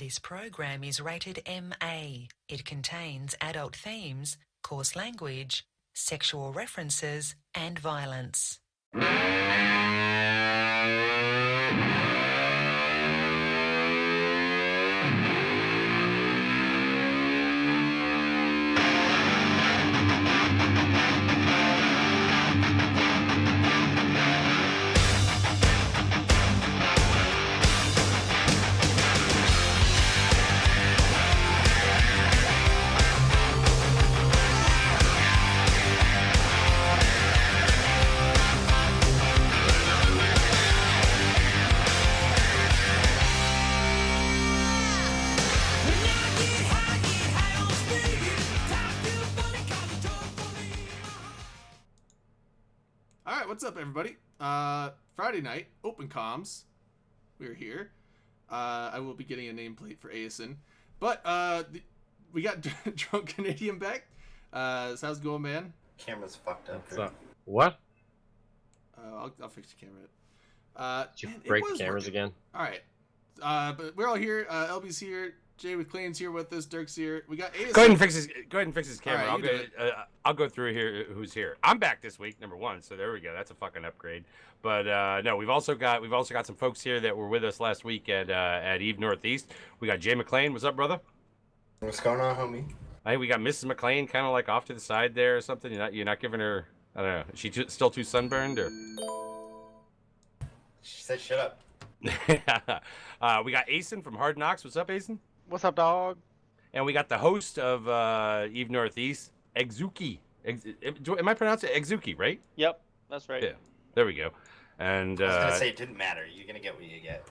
This program is rated MA. It contains adult themes, coarse language, sexual references, and violence. What's up, everybody? Friday night, open comms. We're here. I will be getting a nameplate for Aeson. But we got Drunk Canadian back. So how's it going, man? Camera's fucked up. What's up? What? I'll fix the camera. Did you break cameras again? All right. But we're all here. LB's here. Jay McLean's here with us. Dirk's here. We got Aeson. Go ahead and fix his camera. Right, I'll go through here. Who's here? I'm back this week, number one. So there we go. That's a fucking upgrade. But no, we've also got some folks here that were with us last week at Eve Northeast. We got Jay McLean. What's up, brother? What's going on, homie? Hey, we got Mrs. McLean, kind of like off to the side there or something. You're not giving her. I don't know. Is she still too sunburned or? She said, "Shut up." We got Aeson from Hard Knocks. What's up, Aeson? What's up, dog? And we got the host of Eve Northeast, Exuki. Am I pronouncing it Exuki, right? Yep, that's right. Yeah, there we go. And I was gonna say it didn't matter. You're gonna get what you get.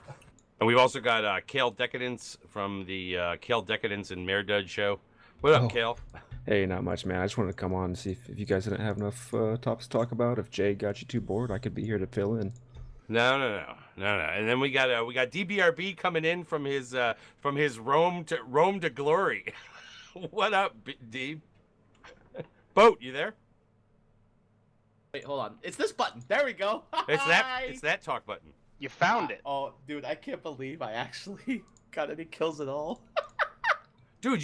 And we've also got Kale Decadence from the Kale Decadence and Mayor Dud show. What up, Kale? Hey, not much, man. I just wanted to come on and see if you guys didn't have enough topics to talk about. If Jay got you too bored, I could be here to fill in. No. And then we got DBRB coming in from his Rome to glory. What up, D? Boat, you there? Wait, hold on. It's this button. There we go. It's that talk button. You found it. Oh, dude, I can't believe I actually got any kills at all. Dude,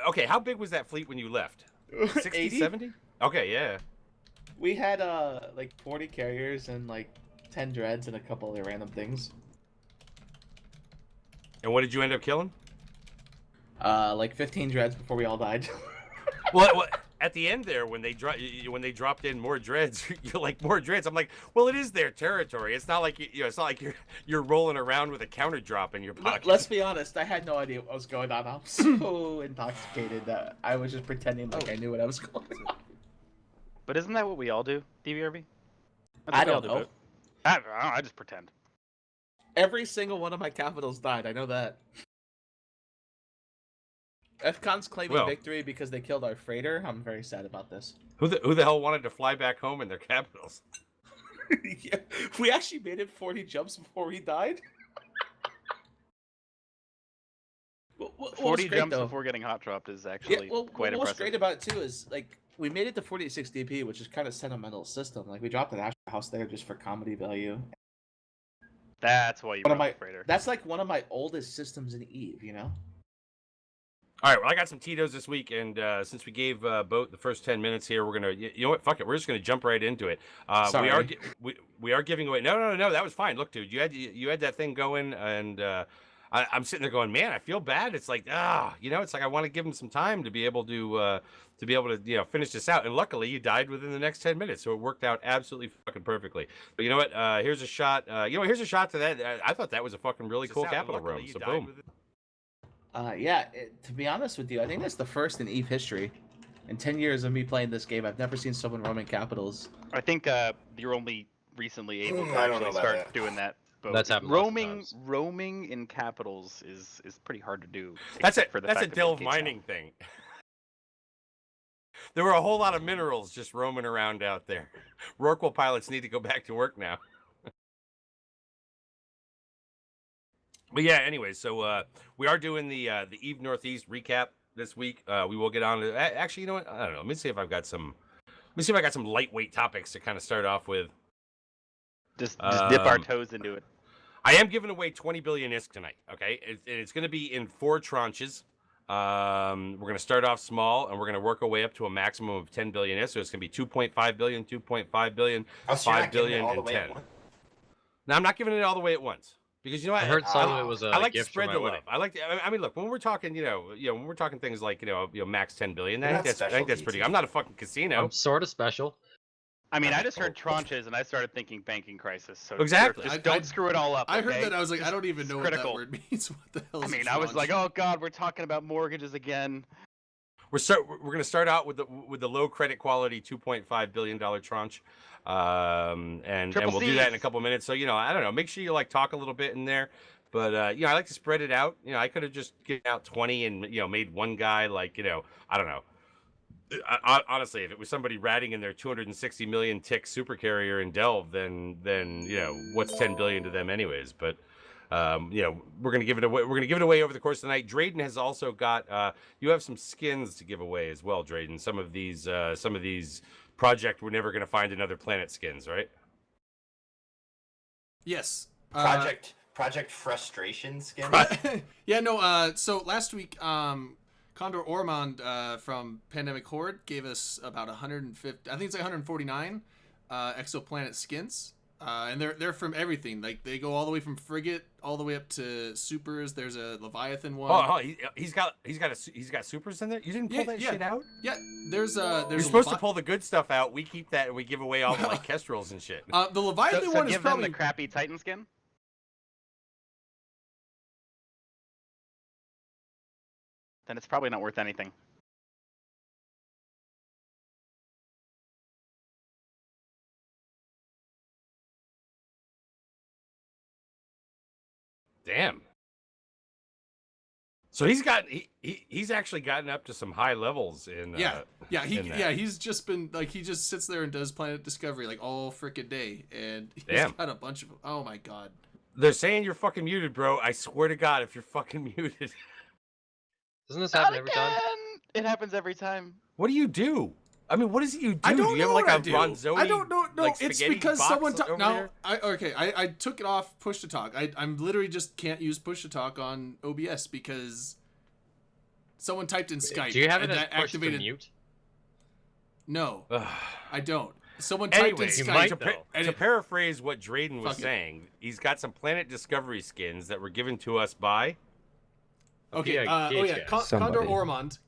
okay, how big was that fleet when you left? 60, 80? 70? Okay, yeah. We had like 40 carriers and like 10 dreads and a couple other random things. And what did you end up killing? Like 15 dreads before we all died. Well, at the end there, when they dropped in more dreads, you're like, more dreads. I'm like, well, it is their territory. It's not like it's not like you're rolling around with a counter drop in your pocket. Let's be honest. I had no idea what was going on. I'm so intoxicated that I was just pretending like I knew what I was going on. But isn't that what we all do, DVRB? I don't know. I just pretend. Every single one of my capitals died. I know that. FCON's claiming victory because they killed our freighter. I'm very sad about this. Who the hell wanted to fly back home in their capitals? Yeah, we actually made it 40 jumps before he died. 40 jumps before getting hot dropped is actually quite impressive. What's great about it too is like we made it to 46 DP, which is kind of sentimental system. Like we dropped an Asher house there just for comedy value. That's why you brought the freighter. That's like one of my oldest systems in Eve, you know. All right, well, I got some Tito's this week, and since we gave Boat the first 10 minutes here, we're gonna, you know what, fuck it, we're just gonna jump right into it. Sorry. We are giving away. No, that was fine. Look, dude, you had that thing going, and I'm sitting there going, man, I feel bad. It's like it's like I want to give him some time to be able to finish this out. And luckily, you died within the next 10 minutes, so it worked out absolutely fucking perfectly. But you know what? Here's a shot. Here's a shot to that. I thought that was a fucking really cool capital room. So boom. To be honest with you, I think that's the first in Eve history. In 10 years of me playing this game, I've never seen someone roaming capitals. I think you're only recently able to actually start doing that. That's happened. Roaming in capitals is pretty hard to do. That's a Delve mining thing. There were a whole lot of minerals just roaming around out there. Rorqual pilots need to go back to work now. But yeah, anyway, so we are doing the Eve Northeast recap this week. We will get on to actually, you know what? I don't know. Let me see if I got some lightweight topics to kind of start off with. Just dip our toes into it. I am giving away 20 billion ISK tonight. Okay, it's going to be in 4 tranches. We're going to start off small, and we're going to work our way up to a maximum of 10 billion ISK. So it's going to be 2.5 billion, 2.5 billion, Oh, so you're 5 not giving it billion, all the and way 10. at once? Now I'm not giving it all the way at once because you know what? I heard some of it was a I like to gift for spread my the love. wedding. I like. I mean, look, when we're talking, when we're talking things like max 10 billion, You're I not think that's special, pretty. Pete. I'm not a fucking casino. I'm sort of special. I mean, I just heard tranches and I started thinking banking crisis. So Exactly. just I- don't screw it all up. I heard okay? that. I was like, I Just- don't even know it's what that critical. word means. What the hell I is mean, a I was tranche? like, oh god, we're talking about mortgages again. We're going to start out with the low credit quality $2.5 billion tranche, and Triple we'll do that in a Cs. couple minutes. So I don't know. Make sure you talk a little bit in there, but I like to spread it out. I could have just given out 20 and made one guy I don't know. Honestly, if it was somebody ratting in their 260 million tick super carrier in Delve, then what's 10 billion to them anyways? But we're gonna give it away. We're gonna give it away over the course of the night. Drayden has also got. You have some skins to give away as well, Drayden. Some of these project we're never gonna find another planet skins, right? Yes. Project Frustration skin. Yeah, no, so last week, Condor Ormond from Pandemic Horde gave us about 150, I think it's like 149 exoplanet skins. And they're from everything. Like they go all the way from frigate all the way up to supers. There's a Leviathan one. Oh, he's got supers in there. You didn't pull Yeah, that yeah. shit out. Yeah, there's You're a supposed to pull the good stuff out. We keep that and we give away all the Well, Kestrels and shit. the Leviathan So one is give probably them the crappy Titan skin. Then it's probably not worth anything. Damn. So he's actually gotten up to some high levels in yeah in that. he's just been like he just sits there and does Planet Discovery like all frickin' day, and he's Damn. got a bunch of, oh my god. They're saying you're fucking muted, bro. I swear to God, if you're fucking muted, Doesn't this Not happen every time? again! It happens every time. what do you do? I mean, what is it you do? I don't do you know have what I like a do. Ronzoni? I don't know. No, like, it's spaghetti because box someone over now. there? I took it off push to talk. I'm literally just can't use push to talk on OBS because someone typed in Skype. Do you have it and as that push activated? to mute? No, Ugh. I don't. Someone typed Anyway, in You Skype. might, to, though. to paraphrase what Drayden was Fuck it. saying, he's got some Planet Discovery skins that were given to us by Okay. Yeah, Oh yeah. guys. Condor Somebody. Ormond,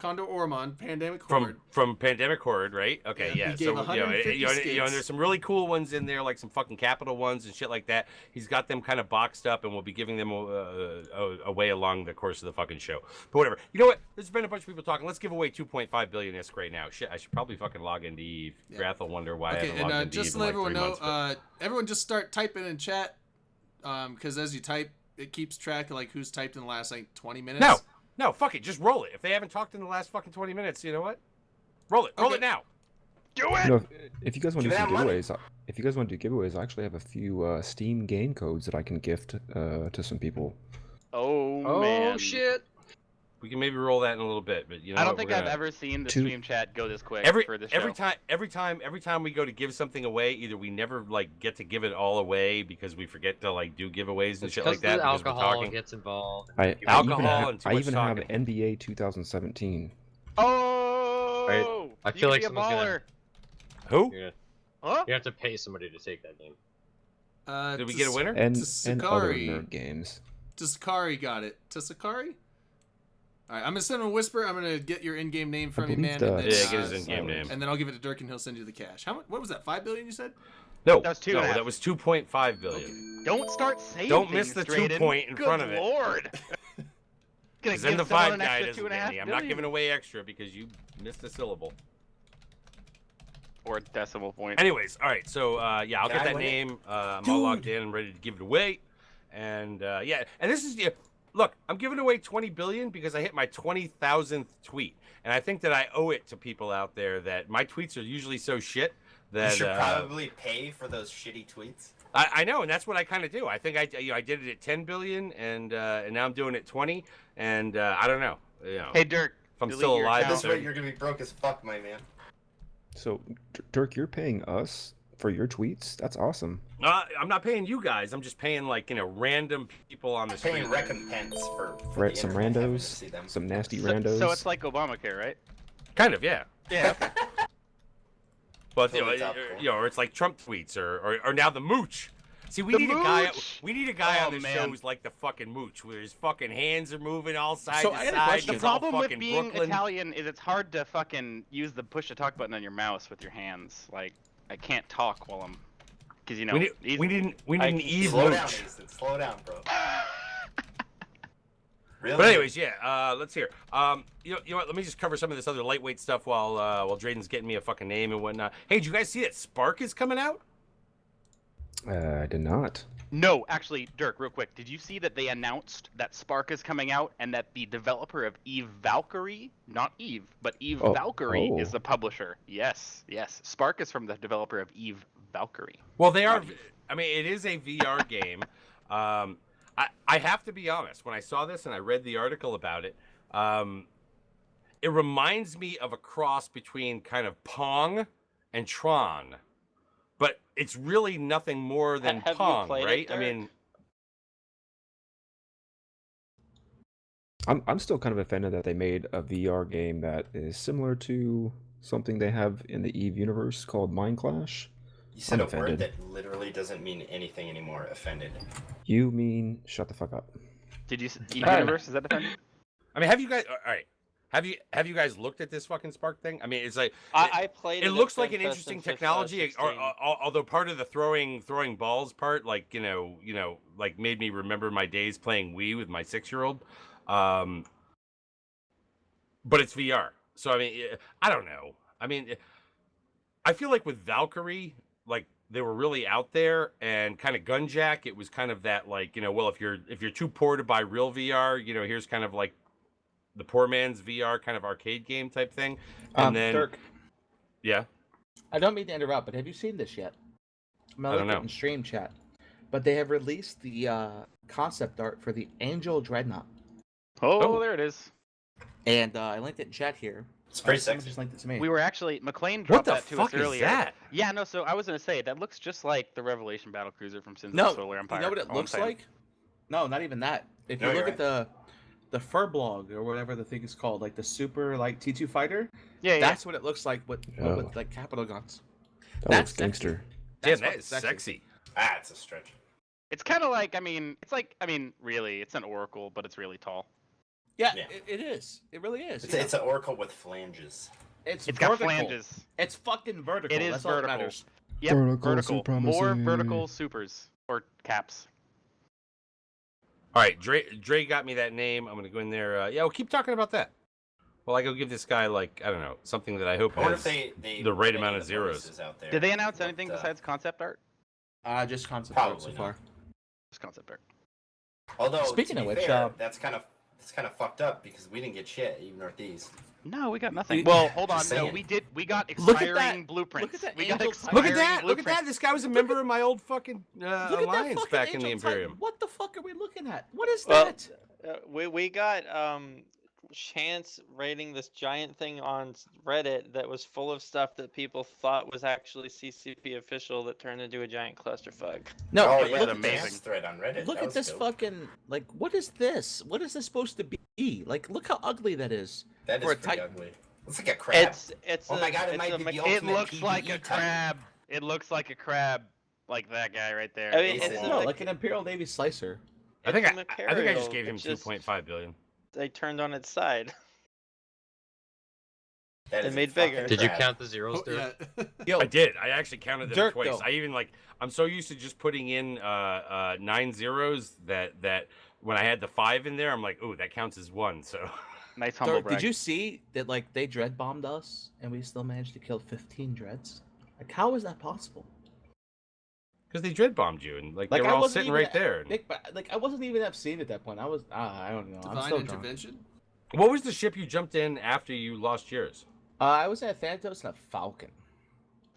Pandemic Horde. from Pandemic Horde, right? Okay, Yeah, yeah. he So gave 150 skins. there's some really cool ones in there, like some fucking Capital ones and shit like that. He's got them kind of boxed up, and we'll be giving them away along the course of the fucking show. But whatever. You know what? There's been a bunch of people talking. Let's give away 2.5 billion ISK right now. Shit, I should probably fucking log into Eve. Yeah. Grath will wonder why I Okay, haven't logged and into just Eve to in let like everyone 3 know, months. But... everyone just start typing in chat, because as you type, it keeps track of like who's typed in the last like 20 minutes. No, fuck it. Just roll it. If they haven't talked in the last fucking 20 minutes, you know what? Roll it. Roll Okay. it now. Do it! You know, if you guys want to Give do some that money. giveaways, if you guys want to do giveaways, I actually have a few Steam game codes that I can gift to some people. Oh, Oh man. shit! We can maybe roll that in a little bit, but you know I don't what, think we're I've gonna- ever seen the Two- stream chat go this quick every for the show. every time we go to give something away, either we never like get to give it all away because we forget to like do giveaways and It's shit like because that the because we're alcohol talking. gets involved. Alcohol and too I much even have talking. NBA 2017. Oh! I You feel like could be a someone's gonna- baller. Who? You're Huh? You have to pay somebody to take that game. Did we get a winner? And other Tasakari. nerd games. Tasakari got it. Tasakari? Alright, I'm gonna send him a whisper. I'm gonna get your in-game name from you, believe man. And the- then, Yeah, get his in-game Silence. name. and then I'll give it to Dirk and he'll send you the cash. How much? What was that? 5 billion you said? No, That was two no, and a half. that was 2.5 billion. Don't start saying Don't miss things, the 2 Drayden. point in Good front of it. Lord. Gonna Because then give the someone 5 an guy extra doesn't 2.5 get any. I'm not billion. giving away extra because you missed a syllable. Or decimal point. Anyways, all right. So yeah, I'll Can get I that win it? name. I'm all logged in and ready to give it away. And yeah, and this is look. I'm giving away 20 billion because I hit my 20,000th tweet, and I think that I owe it to people out there that my tweets are usually so shit You that should probably pay for those shitty tweets. I know, and that's what I kind of do. I think I did it at 10 billion, and now I'm doing it 20, and I don't know. You know, Hey, Dirk. if I'm delete still your alive, account. This way you're gonna be broke as fuck, my man. So, Dirk, you're paying us for your tweets. That's awesome. I'm not paying you guys. I'm just paying like random people on the street. Paying recompense for Right, the some internet having to randos, see them. some nasty So, randos. so it's like Obamacare, right? Kind of, yeah. Yeah. Okay. But Totally topical. or it's like Trump tweets or now the mooch. See, we The need a guy. mooch! We need a guy Oh, on the man. show who's like the fucking mooch, where his fucking hands are moving all side So to I got a side. question. The He's all problem with fucking being Brooklyn. Italian is it's hard to fucking use the push to talk button on your mouse with your hands. Like, I can't talk while I'm, because you know. We need an Eve Slow down, mooch. Ethan. Slow down, bro. Really? But anyways, yeah. Let's hear. You know what? Let me just cover some of this other lightweight stuff while Drayden's getting me a fucking name and whatnot. Hey, did you guys see that Spark is coming out? I did not. No, actually, Dirk, real quick. Did you see that they announced that Spark is coming out and that the developer of Eve Valkyrie, not Eve, but Eve Valkyrie is the publisher? Yes. Spark is from the developer of Eve Valkyrie. Well, they are. I mean, it is a VR game. I have to be honest. When I saw this and I read the article about it, it reminds me of a cross between kind of Pong and Tron, but it's really nothing more than Have you Pong, played it, right? I Dirk? mean, I'm still kind of offended that they made a VR game that is similar to something they have in the Eve universe called Mind Clash. You said I'm a word offended. that literally doesn't mean anything anymore. Offended. You mean shut the fuck up. Did you? Eve Alright. Universe, is that defended? I mean, have you guys? All right. Have you guys looked at this fucking Spark thing? I mean, it's like I played it. it at looks like an FanFest interesting in technology, or, 2016. although part of the throwing balls part, like like made me remember my days playing Wii with my 6-year-old. But it's VR, so I mean, I don't know. I mean, I feel like with Valkyrie, like they were really out there, and kind of Gunjack, it was kind of that like well, if you're too poor to buy real VR, here's kind of like the poor man's VR kind of arcade game type thing, and then Dirk, yeah. I don't mean to interrupt, but have you seen this yet? I don't know. In stream chat, but they have released the concept art for the Angel Dreadnought, Oh, there it is. and I linked it in chat here. It's pretty Someone sexy. just linked it to me. We were actually McLean What dropped the that to fuck us is earlier. that? Yeah, no. So I was gonna say that looks just like the Revelation battlecruiser from Sins No, of Solar Empire. you know what it all I'm looks saying. like? No, not even that. If you No, look you're at the Fur Blog or whatever the thing is called, like the super like T2 fighter, Yeah, that's what it looks like with Oh. like capital guns. That That's looks gangster. Damn, That's that fucking is sexy. Ah, it's a stretch. It's kind of like, really, it's an oracle, but it's really tall. Yeah, Yeah. It is. It really is. It's, yeah. it's an oracle with flanges. It's It's got vertical. flanges. It's fucking vertical. It is That's all that vertical. matters. Yep, Vertical vertical. More supremacy. vertical supers or caps. All right, Dre got me that name. I'm gonna go in there. Yeah, we'll keep talking about that. Well, I go give this guy like I don't know something that I hope I wonder if has they the right put amount any of the zeros. voices out there. Did they announce But, anything besides concept art? Just concept art so Probably far. not. Just concept art. Although, Speaking to of be which, fair, that's kind of fucked up because we didn't get shit even Northeast. No, we got nothing. You- Well, hold on. Just No, saying. we did. We got Look at expiring that- blueprints. look at that we got angel expiring Look at that! Look at blueprints. that! This guy was a member of my old fucking Look at that alliance fucking back in the Angel Titan. Imperium. What the fuck are we looking at? What is Well, that? we got Chance rating this giant thing on Reddit that was full of stuff that people thought was actually CCP official that turned into a giant clusterfuck. No, Oh it yeah, was the amazing. dance thread on Reddit. look that at was this dope. fucking like. What is this? What is this supposed to be? Like, look how ugly that is. That for is a pretty Titan. ugly. Looks like a crab. It's Oh my God, it it's might a be the mecha- It ultimate looks like PvE a Titan. crab. It looks like a crab, like that guy right there. I mean, It's it's a- No, a like an Imperial Navy slicer. I think it's a I think I just Macarial, gave him it's just 2.5 billion. They turned on its side. That They is a made fucking bigger. Did you crab. count the zeros, Oh, Dirk? yeah. Yo, I did. I actually counted them Dirk, twice. though. I even I'm so used to just putting in 9 zeros that when I had the 5 in there, I'm like, ooh, that counts as 1. So Nice humble Dirk, brag. did you see that? Like, they dread bombed us, and we still managed to kill 15 dreads. Like, how is that possible? because they dread bombed you and like Like, they were I all wasn't sitting even right at- there. Nick, but, like, I wasn't even at scene at that point. I was. I don't know. I'm Divine still drunk. intervention. What was the ship you jumped in after you lost yours? I was at Thanatos and a Falcon.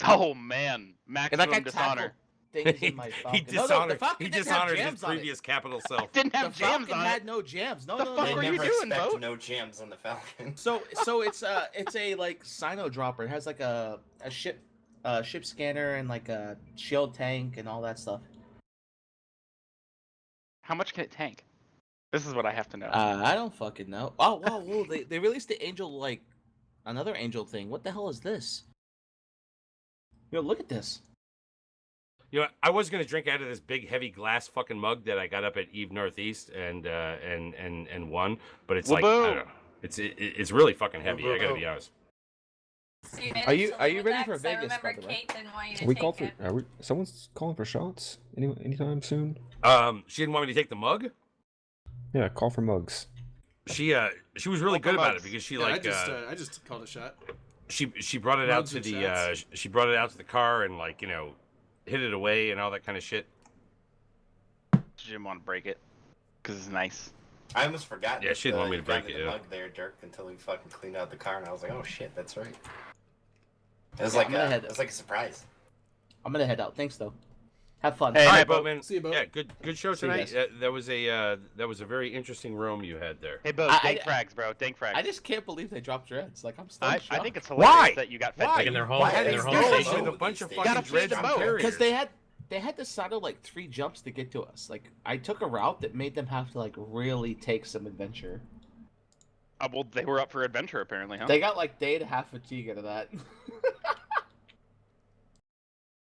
Oh man, And maximum like I dishonor. tackled things in my Falcon. he No, dishonored. the Falcon he didn't have dishonored his jams on it. previous capital self. Didn't The have jams Falcon on had it. no jams. No, The no, fuck They no. were you never doing, expect Bo? no jams on the Falcon. So it's a like Sino dropper. It has like a ship ship scanner and like a shield tank and all that stuff. How much can it tank? This is what I have to know. I don't fucking know. Oh wow, whoa! They released the angel like another angel thing. What the hell is this? Yo, look at this. You know, I was gonna drink out of this big heavy glass fucking mug that I got up at Eve Northeast and won, but it's like I don't know. It's really fucking heavy. I gotta be honest. So you Are you managed to live ready with for that? 'Cause I Vegas, by remember the way? Kate didn't want you to We take called for. it. Someone's calling for shots. Anytime soon? She didn't want me to take the mug. Yeah, call for mugs. She was really good about it because she like I just called a shot. she brought it out Mugs to and the shots. she brought it out to the car and like hid it away and all that kind of shit. She didn't want to break it because it's nice. I almost forgot. Yeah, she didn't want me to break it, The yeah. mug there, Dirk, until we fucking cleaned out the car, and I was like, oh shit, that's right. It was Yeah, like I'm gonna head- it was like a surprise. I'm gonna head out. Thanks though. Have fun. Hey, All night, right, Bo. Boatman. See you, Bo. Yeah, good show See you tonight. guys. That was a very interesting room you had there. Hey, Bo, I- dank frags, bro. Dank frags. I just can't believe they dropped dreads. Like I'm still. I shocked. think it's hilarious Why? that you got fed. Why? Like in their home, Why? in their It's home no With station. load a bunch of these fucking days. Gotta feed dreads the and boat. carriers. Because they had decided like 3 jumps to get to us. Like I took a route that made them have to like really take some adventure. Well, they were up for adventure apparently, huh? They got like day and a half fatigue out of that.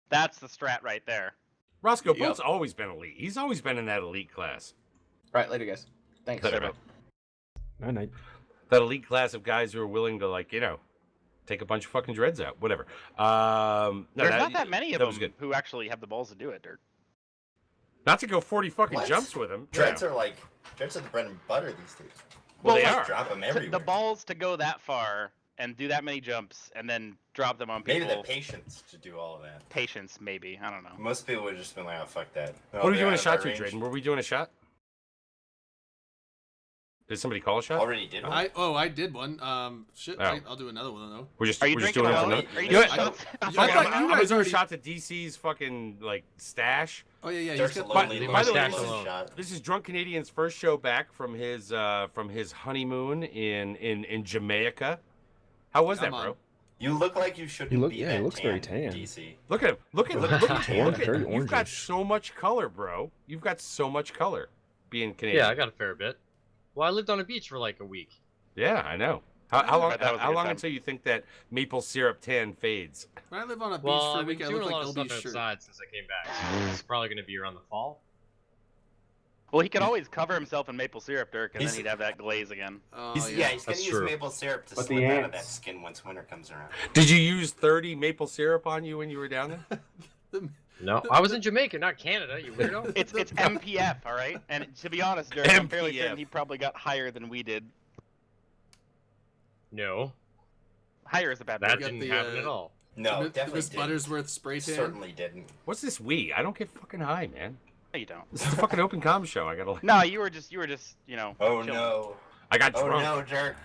That's the strat right there. Roscoe Yep. Bolt's always been elite. He's always been in that elite class. Right, later guys. Thanks. Later, bro. Night night. That elite class of guys who are willing to like take a bunch of fucking dreads out, whatever. No, There's not that many of that was them good. who actually have the balls to do it, Dirk. Not to go 40 fucking What? jumps with him. Dreads are the bread and butter these days. Well, they like, are. Drop them The everywhere. balls to go that far and do that many jumps and then drop them on people. Maybe the patience to do all of that. Patience, maybe. I don't know. Most people would have just been like, oh, fuck that. What are we doing a shot to, range. Drayden? Were we doing a shot? Did somebody call a shot? Already did one? I did one. Shit. Oh. I'll do another one though. We're just Are you doing drinking it for alone? another. Are you You know doing what? shots? I I'm thought gonna you I'm guys gonna do a already- shot to DC's fucking like stash. Oh yeah, Dirk's he's a got lonely Leave by the way, mustache this is- alone. shot. This is Drunk Canadian's first show back from his honeymoon in Jamaica. How was that, Come bro? on. You look like you shouldn't look- be yeah, that he looks very tan, tan. DC. Look at him. Look at Very You've got orangish. so much color, bro. You've got so much color being Canadian. Yeah, I got a fair bit. Well, I lived on a beach for like a week. Yeah, I know. How long? bet that was a How good long time. until you think that maple syrup tan fades? When I live on a beach Well, for a I've been week, I doing look a lot like of stuff LB's shirt. outside since I came back. So it's probably going to be around the fall. Well, he could always cover himself in maple syrup, Dirk, and He's- then he'd have that glaze again. Oh He's gonna That's use true. maple syrup to But slip the out of that ants- skin once winter comes around. Did you use 30 maple syrup on you when you were down there? No, I was in Jamaica, not Canada. You weirdo. It's MPF, all right. And to be honest, Dirk, I'm fairly MPF. certain he probably got higher than we did. No, Higher is a bad that word. got didn't the, happen uh, at all. No, Miss definitely didn't. Buttersworth spray tan. Certainly didn't. What's this we? I don't get fucking high, man. No, you don't. This is a fucking open comm show. I gotta. No, you were just, Oh chilling. no. I got Oh drunk. no, Dirk.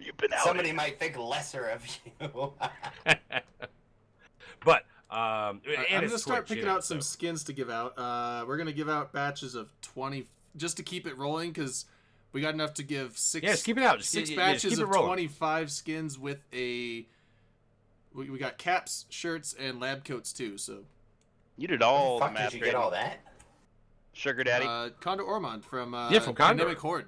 You've been out. Somebody might think lesser of you. But I'm and gonna it's start Twitch, picking you know, out some so. skins to give out. We're gonna give out batches of 20 just to keep it rolling because we got enough to give six. Yeah, just keep it out. Just, Six just batches keep it of rolling. 25 skins with a. We got caps, shirts, and lab coats too. So You did all the Fuck, math. did you get all that? Sugar Daddy. Condor Ormond from Yeah, from Condor. Dynamic Horde.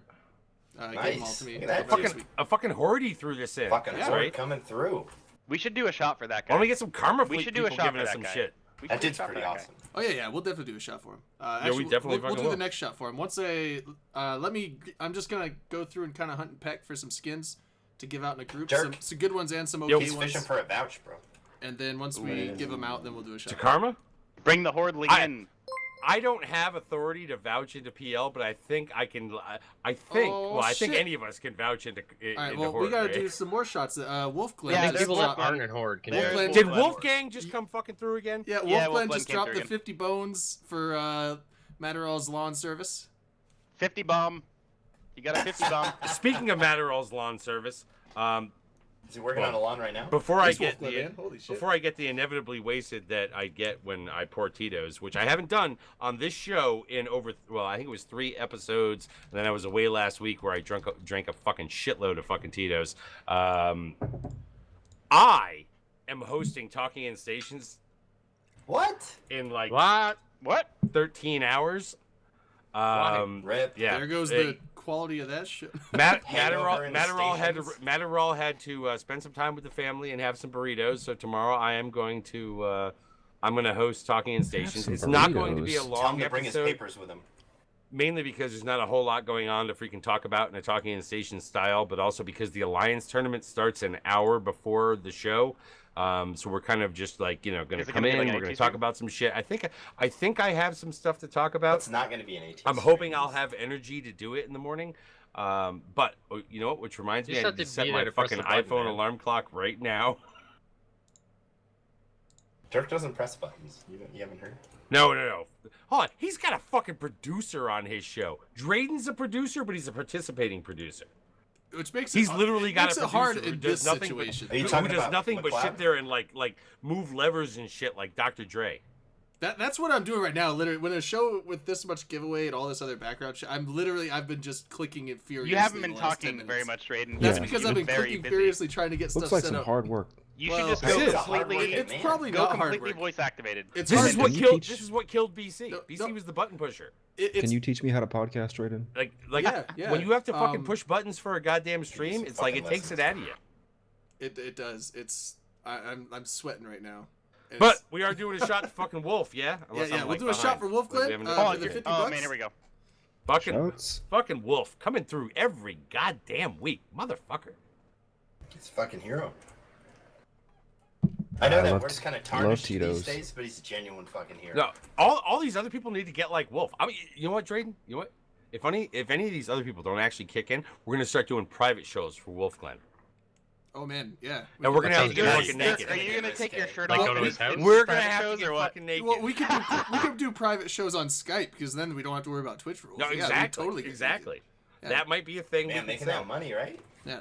Gave them all Nice. to me. Look at that, Really dude. sweet. A fucking horde threw this in. Fucking Yeah. sword right? coming through. We should do a shot for that Why guy. don't we get some Karma We Fleet should do a people shot giving for us that some guy. shit? We should That do a dude's shot for pretty that guy. awesome. Oh yeah, we'll definitely do a shot for him. we Actually, definitely we'll fucking do will. the next shot for him. I'm just gonna go through and kind of hunt and peck for some skins to give out in a group. Dirk. Some good ones and some Yo, okay He's ones. fishing for a vouch, bro. And then once we give them out, then we'll do a To shot. Karma? Bring the hordling in. I don't have authority to vouch into PL, but I think I can. I think. Oh, well, I think shit. any of us can vouch into. All right, into well, Horde, we gotta right? do some more shots. Wolfglen. Yeah, I think there's people one that on- aren't in Horde can There's do Wolfglen- it. Did Wolfglen. Wolfgang just come fucking through again? Yeah, Yeah, Wolfglen Wolfglen just came dropped through the again. 50 bones for Matterall's Lawn Service. 50 bomb. You got a 50 bomb. Speaking of Matterall's lawn service, Is he working on the lawn right now? before I Nice get Wolfglen, the man. Holy shit. before I get the inevitably wasted that I get when I pour Tito's, which I haven't done on this show in I think it was 3 episodes, and then I was away last week where I drank a fucking shitload of fucking Tito's. I am hosting Talking in Stations What? in like What? 13 hours. Rip. Yeah. There goes the quality of that shit. Hangover in the Matterall had to spend some time with the family and have some burritos. So tomorrow I am going to host Talking in Stations. It's not going to be a Tell long him to bring his episode, papers with him. mainly because there's not a whole lot going on to freaking talk about in a Talking in Stations style, but also because the Alliance tournament starts an hour before the show. So we're kind of just like, going to come in, we're going to talk about some shit. I think I have some stuff to talk about. It's not going to be an 18. I'm hoping I'll have energy to do it in the morning. But you know what? Which reminds me, I need to set my fucking iPhone alarm clock right now. Dirk doesn't press buttons. You haven't heard? No. Hold on. He's got a fucking producer on his show. Drayden's a producer, but he's a participating producer. Which makes he's literally got a producer hard who in does this nothing situation. who does nothing but sit there and like move levers and shit like Dr. Dre. That's what I'm doing right now. Literally, when a show with this much giveaway and all this other background shit, I've been just clicking it furiously. You haven't been talking very much, Drayden. That's because I've been clicking furiously trying to get stuff Looks like set some up. hard work. You should just go completely. It's probably go not hard completely work. voice activated. It's This hard is what work. killed. This is what killed BC. BC was the button pusher. Can you teach me how to podcast, Drayden? Like Yeah. when you have to fucking push buttons for a goddamn stream, it's like it takes it out of you. It does. I'm sweating right now. But we are doing a shot to fucking Wolf, yeah? We'll do a shot for Wolf Glenn for the $50. Oh man, here we go. Fucking Wolf coming through every goddamn week, motherfucker. He's a fucking hero. I know that word's kind of tarnished these days, but he's a genuine fucking hero. No, all these other people need to get like Wolf. I mean, you know what, Drayden? You know what? If any of these other people don't actually kick in, we're gonna start doing private shows for Wolf Glenn. Oh man, yeah. And we're gonna have to get fucking naked. Are you gonna take your shirt Like off? go to his house? We're gonna have to get or what? fucking naked. Well, we could do private shows on Skype because then we don't have to worry about Twitch rules. No, Yeah, we exactly. totally get Exactly. Yeah. That might be a thing. Man, making that money, right? Yeah.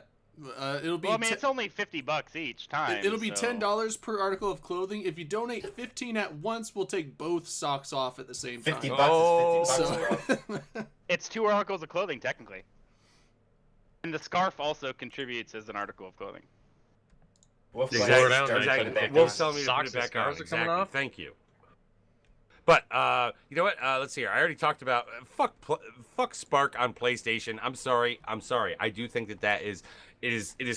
It'll be. Well, I mean, it's only $50 each time. It'll be so- $10 per article of clothing. If you donate 15 at once, we'll take both socks off at the same time. $50 is $50, bro. It's 2 articles of clothing technically, and the scarf also contributes as an article of clothing. Wolf's Exactly. Wolf's telling me to put Socks it and back on. scarves are coming Exactly. off? Thank you. But you know what? Let's see here. I already talked about fuck Spark on PlayStation. I'm sorry. I do think that is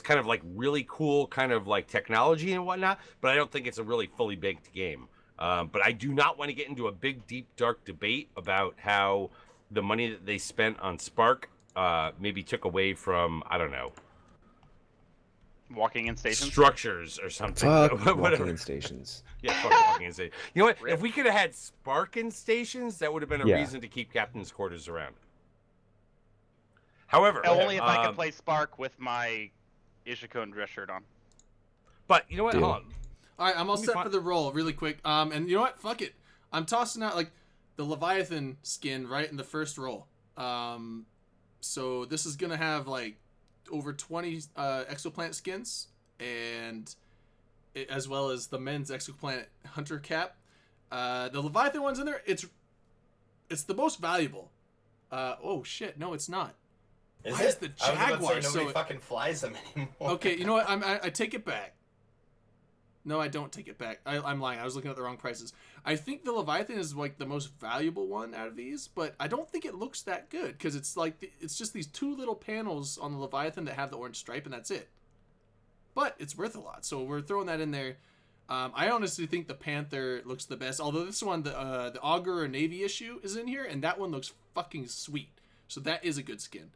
kind of like really cool, kind of like technology and whatnot. But I don't think it's a really fully baked game. But I do not want to get into a big, deep, dark debate about how the money that they spent on Spark maybe took away from, I don't know, Walking in stations. structures or something. Fuck Whatever. walking in stations. Yeah, fuck walking in stations. You know what? If we could have had Sparkin stations, that would have been a Yeah. reason to keep Captain's Quarters around. However, Only if I could play Spark with my Ishikone dress shirt on. But you know what? Deal. Hold on. All right, I'm all set for the roll really quick. And you know what? Fuck it. I'm tossing out like the Leviathan skin right in the first roll. So this is gonna have like over 20 exoplanet skins, and as well as the men's exoplanet hunter cap. The Leviathan one's in there. It's the most valuable. Oh shit! No, it's not. Why is the Jaguar nobody fucking flies them anymore? Okay, you know what? I take it back. No, I don't take it back. I'm lying. I was looking at the wrong prices. I think the Leviathan is like the most valuable one out of these, but I don't think it looks that good because it's like it's just these 2 little panels on the Leviathan that have the orange stripe, and that's it. But it's worth a lot, so we're throwing that in there. I honestly think the Panther looks the best, although this one, the Augur or Navy issue is in here, and that one looks fucking sweet. So that is a good skin.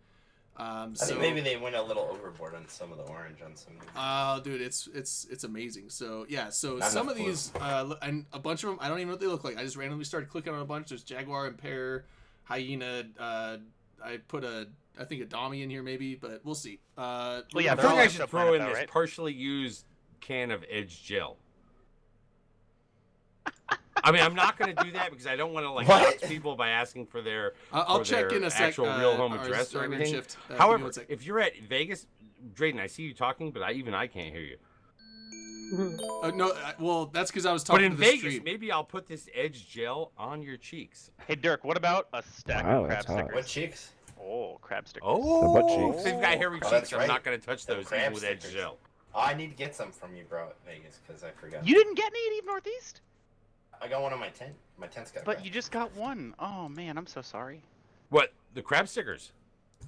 I think maybe they went a little overboard on some of the orange on some of them. Oh, dude, it's amazing. So yeah, so Not some of enough these, and a bunch of them, I don't even know what they look like. I just randomly started clicking on a bunch. There's Jaguar, Impair, Hyena. I put I think a Dami in here maybe, but we'll see. yeah, I they're think all I should throw in exoplanet, this right? partially used can of Edge gel. I mean, I'm not going to do that because I don't want to like What? dox people by asking for their I'll check in a sec. actual real home ours- address or our anything. shift. Give me However, one sec. if you're at Vegas, Drayden, I see you talking, but I can't hear you. No, well, that's because I was But talking in to the Vegas, stream. maybe I'll put this Edge gel on your cheeks. Hey Dirk, what about a stack Wow, of crab that's hot. stickers? What cheeks? Oh, crab stickers. Oh, The butt cheeks. they've got hairy Oh, cheeks. that's I'm right. not going to touch The those crab even with Edge stickers. gel. Oh, I need to get some from you, bro, at Vegas, because I forgot. You didn't get any at Eve Northeast? I got one on my tent. My tent's got. But you just got one. Oh man, I'm so sorry. What? The crab stickers?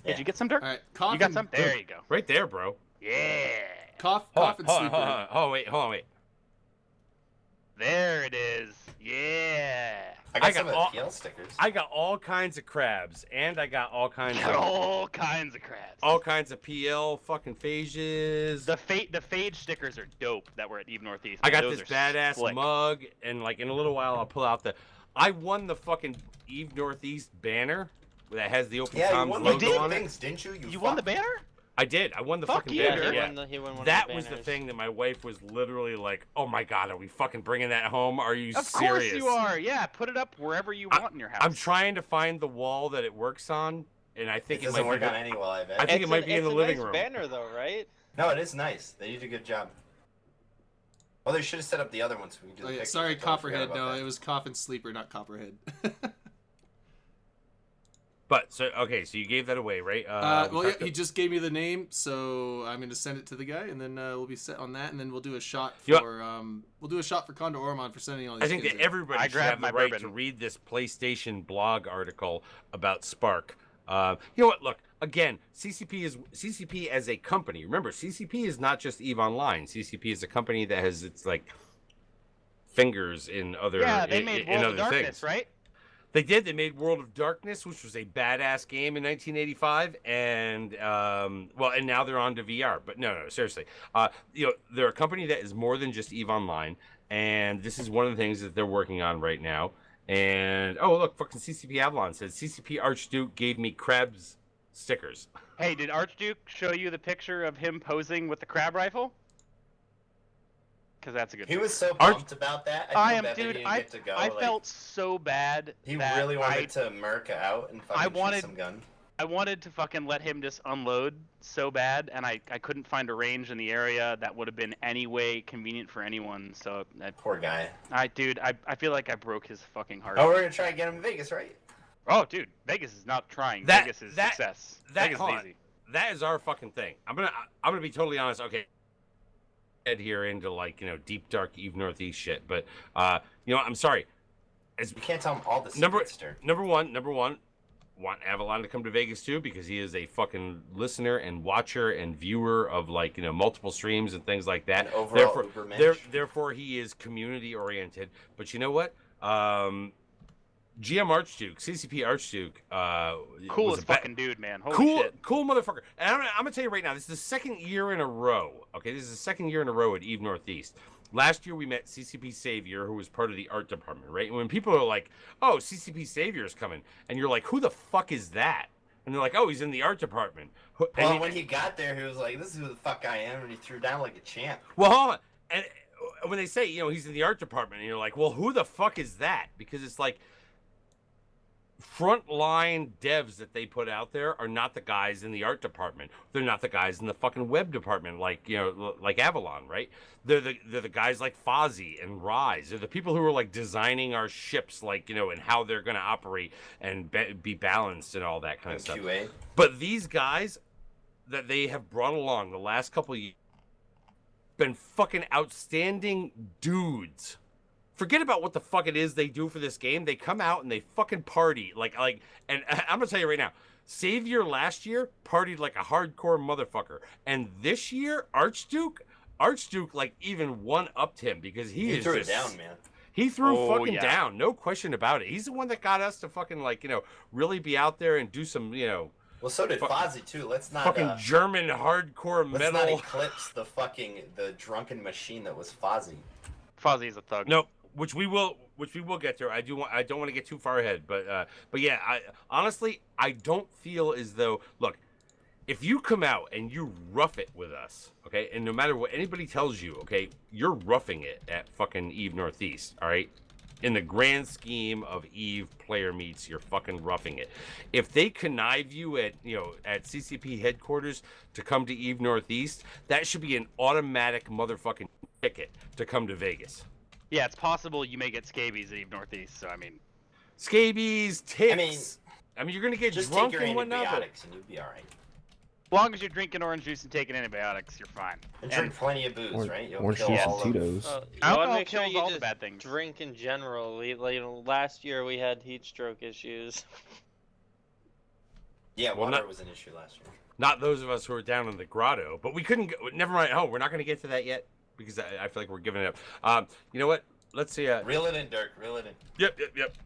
Yeah. Did you get some, Dirk? All right, cough. You got some? There you go. Right there, bro. Yeah. Cough Hold and on, sleeper. hold on, wait. There it is. Yeah. I got I got some of all- the PL stickers. I got all kinds of crabs, and I got all kinds of All kinds of crabs. all kinds of PL fucking phages. The Phage stickers are dope that were at Eve Northeast. I got Those this are badass slick. mug, and like in a little while I'll pull out the. I won the fucking Eve Northeast banner that has the Open Yeah, you Comms won logo the on things, it. didn't you? You won the fuck. banner? I did. I won the Fuck fucking yeah, banner. Dirk. Yeah. He won one of That the was the banners. thing that my wife was literally like, "Oh my god, are we fucking bringing that home? Are you Of serious?" course you are. Yeah, put it up wherever you want in your house. I'm trying to find the wall that it works on, and I It think it doesn't might work be. on any wall, I bet. I think it might be in the living It's a room. nice banner though, right? No, it is nice. They did a good job. Well, they should have set up the other ones so we can do Oh, the yeah, pictures. sorry, I totally forgot Copperhead. about No, that. it was cough and sleeper, not Copperhead. But so okay, so you gave that away, right? Well, yeah, he just gave me the name, so I'm gonna send it to the guy, and then we'll be set on that, and then we'll do a shot You for we'll do a shot for Condor Ormond for sending all these. I think kids that in. everybody I should grabbed have the my right bourbon. to read this PlayStation blog article about Spark. You know what? Look, again, CCP as a company. Remember, CCP is not just EVE Online. CCP is a company that has its like fingers in other Yeah, they made in World other of Darkness, things. right? They did. They made World of Darkness, which was a badass game in 1985, and and now they're on to VR. But no, seriously, they're a company that is more than just EVE Online, and this is one of the things that they're working on right now. And oh, look, fucking CCP Avalon says CCP Archduke gave me crabs stickers. Hey, did Archduke show you the picture of him posing with the crab rifle? Because that's a good. He picture. was so pumped about that. I feel bad that he didn't get to go. I like, felt so bad. he that really wanted to Merca out and fucking wanted- shoot some gun. I wanted to fucking let him just unload so bad, and I couldn't find a range in the area that would have been any way convenient for anyone. So Poor guy. I feel like I broke his fucking heart. Oh, we're gonna try and get him in Vegas, right? Oh, dude, Vegas is not trying. That- Vegas is that- success. that- Vegas hold is on. easy. That is our fucking thing. I'm gonna be totally honest. Okay, head here into like deep dark Eve Northeast shit, but I'm sorry. As You can't tell him all the number secrets, Dirk. number one, want Avalon to come to Vegas too because he is a fucking listener and watcher and viewer of multiple streams and things like that. An overall Therefore, Ubermensch. therefore he is community oriented. But you know what? GM Archduke, CCP Archduke, Coolest fucking dude, man. Holy cool, shit. cool motherfucker. And I'm gonna tell you right now, this is the second year in a row. Okay, this is the second year in a row at Eve Northeast. Last year we met CCP Savior, who was part of the art department, right? And when people are like, "Oh, CCP Savior is coming," and you're like, "Who the fuck is that?" And they're like, "Oh, he's in the art department." Well, when he got there, he was like, "This is who the fuck I am," and he threw down like a champ. Well, hold on. And when they say, he's in the art department, and you're like, "Well, who the fuck is that?" Because it's like frontline devs that they put out there are not the guys in the art department. They're not the guys in the fucking web department, like like Avalon, right? They're the guys like Fozzie and Rise. They're the people who are like designing our ships, like and how they're going to operate and be balanced and all that kind of stuff. QA. But these guys that they have brought along the last couple of years been fucking outstanding dudes. Forget about what the fuck it is they do for this game. They come out and they fucking party and I'm gonna tell you right now, Savior last year partied like a hardcore motherfucker, and this year Archduke like even one-upped him because he is threw just, it down, man. He threw Oh, fucking yeah. down, no question about it. He's the one that got us to fucking really be out there and do some Well, so did Fu- Fozzie too. Let's not fucking German hardcore let's not metal. eclipse the drunken machine that was Fozzie. Fozzie's a thug. No, which we will get to. I don't want to get too far ahead, but yeah, I honestly don't feel as though, look, if you come out and you rough it with us, okay, and no matter what anybody tells you, okay, you're roughing it at fucking Eve Northeast, all right? In the grand scheme of Eve player meets, you're fucking roughing it. If they connive you at CCP headquarters to come to Eve Northeast, that should be an automatic motherfucking ticket to come to Vegas. Yeah, it's possible you may get scabies at Eve Northeast. So I mean, Scabies, ticks. I mean, you're gonna get Just drunk take your and whatnot. But antibiotics and you'll be all right. As long as you're drinking orange juice and taking antibiotics, you're fine. And drink plenty of booze, right? You'll Orange kill juice all and of... Tito's. You want to Alcohol make sure kills you all the just bad things. drink in general. Last year we had heat stroke issues. Yeah, Well, water not- was an issue last year. Not those of us who were down in the grotto, but we couldn't go. Never mind. Oh, we're not going to get to that yet because I feel like we're giving it up. You know what? Let's see. Reel it in, Dirk. Reel it in. Yep.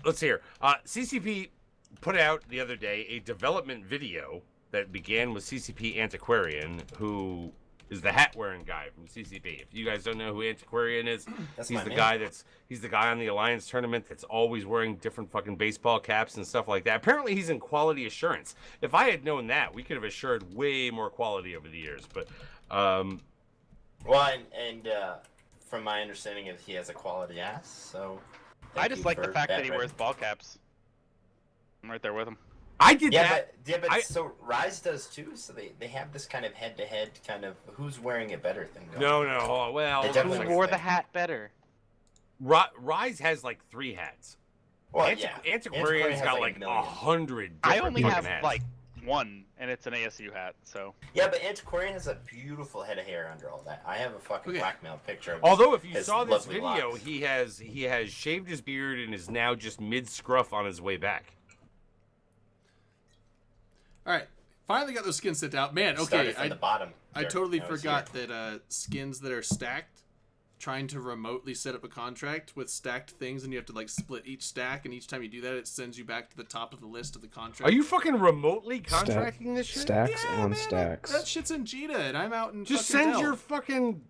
Let's see here. CCP put out the other day a development video that began with CCP Antiquarian, who is the hat-wearing guy from CCP. If you guys don't know who Antiquarian is, That's he's my the man. he's the guy on the Alliance tournament that's always wearing different fucking baseball caps and stuff like that. Apparently, he's in quality assurance. If I had known that, we could have assured way more quality over the years. But Well, and from my understanding, he has a quality ass. So I thank just you like the for fact that that he record. wears ball caps. I'm right there with him. I did Yeah, that. but so Rise does too. So they have this kind of head-to-head kind of who's wearing it better thing. going. No. Oh, well, They Who definitely wore like- the hat better? Rise has like 3 hats. Well, Antiquarian's got like 100. I different only fucking have hats. like one, and it's an ASU hat. So Yeah, but Antiquarian has a beautiful head of hair under all that. I have a fucking blackmail picture of Although if you his saw this lovely video, locks. he has shaved his beard and is now just mid scruff on his way back. All right, finally got those skins sent out. Man, okay, Started from the bottom. I Dirk. totally That was forgot that skins that are stacked, trying to remotely set up a contract with stacked things, and you have to like split each stack, and each time you do that, it sends you back to the top of the list of the contract. Are you fucking remotely contracting this shit? Stacks Yeah, on man, stacks. That shit's in Jita, and I'm out in Just fucking send Dell. your fucking.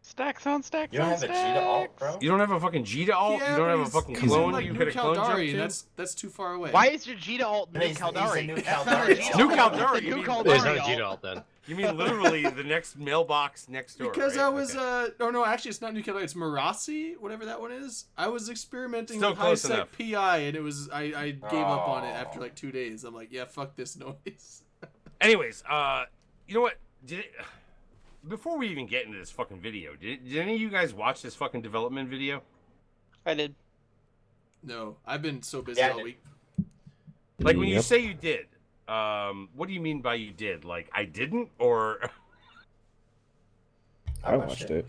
stacks on stacks. You don't on have a Cheetah alt, stacks. bro? You don't have a fucking Jita alt. Yeah, you don't but have a he's- fucking he's in, clone like, you New could have clone jump Caldari, to. and that's too far away. Why is your Jita alt New He's a Caldari? New That's Caldari not a Jita alt. New alt. Caldari, That's a you New mean- Caldari There's no alt. Jita alt then. You mean literally the next mailbox next door? Because right? I was, Okay. oh no, actually, it's not New Caldari, it's Marassi, whatever that one is. I was experimenting Still with close high-sec enough. PI, and it was, I gave up on it Oh. after like 2 days. I'm like, yeah, fuck this noise. Anyways, you know what? Before we even get into this fucking video, did any of you guys watch this fucking development video? I did. No, I've been so busy Yeah, I all did. week. Like when you Yep. say you did, what do you mean by you did? Like I didn't, or I watched it.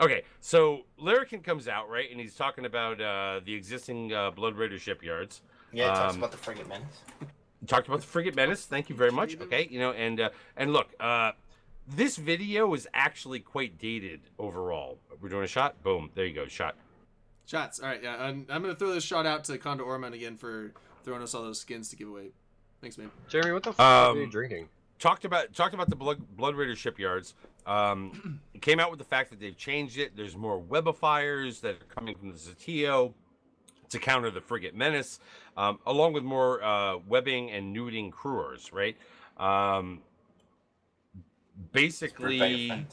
okay? So Lyrican comes out right, and he's talking about the existing Blood Raider shipyards. Yeah, it talks Um, about the Frigate Menace. Talked about the Frigate Menace. Thank you very much. Okay, you know, and look, this video is actually quite dated overall. We're doing a shot. Boom. There you go. Shot. Shots. All right, yeah. I'm going to throw this shot out to Conda Orman again for throwing us all those skins to give away. Thanks, man. Jeremy, what the fuck are you drinking? Talked about the Blood Raider shipyards. It came out with the fact that they've changed it. There's more webifiers that are coming from the Zatio to counter the Frigate Menace, along with more webbing and nuding crewers, right? Basically,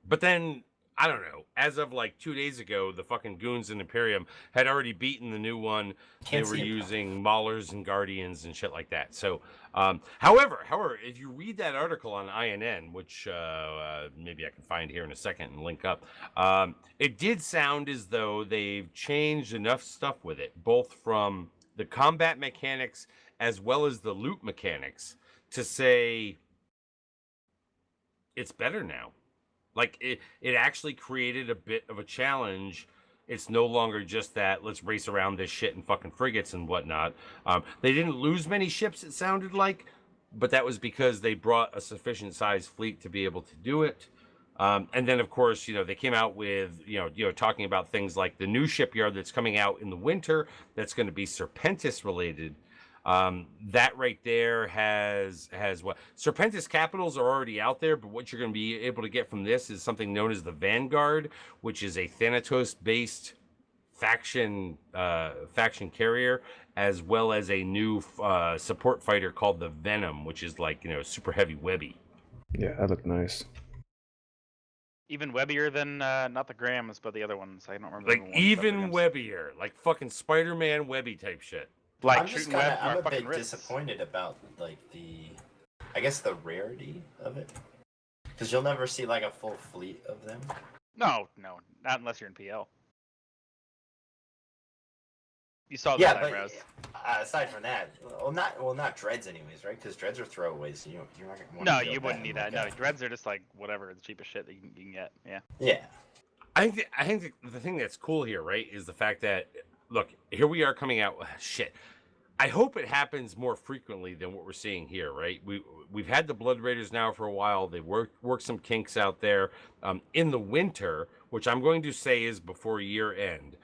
but then I don't know. As of like 2 days ago, the fucking goons in Imperium had already beaten the new one. Can't They were see it. using Maulers and Guardians and shit like that. So, however, if you read that article on INN, which maybe I can find here in a second and link up, it did sound as though they've changed enough stuff with it, both from the combat mechanics as well as the loot mechanics, to say it's better now. Like it actually created a bit of a challenge. It's no longer just that let's race around this shit in fucking frigates and whatnot. They didn't lose many ships, it sounded like, but that was because they brought a sufficient size fleet to be able to do it. And then, of course, you know, they came out with, you know, talking about things like the new shipyard that's coming out in the winter that's going to be Serpentis related. That right there has what Serpentis capitals are already out there, but what you're going to be able to get from this is something known as the Vanguard, which is a Thanatos based faction carrier, as well as a new support fighter called the Venom, which is like, you know, super heavy webby. Yeah, that looked nice. Even webbier than not the Grams, but the other ones. I don't remember. Like the ones up even against. webbier, like fucking Spider-Man webby type shit. Like I'm just shooting web I'm a fucking bit wrists. disappointed about like I guess the rarity of it, because you'll never see like a full fleet of them. No, not unless you're in PL. You saw Yeah, those but eyebrows. aside from that, not dreads anyways, right? Because dreads are throwaways. You're not gonna want No, to you wouldn't need that. No, dreads are just like whatever, the cheapest shit that you can get. Yeah. Yeah. I think the thing that's cool here, right, is the fact that look, here we are coming out. Shit, I hope it happens more frequently than what we're seeing here, right? We've had the Blood Raiders now for a while. They worked some kinks out there. In the winter, which I'm going to say is before year end,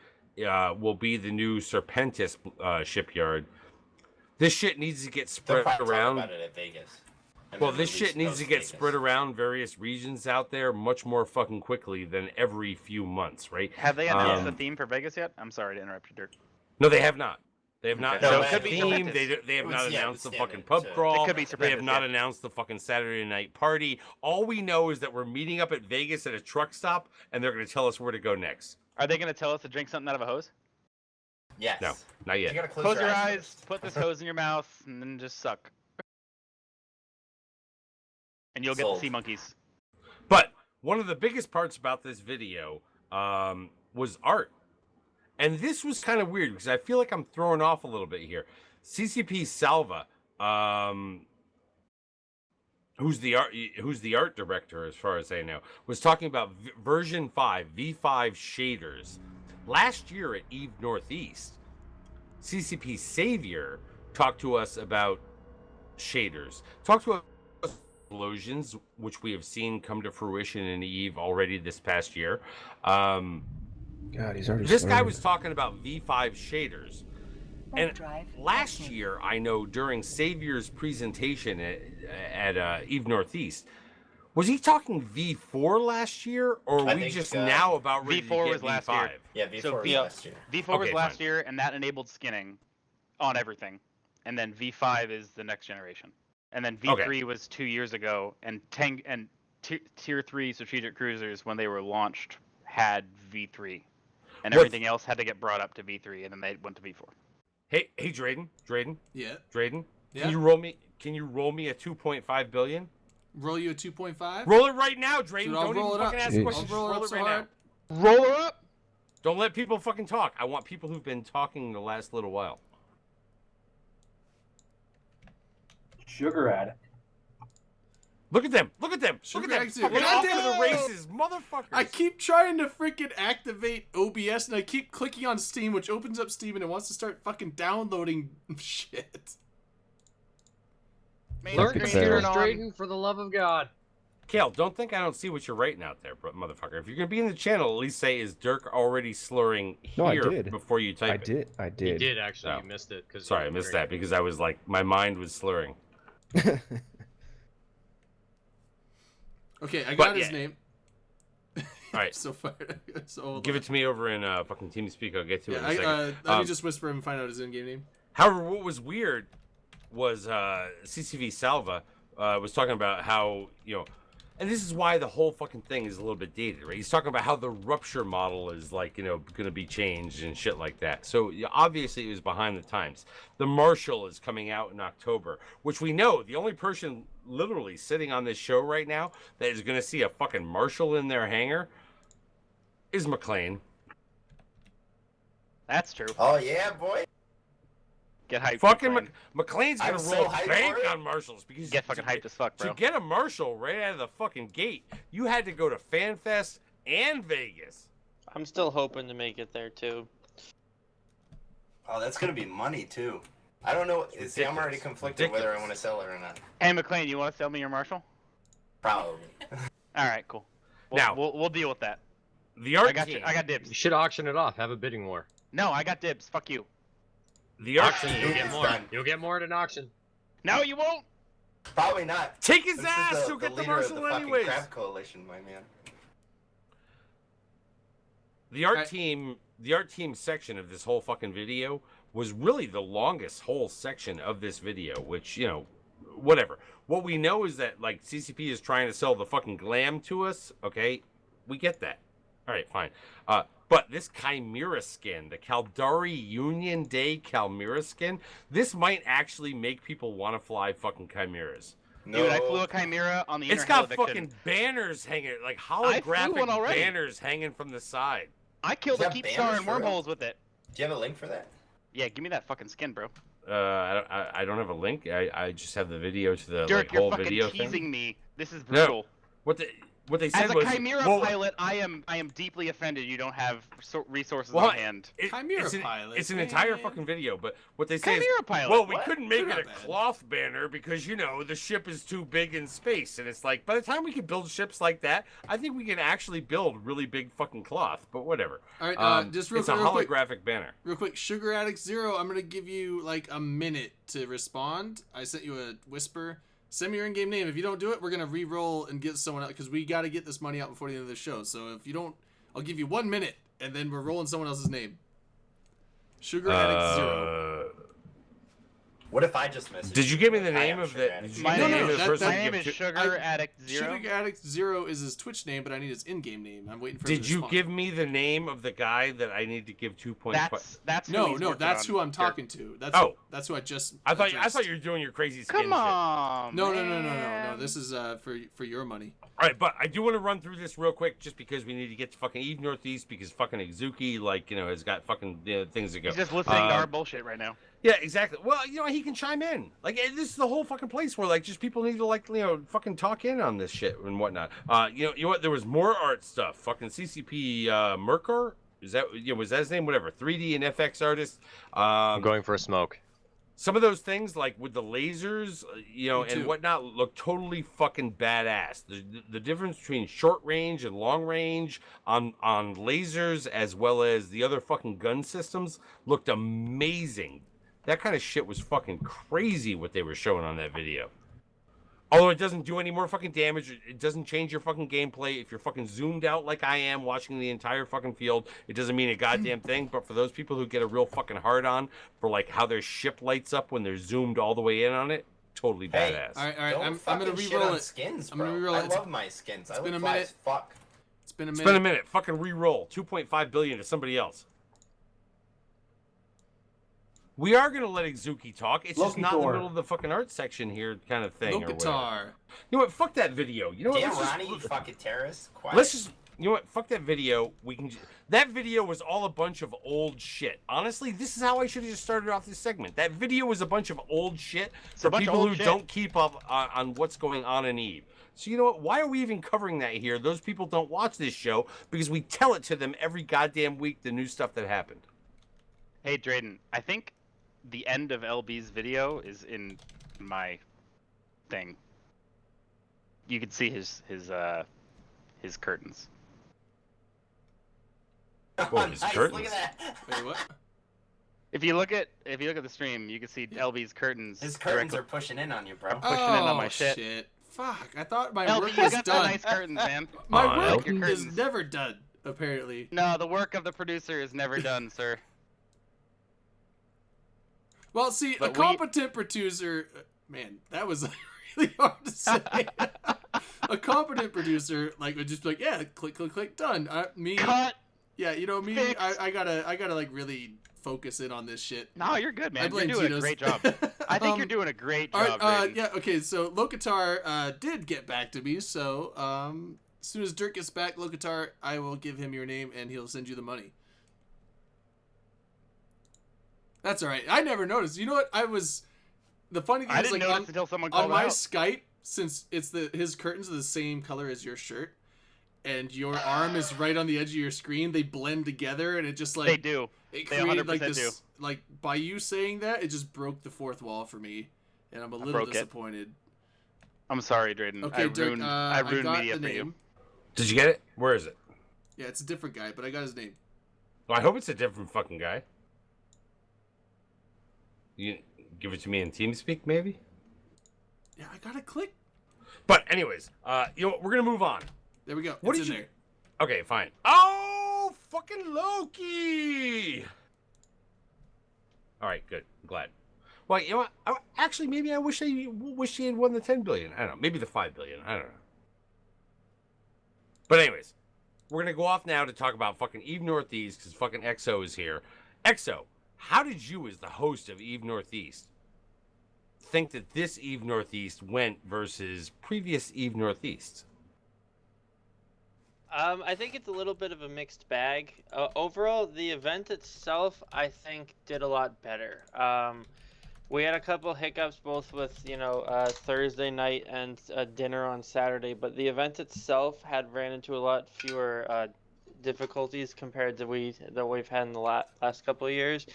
will be the new Serpentis shipyard. This shit needs to get spread around. About it at Vegas. Well, this shit needs to get spread around various regions out there much more fucking quickly than every few months, right? Have they announced the theme for Vegas yet? I'm sorry to interrupt you, Dirk. No, they have not. They have not Okay. So it announced could the be theme. Serpentis. They have not announced the fucking standard, pub so- crawl. It could be They have Serpentis, not yeah. announced the fucking Saturday night party. All we know is that we're meeting up at Vegas at a truck stop, and they're going to tell us where to go next. Are they going to tell us to drink something out of a hose? Yes. No, not You yet. gotta Close your eyes, first. put this hose in your mouth, and then just suck. And you'll get Sold. the sea monkeys. But one of the biggest parts about this video was art. And this was kind of weird because I feel like I'm throwing off a little bit here. CCP Salva, who's the art director as far as I know, was talking about version 5, V5 shaders. Last year at EVE Northeast, CCP Savior talked to us about shaders. Talked to us about explosions, which we have seen come to fruition in EVE already this past year. God, he's already. This guy slurring. was talking about V5 shaders. And last year, I know during Savior's presentation at EVE Northeast, was he talking V4 last year, or are I we think, just now about ready V4 to get was last V5? year. Yeah, V4 So was V- last year. V4 was Okay, last fine. year, and that enabled skinning on everything. And then V5 is the next generation. And then V3 was 2 years ago, and Tier 3 strategic cruisers, when they were launched, had V3. And What's- everything else had to get brought up to V3, and then they went to V4. Hey, Drayden, Yeah. Drayden, Yeah. can you roll me a 2.5 billion? Roll you a 2.5? Roll it right now, Drayden. Dude, I'll Don't roll even it up. fucking ask Jeez. questions. I'll roll it up Just so right hard. now. Roll her up! Don't let people fucking talk. I want people who've been talking the last little while. Sugar addict. Look at them. Look at them. Sugar Look at them. addict, Fucking dude. off God to the damn. races, motherfuckers. I keep trying to freaking activate OBS and I keep clicking on Steam, which opens up Steam and it wants to start fucking downloading shit. Main Learn screen computers, turn on. Drayden, for the love of God. Kale, don't think I don't see what you're writing out there, motherfucker. If you're gonna be in the channel, at least say, "Is Dirk already slurring here?" No, I did. Before you type I it. did. I You did. did actually. Oh. You missed it. Cause Sorry, I missed that because I was like, my mind was slurring. Okay, I got But, his yeah. name. All right, So fired. So hold give on. it to me over in fucking TeamSpeak. I'll get to it in a Yeah, second. let me just whisper him and find out his in-game name. However, what was weird was CCV Salva was talking about how, and this is why the whole fucking thing is a little bit dated, right? He's talking about how the rupture model is like, going to be changed and shit like that. So obviously it was behind the times. The Marshall is coming out in October, which we know the only person literally sitting on this show right now that is going to see a fucking Marshall in their hangar is McLean. That's true. Oh yeah, boy. Get hyped. Fucking McLean. McLean's gonna I'm so roll hyped bank for it. on Marshalls because Get fucking hyped as fuck, bro. to get a Marshall right out of the fucking gate, you had to go to FanFest and Vegas. I'm still hoping to make it there too. Oh, that's gonna be money too. I don't know. It's See, I'm already ridiculous. conflicted whether I Ridiculous. want to sell it or not. Hey, McLean, you want to sell me your Marshall? Probably. All right, cool. Now- We'll deal with that. The art I got team, you. I got You dibs. should auction it off. Have a bidding war. No, I got dibs. Fuck you. the art Auction. team. You'll get It's more. done. You'll get more at an auction. No, you won't. Probably not. Take his This ass. is He'll get the leader of Marshall the fucking anyways. Crab Coalition, my man. The art Okay. team, the art team section of this whole fucking video was really the longest whole section of this video, which, whatever. What we know is that, like, CCP is trying to sell the fucking glam to us, okay? We get that. All right, fine. But this Chimera skin, the Caldari Union Day Chimera skin, this might actually make people want to fly fucking Chimeras. No. Dude, I flew a Chimera on the It's Inner Hell got Eviction. fucking banners hanging, like flew one holographic already. banners hanging from the side. I killed Is a that keep banners star in for real? wormholes with it. Do you have a link for that? Yeah, give me that fucking skin, bro. I don't have a link. I just have the video to the Dirk, whole you're fucking video teasing thing. me. This is No. brutal. What they said As a was Chimera well, pilot, I am deeply offended you don't have resources Well, on hand. Chimera pilot. It's an entire fucking video, but what they say is, Chimera pilot. well, we what? couldn't make They're it a not bad. cloth banner because the ship is too big in space, and it's like by the time we can build ships like that, I think we can actually build really big fucking cloth. But whatever. All right, just real it's quick, a real quick. holographic banner. Real quick, Sugar Addict Zero, I'm gonna give you like a minute to respond. I sent you a whisper. Send me your in-game name. If you don't do it, we're gonna re-roll and get someone else because we got to get this money out before the end of the show. So if you don't, I'll give you 1 minute and then we're rolling someone else's name. Sugar Addict Zero. What if I just messaged? Did you give me the Hi, name I'm of Sugar the? Addict Did you Zero. give me the No, name of the that- person? My that- name is Sugar Addict Zero. Sugar Addict Zero is his Twitch name, but I need his in-game name. I'm waiting for. him Did to you respond. give me the name of the guy that I need to give 2.5? That's who No, he's no, working that's on. who I'm Dirk. talking to. That's Oh. that's who I just. I thought addressed. you were doing your crazy skin Come shit. on. No. man. This is for your money. All right, but I do want to run through this real quick, just because we need to get to fucking Eve Northeast, because fucking Izuki, has got fucking things to go. He's just listening to our bullshit right now. Yeah, exactly. Well, he can chime in. Like, this is the whole fucking place where, like, just people need to, fucking talk in on this shit and whatnot. You know what? There was more art stuff. Fucking CCP Merkur? Was that his name? Whatever. 3D and FX artist. I'm going for a smoke. Some of those things, like with the lasers, and too. whatnot, look totally fucking badass. The difference between short range and long range on lasers, as well as the other fucking gun systems, looked amazing. That kind of shit was fucking crazy what they were showing on that video. Although it doesn't do any more fucking damage, it doesn't change your fucking gameplay. If you're fucking zoomed out like I am, watching the entire fucking field, it doesn't mean a goddamn thing. But for those people who get a real fucking hard on for like how their ship lights up when they're zoomed all the way in on it, totally Hey, badass. All right. Don't I'm fucking gonna shit re-roll on it. skins, I'm gonna bro. re-roll I it. love my skins. I been look a fly minute. as fuck. It's been a It's minute. been a minute. Fucking re-roll. 2.5 billion to somebody else. We are gonna let Izuki talk. It's just not in the Locator. middle of the fucking art section here, kind of thing. Or whatever. Locatar. You know what? Fuck that video. You know what? Damn, Let's just- Ronnie, you fucking terrorist. Quiet. Let's just, you know what? Fuck that video. That video was all a bunch of old shit. Honestly, this is how I should have just started off this segment. That video was a bunch of old shit for a bunch of people old who shit. don't keep up on what's going on in Eve. So you know what? Why are we even covering that here? Those people don't watch this show because we tell it to them every goddamn week, the new stuff that happened. Hey, Drayden, I think the end of LB's video is in my thing. You can see his curtains. Whoa, his Nice, curtains. Look at that. Wait, what? If you look at the stream, you can see LB's curtains. His curtains directly- are pushing in on you, bro. pushing in on my Oh, shit. Fuck! I thought my LB, work you was got the done. nice curtains, man. My I work like your is curtains. never done. Apparently. No, the work of the producer is never done, sir. Well, see, But a competent producer. Man, that was really hard to say. A competent producer would just be like, yeah, click, click, click, done. Me, Cut. yeah, me. Fixed. I gotta like really focus in on this shit. No, you're good, I man. You're blame doing Tito's. a great job. I think you're doing a great All job. right, Drayden. yeah, okay, so Locatar did get back to me, so as soon as Dirk gets back, Locatar, I will give him your name and he'll send you the money. That's all right. I never noticed. You know what? The funny thing I is, didn't like, notice until someone on called my out. Skype, since his curtains are the same color as your shirt, and your arm is right on the edge of your screen, they blend together, and it just like They do. it They created like 100% this. Like by you saying that, it just broke the fourth wall for me, and I'm a little broke it. disappointed. I'm sorry, Drayden. Okay, I Dirk, ruined, I ruined got media the for you. name. Did you get it? Where is it? Yeah, it's a different guy, but I got his name. Well, I hope it's a different fucking guy. You give it to me in TeamSpeak, maybe? Yeah, I gotta click. But anyways, you know what? We're gonna move on. There we go. What It's did in you- there. Okay, fine. Oh, fucking Loki! All right, good. I'm glad. Well, you know what? Actually, maybe I wish he had won the 10 billion. I don't know. Maybe the 5 billion. I don't know. But anyways, we're gonna go off now to talk about fucking Eve Northeast because fucking EXO is here. EXO, how did you, as the host of Eve Northeast, think that this Eve Northeast went versus previous Eve Northeast? I think it's a little bit of a mixed bag. Overall, the event itself, I think, did a lot better. We had a couple hiccups, both with Thursday night and dinner on Saturday, but the event itself ran into a lot fewer difficulties compared to that we've had in the last couple of years.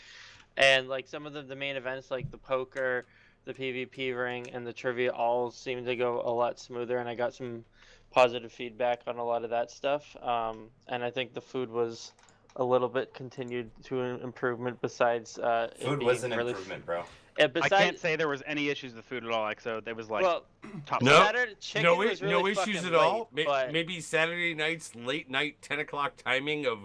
And like some of the main events, like the poker, the PvP ring, and the trivia, all seemed to go a lot smoother, and I got some positive feedback on a lot of that stuff. And I think the food was a little bit continued to an improvement. Besides, Food was an improvement, bro. I can't say there was any issues with food at all. Like, so there was like top. Saturday chicken no, was really no issues fucking at all. late, but... Maybe Saturday night's late night 10 o'clock timing of.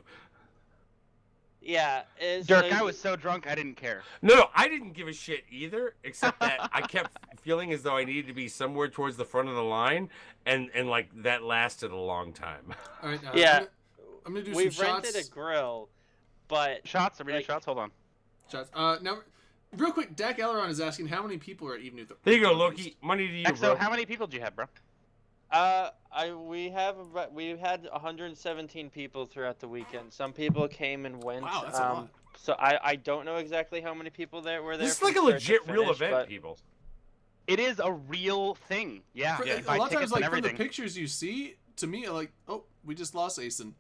Yeah, Dirk, I was so drunk I didn't care. No, I didn't give a shit either, except that I kept feeling as though I needed to be somewhere towards the front of the line, and like that lasted a long time. All right, yeah, I'm gonna do We've some shots. rented a grill, but shots. Are we doing shots? Hold on. Shots. Now, real quick, Dak Elron is asking how many people are at Eve New. There you go, Loki. Money to you, So, bro. how many people do you have, bro? We had 117 people throughout the weekend. Some people came and went. Wow, that's a lot. So I don't know exactly how many people were there. This is like a legit real event, but... people. It is a real thing. Yeah. A lot of times, like from the pictures you see, to me, like, oh, we just lost Asen.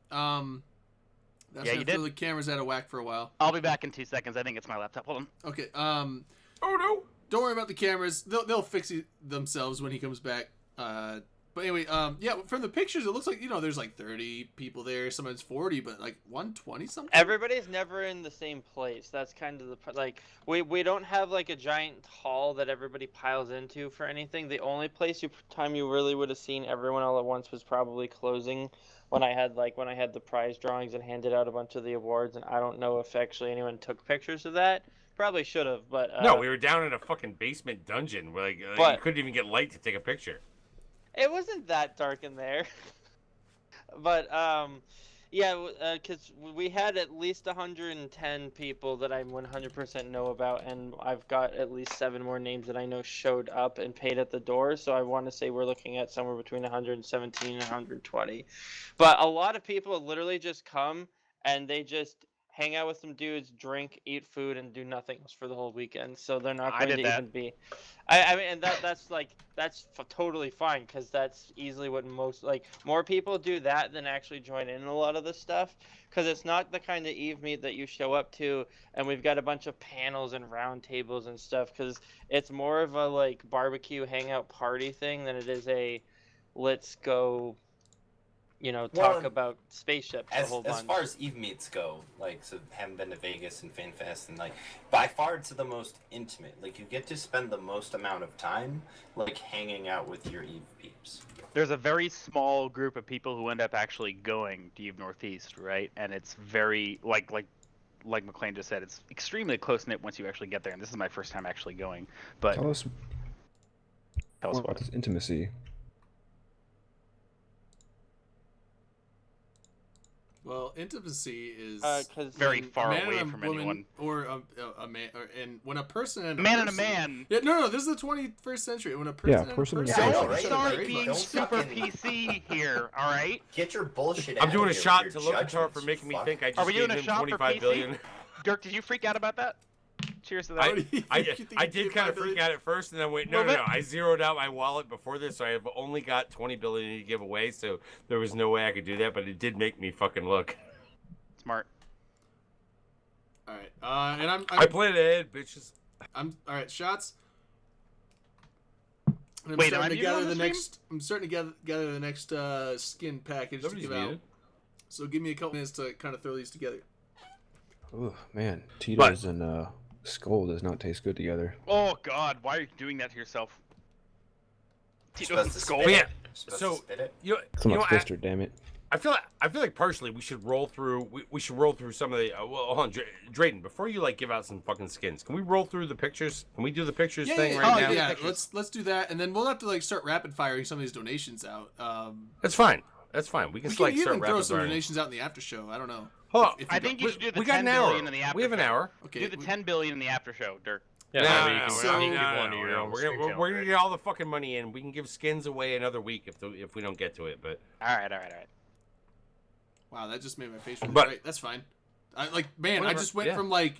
That's you did. The cameras out of whack for a while. I'll be back in 2 seconds. I think it's my laptop. Hold on. Okay. Oh no. Don't worry about the cameras. They'll fix themselves when he comes back. But anyway, yeah, from the pictures, it looks like, there's like 30 people there. Sometimes 40, but like 120 something. Everybody's never in the same place. That's kind of we don't have like a giant hall that everybody piles into for anything. The only time you really would have seen everyone all at once was probably closing when I had the prize drawings and handed out a bunch of the awards. And I don't know if actually anyone took pictures of that. Probably should have, but no, we were down in a fucking basement dungeon where you couldn't even get light to take a picture. It wasn't that dark in there. But, yeah, because we had at least 110 people that I 100% know about, and I've got at least 7 more names that I know showed up and paid at the door, so I want to say we're looking at somewhere between 117 and 120. But a lot of people literally just come, and they just hang out with some dudes, drink, eat food, and do nothing else for the whole weekend. So they're not going to even be. I mean, and that's totally fine, because that's easily what more people do that than actually join in a lot of this stuff, because it's not the kind of Eve meet that you show up to and we've got a bunch of panels and round tables and stuff, because it's more of a barbecue hangout party thing than it is a let's go talk about spaceships a whole bunch. As far as Eve meets go, so haven't been to Vegas and FanFest, and by far it's the most intimate. You get to spend the most amount of time hanging out with your Eve peeps. There's a very small group of people who end up actually going to Eve Northeast, right? And it's very like McLean just said, it's extremely close knit once you actually get there. And this is my first time actually going. But tell us what this intimacy. Well, intimacy is very far away away from anyone. Or a man, and when a person and a man and a man. Yeah, no, this is the 21st century. When a person and a person. Don't start being super PC here, all right? Get your bullshit. I'm doing a shot to Lokitar for making me think I just gave him 25 billion. Dirk, did you freak out about that? Cheers to that. I did kind of freak out at first, and then wait, no. I zeroed out my wallet before this, so I have only got 20 billion to give away, so there was no way I could do that, but it did make me fucking look. Smart. All right, and I played ahead, bitches. All right, shots. I'm wait, starting to gather the next skin package to give out. So give me a couple minutes to kind of throw these together. Oh man, Tito's and Skull does not taste good together. Oh God, why are you doing that to yourself? Tito's and Skull. But yeah, so Twister, damn it. I feel like partially we should roll through. We should roll through some of the. Well, hold on, Drayden. Before you give out some fucking skins, can we roll through the pictures? Can we do the pictures thing right now? Yeah, let's do that, and then we'll have to start rapid firing some of these donations out. That's fine. That's fine. We can even start throw some firing. donations out in the after show. I don't know. I think you should do the we got 10 an hour. billion in the after We have an hour. Okay. Do the 10 billion in the after show, Dirk. We're gonna get all the fucking money in. We can give skins away another week if we don't get to it. But all right. Wow, that just made my face really But- bright. That's fine. I I Whatever, just went yeah. from like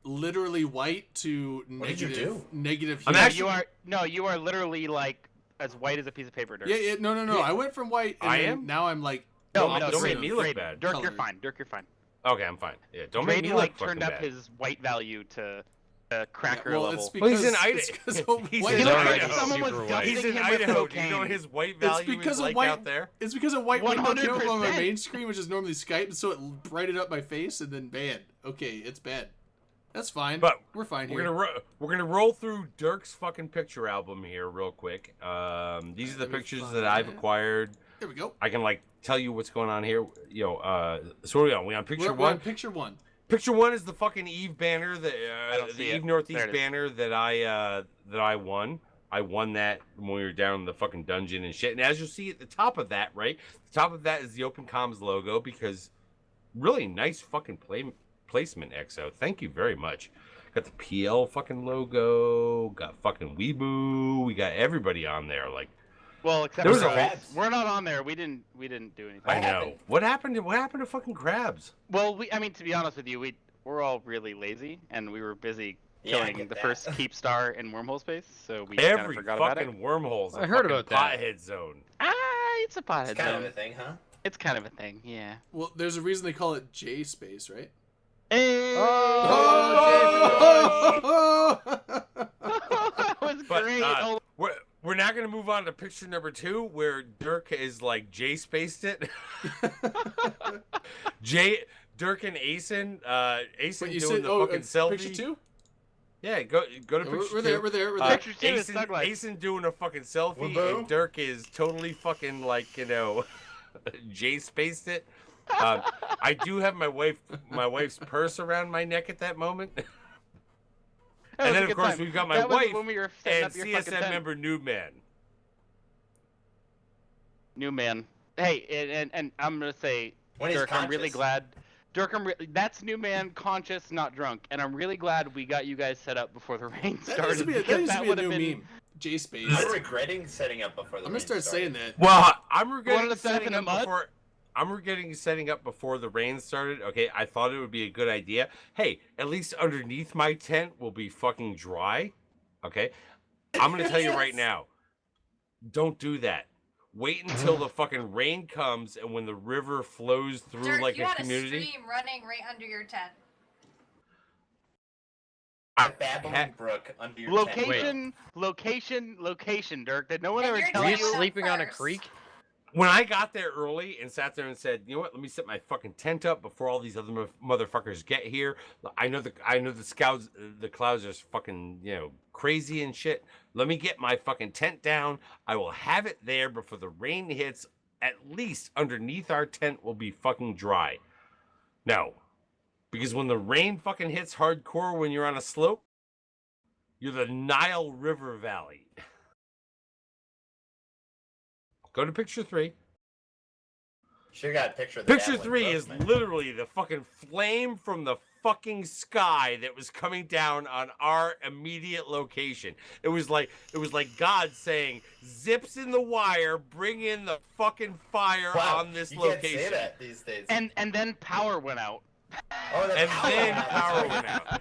literally white to What did you do? negative. I'm hue. actually- You are literally like as white as a piece of paper, Dirk. Yeah, no. Yeah. I went from white, and I then am? now I'm like. No, Don't no, make Grady, me look Grady. bad. Dirk, Color. you're fine. Dirk, you're fine. Okay, I'm fine. Yeah, don't make Grady me look like fucking turned up bad. his white value to cracker well, level. it's because Well, he's in it's Idaho. 'cause of He's white. in He looked like Idaho. someone was Super white. dusting He's in him with Idaho. Do you know cocaine. his white It's value because is of like white. out there? It's because of white window came up on my 100%. main screen, which is normally Skype, and so it brightened up my face, and then bad. Okay, it's bad. That's fine. But we're fine We're here. we're gonna roll through Dirk's fucking picture album here real quick. These are the That'd be pictures fun, that I've man. acquired. There we go. I can like tell you what's going on here. So what are we on? We on picture We're on one? picture one. Picture one is the fucking Eve banner, don't the see it. Eve Northeast There it is. banner that I won. I won that when we were down in the fucking dungeon and shit. And as you'll see at the top of that, right? The top of that is the Open Comms logo because really nice fucking placement, EXO. Thank you very much. Got the PL fucking logo. Got fucking Weeboo. We got everybody on there. Like Well, except There was for a- us. We're not on there. We didn't do anything. I know. happened? What happened to fucking crabs? Well, I mean, to be honest with you, we're all really lazy, and we were busy Yeah, I killing get the that. first keep star in wormhole space, so we kind of Every forgot about it. fucking wormhole's a I heard fucking about that. pothead zone. It's a pothead It's kind zone. of a thing, huh? It's kind of a thing, yeah. Well, there's a reason they call it J space, right? Hey! Oh! that was But great. Oh, we're now gonna move on to picture number 2, where Dirk is like J spaced it. Dirk and Asen, Asen Wait, you doing said the fucking selfie. picture two? Yeah, go to picture We're 2. there. We're there. Picture two is Asen, Thug Life. Asen doing a fucking selfie, Waboo. and Dirk is totally fucking like J spaced it. I do have my wife's purse around my neck at that moment. that And was then a of good course time. we've got my That was wife when we were setting and up your fucking CSM tent. member Noob Man. New man. Hey, and I'm gonna say, When he's Dirk, I'm really conscious. glad. Dirk, that's new man, conscious, not drunk, and I'm really glad we got you guys set up before the rain That started. needs to be a, that because needs to be a would've new been- meme. J space. I'm regretting setting up before the I'm gonna rain start started. saying that. Well, I'm wanted regretting to set up setting in up the mud? before. I'm regretting setting up before the rain started. Okay, I thought it would be a good idea. Hey, at least underneath my tent will be fucking dry. Okay, I'm gonna tell you right now. Don't do that. Wait until the fucking rain comes and when the river flows through Dirk, like you a had community. a stream running right under your tent. I A babbling had- brook under your tent. Location, Dirk. Did no one And ever your tell Were tent you went you? up sleeping on a first. creek? When I got there early and sat there and said, you know what, let me set my fucking tent up before all these other motherfuckers get here. I know the scouts, the clouds are fucking, crazy and shit. Let me get my fucking tent down. I will have it there before the rain hits. At least underneath our tent will be fucking dry. No, because when the rain fucking hits hardcore when you're on a slope, you're the Nile River Valley. Go to picture 3. Sure got a picture of the Picture babbling 3 brook, is man. literally the fucking flame from the fucking sky that was coming down on our immediate location. It was like God saying, "Zips in the wire, bring in the fucking fire Wow, on this you location." can't say that these days. And then power went out. Oh, the And then power power went out.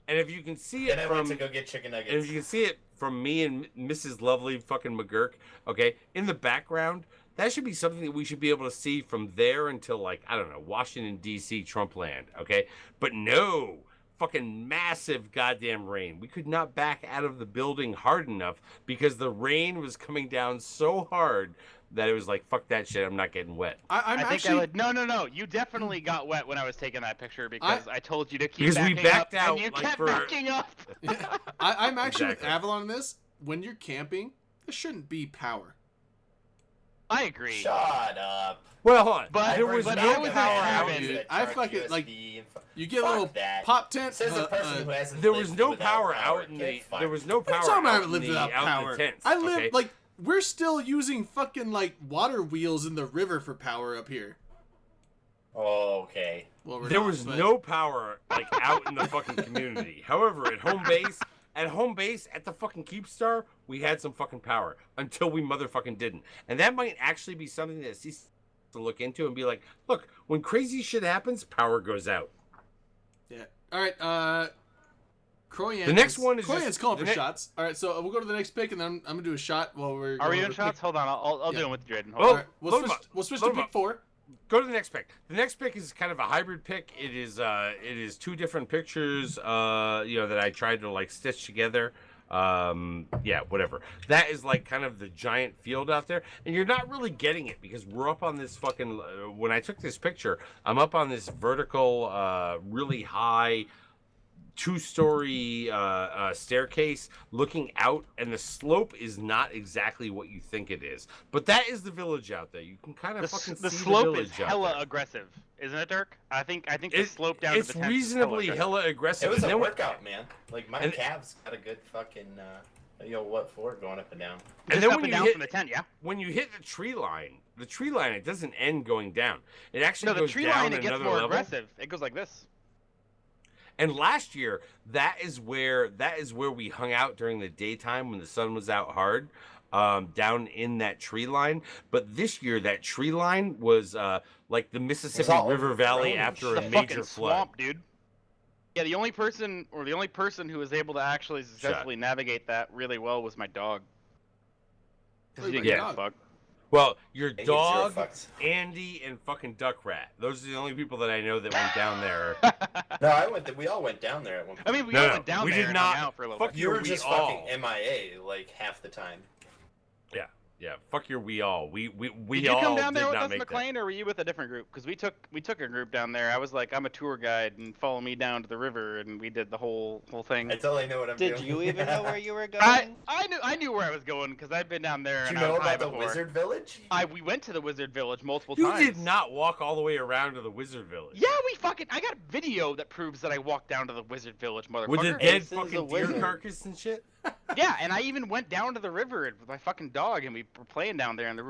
And if you can see it Then I went from to go get chicken And if nuggets. you can see it from me and Mrs. Lovely fucking McGurk, okay, in the background, that should be something that we should be able to see from there until, like, I don't know, Washington, D.C., Trump land, okay? But no, fucking massive goddamn rain. We could not back out of the building hard enough because the rain was coming down so hard that it was like, fuck that shit, I'm not getting wet. I'm I think actually. I would. No. You definitely got wet when I was taking that picture because I told you to keep Because we backing backed up, out, and you like, kept for- backing up. I'm actually Exactly. with Avalon in this. When you're camping, there shouldn't be power. I agree. Shut up. Well, hold on. But- there was but no I was power in out. heaven. Dude, I fucking, like, You get a Fuck little that. pop tent. Says the person who hasn't There was lived no without power out in Get the. fucked. There was no What are power you talking about? out I in lived the, without out in power. the tents. I live okay? like we're still using fucking like water wheels in the river for power up here. Oh, okay. Well, we're There not, was but- no power like out in the fucking community. However, at home base, at the fucking Keepstar, we had some fucking power until we motherfucking didn't. And that might actually be something that to look into and be like, look, when crazy shit happens, power goes out. Yeah. All right. Croyan. The next one is Croyan's just- calling the for ne- shots. All right, so we'll go to the next pick, and then I'm gonna do a shot while we're. Are going we over in pick- shots? Hold on, I'll Yeah. do it with Drayden. Oh, All right, load 'em we'll switch up. to Load 'em pick up. 4. Go to the next pick. The next pick is kind of a hybrid pick. It is two different pictures, that I tried to like stitch together. Yeah, whatever. That is like kind of the giant field out there, and you're not really getting it because we're up on this fucking. When I took this picture, I'm up on this vertical, really high, 2-story staircase looking out, and the slope is not exactly what you think it is. But that is the village out there. You can kind of fucking The see slope the village is out hella there. aggressive, isn't it, Dirk? I think the slope down It's to the tent is reasonably hella hella aggressive. It was And a then workout, man. Like my and- calves got a good fucking what for going up and down. And Just then up when and you down hit- from the tent, yeah. when you hit the tree line, it doesn't end going down. It actually No, the goes tree down line it gets another more level. aggressive. It goes like this. And last year, that is where we hung out during the daytime when the sun was out hard, down in that tree line. But this year, that tree line was like the Mississippi all River Valley overgrown. after The a fucking major flood. swamp, dude. Yeah, the only person who was able to actually successfully navigate that really well was my dog. 'Cause he Wait, didn't your give a dog? fuck. Well, your It gives zero dog, fucks. Andy, and fucking Duck Rat. Those are the only people that I know that went down there. No, we all went down there at one point. I mean, we No, all no, went down we there did and not. hung out for a little Fuck bit. you were we just all. fucking MIA like half the time. Yeah, fuck your we all. We Did you all come down there did with not us, make that. McLean, or were you with a different group? Because we took a group down there. I was like, I'm a tour guide, and follow me down to the river, and we did the whole thing. I totally know what I'm Did doing. you even know where you were going? I knew where I was going because I'd been down there. Did and you I know was high about the before. Wizard Village? We went to the Wizard Village multiple You times. did not walk all the way around to the Wizard Village. Yeah, I got video that proves that I walked down to the Wizard Village, motherfucker. With the dead Jason's a fucking deer wizard. carcass and shit. Yeah, and I even went down to the river with my fucking dog, and we were playing down there in the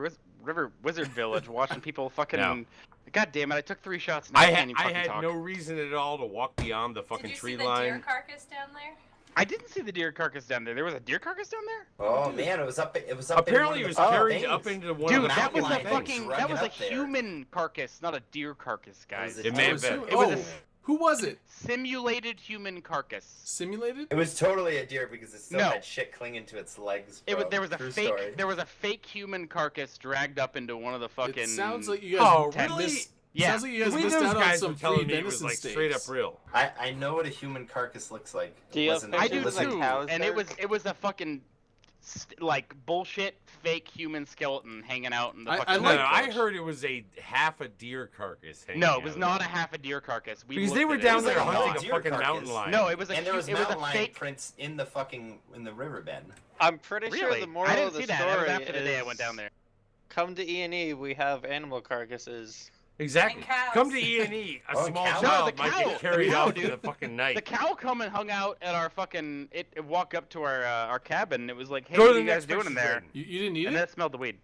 river Wizard Village, watching people fucking. No. God damn it! I took 3 shots. And I can't had even I fucking had talk. no reason at all to walk beyond the Did fucking you tree see the line. deer carcass down there? I didn't see the deer carcass down there. There was a deer carcass down there. Oh man, it was up. Apparently, in it was one of the carried things. up into one Dude, of the that was a mountain lions fucking. drug That it was a up there. human carcass, not a deer carcass, guys. It It may have Oh, been. It was a who was it? simulated human carcass. Simulated? It was totally a deer because it still No. had shit clinging to its legs. It was, bro. there was a True fake. story. There was a fake human carcass dragged up into one of the fucking. It sounds like you guys. Oh, missed- really? Yeah. Sounds like you guys The way missed those out on guys some were telling free me it was venison like steaks. straight up real. I know what a human carcass looks like. Do you have Wasn't- I pictures do of the too, cows, and Dirk? it was a fucking like bullshit fake human skeleton hanging out in the I fucking. No, like- no, village. I heard it was a half a deer carcass. Hanging No, out it was there. not a half a deer carcass. We Because they looked were at it. down was there like a hunting a deer fucking carcass. mountain lion. No, it was a. And there was it was mountain a lion fake. prints in the riverbed. I'm pretty sure Really? the I moral didn't of the see that. story That was after the day I is went down there. come to E&E, we have animal carcasses. Exactly. And cows. Come to E&E. A Oh, small cows. No, child the might cow. get carried The cow, off in dude. the fucking night. The cow come and hung out at our fucking. It walked up to our cabin. It was like, hey, Go to what are the you guys next doing in picture, there? Jordan. You didn't eat And it? then it smelled the weed.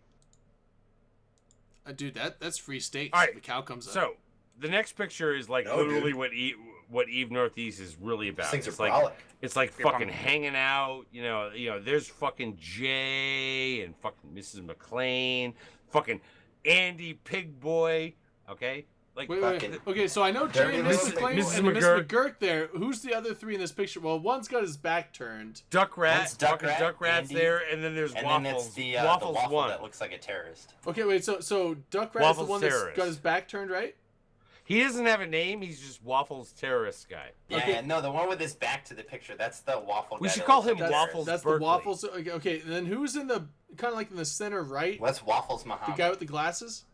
Dude, that's free steaks. All right, The cow comes up. So the next picture is like No, literally dude. what Eve Northeast is really about. These things It's are like brolic. it's like You're fucking pumped. hanging out. You know. There's fucking Jay and fucking Mrs. McLean, fucking Andy Pig Boy. Okay. Like Wait. fucking- Okay, so I know Jay Dirty and little Mrs. thing. Clayton Mrs. and Miss McGurk. McGurk there. Who's the other 3 in this picture? Well, one's got his back turned. Duck Rat, One's Duck fucking Rat, Duck Rat's Andy, there, and then there's And Waffles. then it's the Waffles waffle one. that looks like a terrorist. Okay, wait. So Duck Rat is the Waffles one that's terrorist. got his back turned, right? He doesn't have a name. He's just Waffles terrorist guy. Yeah, Okay. no, the one with his back to the picture, that's the waffle We guy should that call looks him like a Waffles terrorist. That's Berkeley. the Waffles. Okay, and then who's in the kind of like in the center right? What's Waffles The Muhammad? guy with the glasses.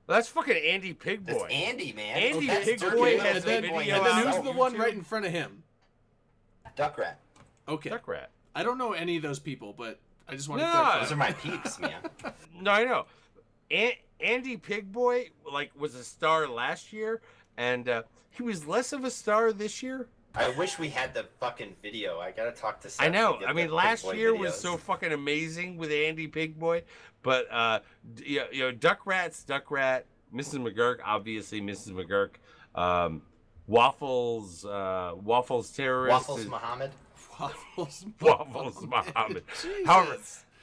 That's fucking Andy Pig That's Boy. Andy, man. Andy That's Pig Dirty Boy Little has and a then, Pig video Boy and out then on who's himself. the one YouTube. right in front of him? Duck Rat. Okay, Duck Rat. I don't know any of those people, but I just want to No. clarify. Those are my peeps, man. No, I know. Andy Pig Boy was a star last year, and he was less of a star this year. I wish we had the fucking video. I gotta talk to Seth. I know. to get I the mean, Pig last Boy year was videos. so fucking amazing with Andy Pig Boy, but Duck Rat's Duck Rat, Mrs. McGurk, obviously Mrs. McGurk, Waffles terrorist, Waffles is- Muhammad. Waffles. Waffles Muhammad. Jesus. However,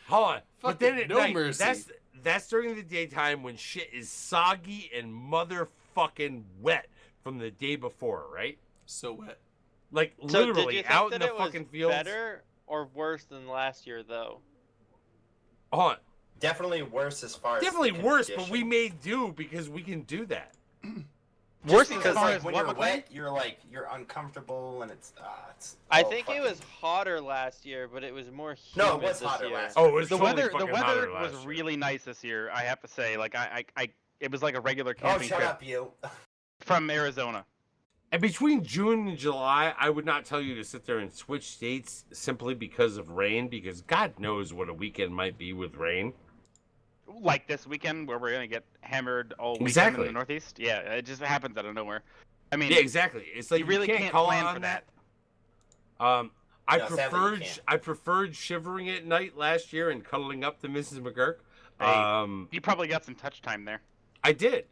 hold on. But then Fucking at no night, mercy. that's during the daytime when shit is soggy and motherfucking wet from the day before, right? So wet. Like So did you literally think out that in the it was fucking fields. better or worse than last year, though? Hold on. Definitely worse as far as Definitely the worse, but we condition. made do because we can do that. Worse Just as far like as when what, you're McLean? wet, you're uncomfortable and it's. I oh, think it fucking- was hotter last year, but it was more humid No, it was this hotter year. last Oh, it was The totally weather fucking hotter was last year. really nice this year. I have to say, like I it was like a regular Oh, camping shut trip up, you. from Arizona. And between June and July, I would not tell you to sit there and switch states simply because of rain, because God knows what a weekend might be with rain. Like this weekend, where we're gonna get hammered all weekend in Exactly. the Northeast. Yeah, it just happens out of nowhere. I mean, Yeah, exactly. It's like you really can't can't call plan on for that. that. I No, sadly, you preferred can't. I preferred shivering at night last year and cuddling up to Mrs. McGurk. Hey, you probably got some touch time there. I did.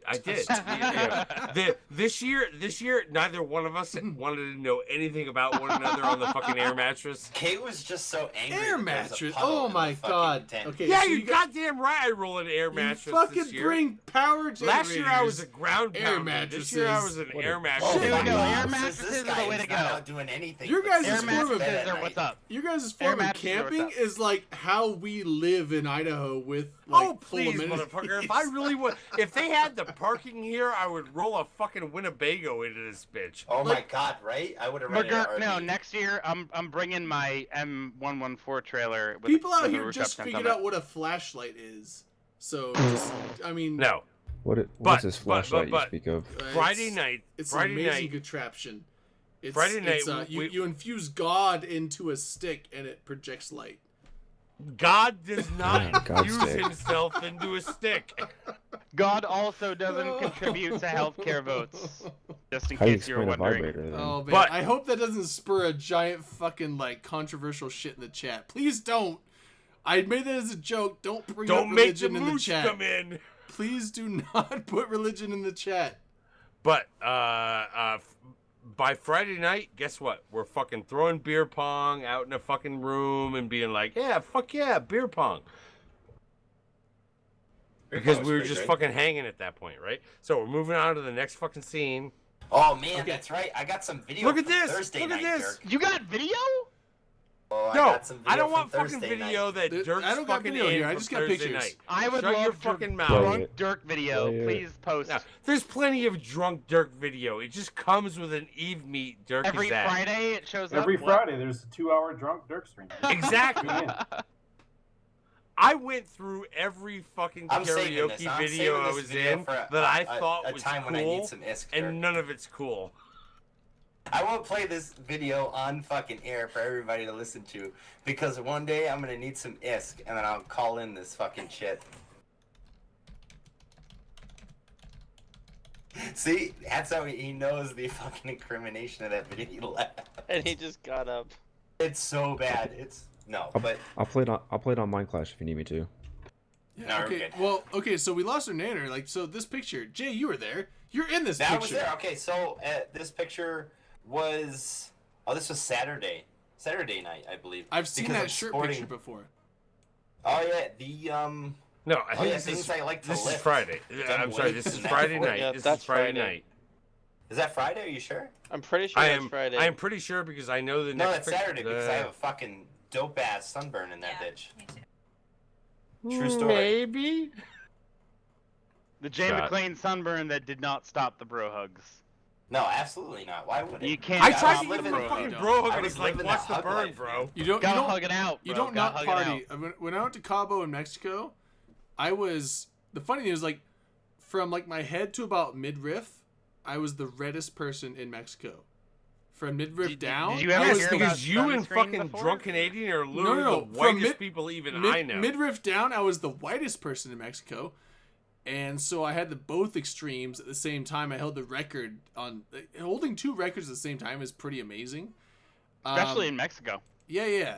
This year, neither one of us wanted to know anything about one another on the fucking air mattress. Kate was just so angry. Air that there was a mattress. puddle Oh in the my fucking god. tent. Okay. Yeah, so you you got, goddamn right. I roll an air you mattress fucking this year. bring power generators. Last year I was a ground air pounder. This year I was an mattresses. air Oh, mattress. There we my go. God. Air This mattresses are the guy way is to not go. out doing anything. Your but guys' Air sitting form in of- bed mattresses at are what's night. up. You guys' Air form of mattresses are what's camping up. is like how we live in Idaho with like Oh full please, amenities. motherfucker! If I really would, if they had the parking here, I would roll a fucking Winnebago into this bitch. Oh my Like- god, right? I would have rented McGurk, an no, RV. next year I'm bringing my M114 trailer. With People out with a here rooftop just tent figured on it. out what a flashlight is. So just, I mean, No, What's But- this but- flashlight you but- speak of? Friday night. It's Friday an amazing night. contraption. It's, Friday night, you infuse God into a stick and it projects light. God does not God use stick. himself into a stick. God also doesn't contribute to healthcare votes. Just in How do you case you were explain a wondering. vibrator then? Oh man, But- I hope that doesn't spur a giant fucking like controversial shit in the chat. Please don't. I made that as a joke. Don't bring up Don't make the religion in the mooch chat. come in. Please do not put religion in the chat. But by Friday night, guess what? We're fucking throwing beer pong out in a fucking room and being like, yeah, fuck yeah, beer pong. Because we were just fucking hanging at that point, right? So we're moving on to the next fucking scene. Oh man, Okay. that's right. I got some video. Look at from this! Thursday Look at night, this! Dirk. You got video? Oh, No, got some I don't video want from fucking Thursday video night. that Dude, Dirk's I don't got fucking video in here, I from just got Thursday pictures. night. I would Shut love your to fucking mouth. Play drunk it. Dirk video. Play it. Please post Now, there's plenty of drunk Dirk video. It just comes with an Eve meet. Dirk every is at. Friday. It shows Every up. Friday, there's a 2-hour drunk Dirk stream. Exactly. Tune in. I went through every fucking I'm saving this. karaoke I'm video saving I this was video in for a- that I a- thought a was time when I need cool, some isk, Dirk. and none of it's cool. I won't play this video on fucking air for everybody to listen to because one day I'm gonna need some isk and then I'll call in this fucking shit. See, that's how he knows the fucking incrimination of that video left. And he just got up. It's so bad. It's no, but I'll play it on Minecraft if you need me to. Yeah, No, we're okay. good. Well, okay. So we lost our nanner. Like, so this picture, Jay, you were there. You're in this that was picture. there. Okay, so this picture was this was Saturday night, I believe. I've seen because that I'm shirt sporting- picture before. Oh yeah, the No, I Oh, think yeah, this things is I like to this is lift. Friday. Done I'm sorry, weights this is and that Friday before. night. Yeah, This is that's Friday Friday. night. Is that Friday? Are you sure? I'm pretty sure I that's am. Friday. I am pretty sure because I know the No, next. that's pic- Saturday because I have a fucking dope ass sunburn in that Yeah, bitch. me too. True story. Maybe. The Jay Shot. McClane sunburn that did not stop the bro hugs. No, absolutely not. Why would it? You can't. I Yeah, tried I to was give him living a it, fucking though. bro I hug, and was he's like, living "Watch that the hug burn, life, bro." man. You don't. Gotta you don't. hug it out. You bro. don't Gotta not hug it party. out. When I went to Cabo in Mexico, I was the funny thing is like from like my head to about midriff, I was the reddest person in Mexico. From midriff down, did you ever I was Yes, hear the about because you and sunscreen fucking before? drunk Canadian are literally no. the From whitest mid- people even I know. Midriff down, I was the whitest person in Mexico, and so I had the both extremes at the same time. I held the record on holding two records at the same time is pretty amazing. Especially in Mexico. Yeah.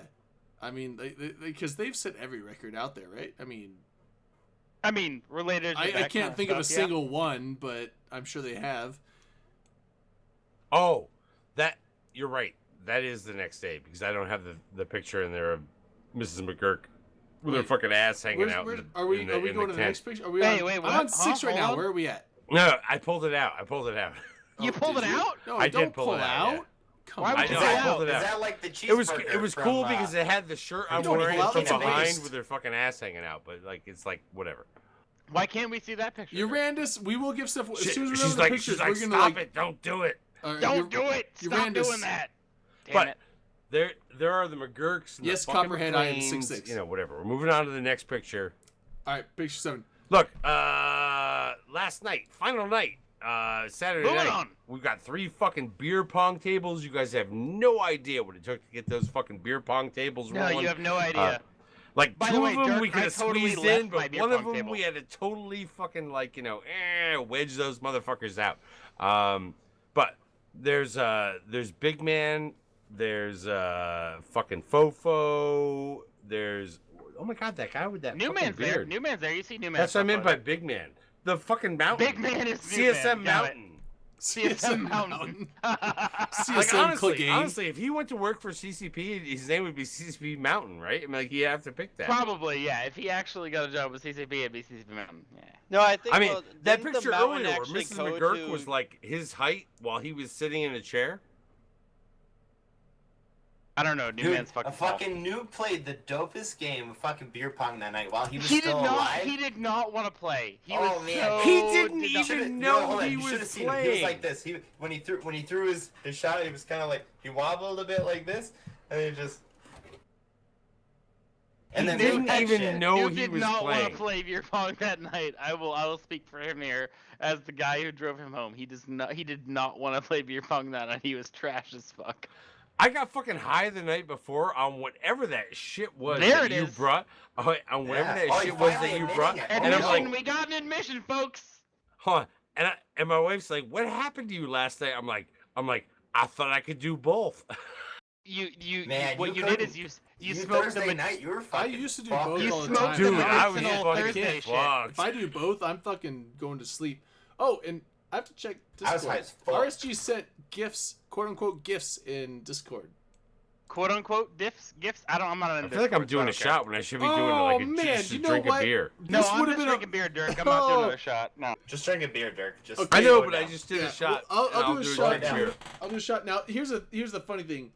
I mean, because they've set every record out there, right? I mean, Related to I that kind can't think of a stuff, yeah. single one, but I'm sure they have. Oh, that you're right. That is the next day because I don't have the picture in there of Mrs. McGurk with her fucking ass hanging out. Are we going to the next picture? Are we on, wait, I'm what? on 6 right Hold now. on. Where are we at? No, I pulled it out. You pulled it out? No, I don't did pull it out. Yeah. Come Why on. would you I pull it pulled out? it out. Is that like the cheeseburger? It was from, cool because it had the shirt I'm don't wearing pull out, from it's a behind waste. with her fucking ass hanging out, but like it's like whatever. Why can't we see that picture? Urandus, we will give stuff. As soon as we She's remember like, the pictures, she's like, we're gonna stop like. it, don't do it. Don't do it. Stop Urandus. doing that. Damn But it. there are the McGurks. And Yes, the fucking Copperhead, I am McLeans, 6'6". You know, whatever. We're moving on to the next picture. All right, picture 7. Look, last night, final night, Saturday Moving night, on. we've got 3 fucking beer pong tables. You guys have no idea what it took to get those fucking beer pong tables No, rolling. you have no idea. Like By the 2 way, of them Dirk, we could I have totally squeezed left in, my but beer one of pong them table. we had to totally fucking like wedge those motherfuckers out. But there's Big Man, there's fucking Fofo, there's oh my god, that guy with that New fucking Man's there. beard. New Man's there. You see New Man. That's what I meant by Big Man. The fucking mountain. Big Man is New Man. CSM Got it. Mountain. CSM Mountain. CSM honestly, if he went to work for CCP, his name would be CCP Mountain, right? I mean, like, you have to pick that. Probably, yeah. If he actually got a job with CCP, it'd be CCP Mountain. Yeah. No, I think. I mean, well, that didn't picture the mountain earlier where actually Mrs. go McGurk to- was like his height while he was sitting in a chair. I don't know. New Dude, Man's fucking. a fucking noob played the dopest game of fucking beer pong that night while he was He still did not. alive. He did not want to play. He Oh, was man. so. He didn't did not- even You know hold on, he you was should have seen him. He was playing. like this. When he threw his shot, he was kind of like he wobbled a bit like this, and he just. And He then didn't that even shit. know You he did was not want playing. to play beer pong that night. I will speak for him here as the guy who drove him home. He did not want to play beer pong that night. He was trash as fuck. I got fucking high the night before on whatever that shit was There that it you is. brought. On whatever Yeah. that Oh, shit you was finally that you admitting brought. it. And I'm Admission, like, we got an admission, folks. huh? And my wife's like, "What happened to you last night?" I'm like, I thought I could do both. Man, What you did is you smoked Thursday the night. You were I fucking. used to do fucked. both You all the smoked time. the Dude, I was medicinal fucking Thursday shit. fucked. If I do both, I'm fucking going to sleep. Oh, and I have to check I was Discord. high as fuck. RSG sent gifts, quote unquote gifts in Discord. Quote unquote gifts. I'm not in I feel like I'm Discord, so doing I a don't care. shot when I should be doing Oh, like man, just you a know drink what? of beer. No, This I'm would've just been a- drinking beer, Dirk. I'm not doing Oh. another shot. No. Just drink a beer, Dirk. Just. I know, go but I down. just did Yeah, a shot. well, and I'll do a it shot. with beer. I'll do a shot now. Here's the funny thing.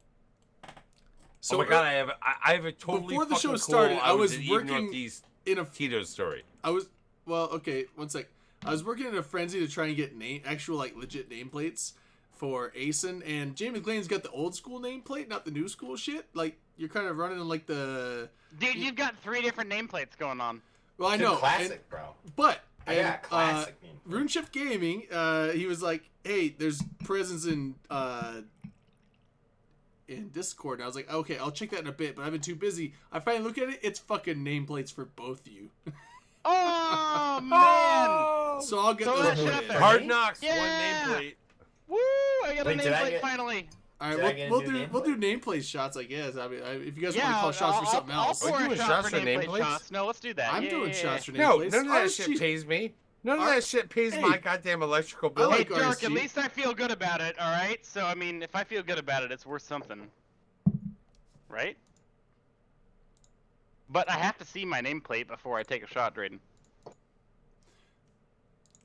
So oh my god, I have a totally before the show fucking started, cool, I was in Eve working Northeast in a Tito's story. okay, one sec. I was working in a frenzy to try and get actual like legit nameplates for ASIN, and Jamie McLean's got the old school nameplate, not the new school shit. Like you're kind of running on like the. Dude, you've got 3 different nameplates going on. Well, I Dude, know. classic, bro. But Yeah, classic. RuneShift Gaming, he was like, "Hey, there's presents in Discord." And I was like, "Okay, I'll check that in a bit." But I've been too busy. I finally look at it. It's fucking nameplates for both of you. Oh man! So I'll get Throw those that shit for up you. there. Hard Knocks, Yeah. one nameplate. Woo! I got Wait, a did I nameplate get- finally. All Did I right, get a we'll new do nameplate shots, I guess. I mean, if you guys want to Yeah, call shots for something else, I'll pour Are you a doing shot shots for for nameplate nameplates? shots. No, let's do that. I'm Yeah, doing yeah, shots for No, nameplates. none of that RSG shit pays me. None of Ar- that shit pays Hey. my goddamn electrical bill. I Hey, like Dirk, RSG. at least I feel good about it, alright? So, I mean, if I feel good about it, it's worth something. Right? But I have to see my nameplate before I take a shot, Drayden.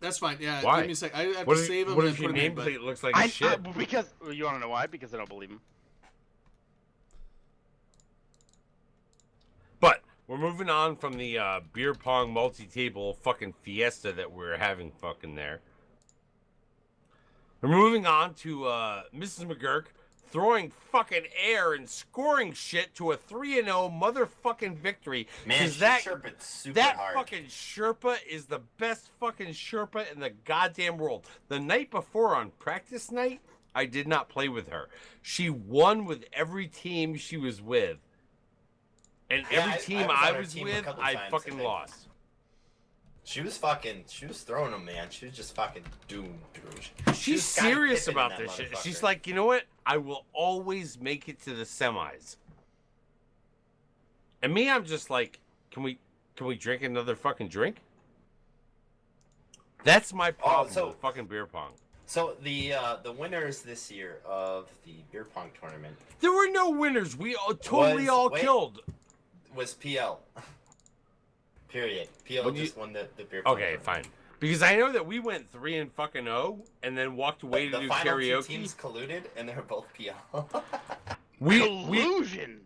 That's fine. Yeah, Why? give me a sec. I have What to if, save them what and if then your put them in. But nameplate looks like shit? Because, you wanna know why? Because I don't believe him. But we're moving on from the beer pong multi-table fucking fiesta that we're having fucking there. We're moving on to Mrs. McGurk throwing fucking air and scoring shit to a 3-0 motherfucking victory. Man, 'Cause she that Sherpa'd super that hard. fucking Sherpa is the best fucking Sherpa in the goddamn world. The night before on practice night, I did not play with her. She won with every team she was with. And Yeah, every I team was on I her was team a with, couple I times, fucking I think. lost. She was throwing them, man. She was just fucking doomed, dude. She She's was Scottie serious Pippen in about that this shit. motherfucker. She's like, you know what? I will always make it to the semis. And me, I'm just like, can we drink another fucking drink? That's my problem so- with fucking beer pong. So the winners this year of the beer pong tournament There were no winners. We all, totally Was- all wait. killed. was PL. Period. PL When you- just won the beer pong Okay, tournament. fine. Because I know that we went 3-0 and then walked away to The do final two karaoke. teams colluded, and they were both PL. We Collusion.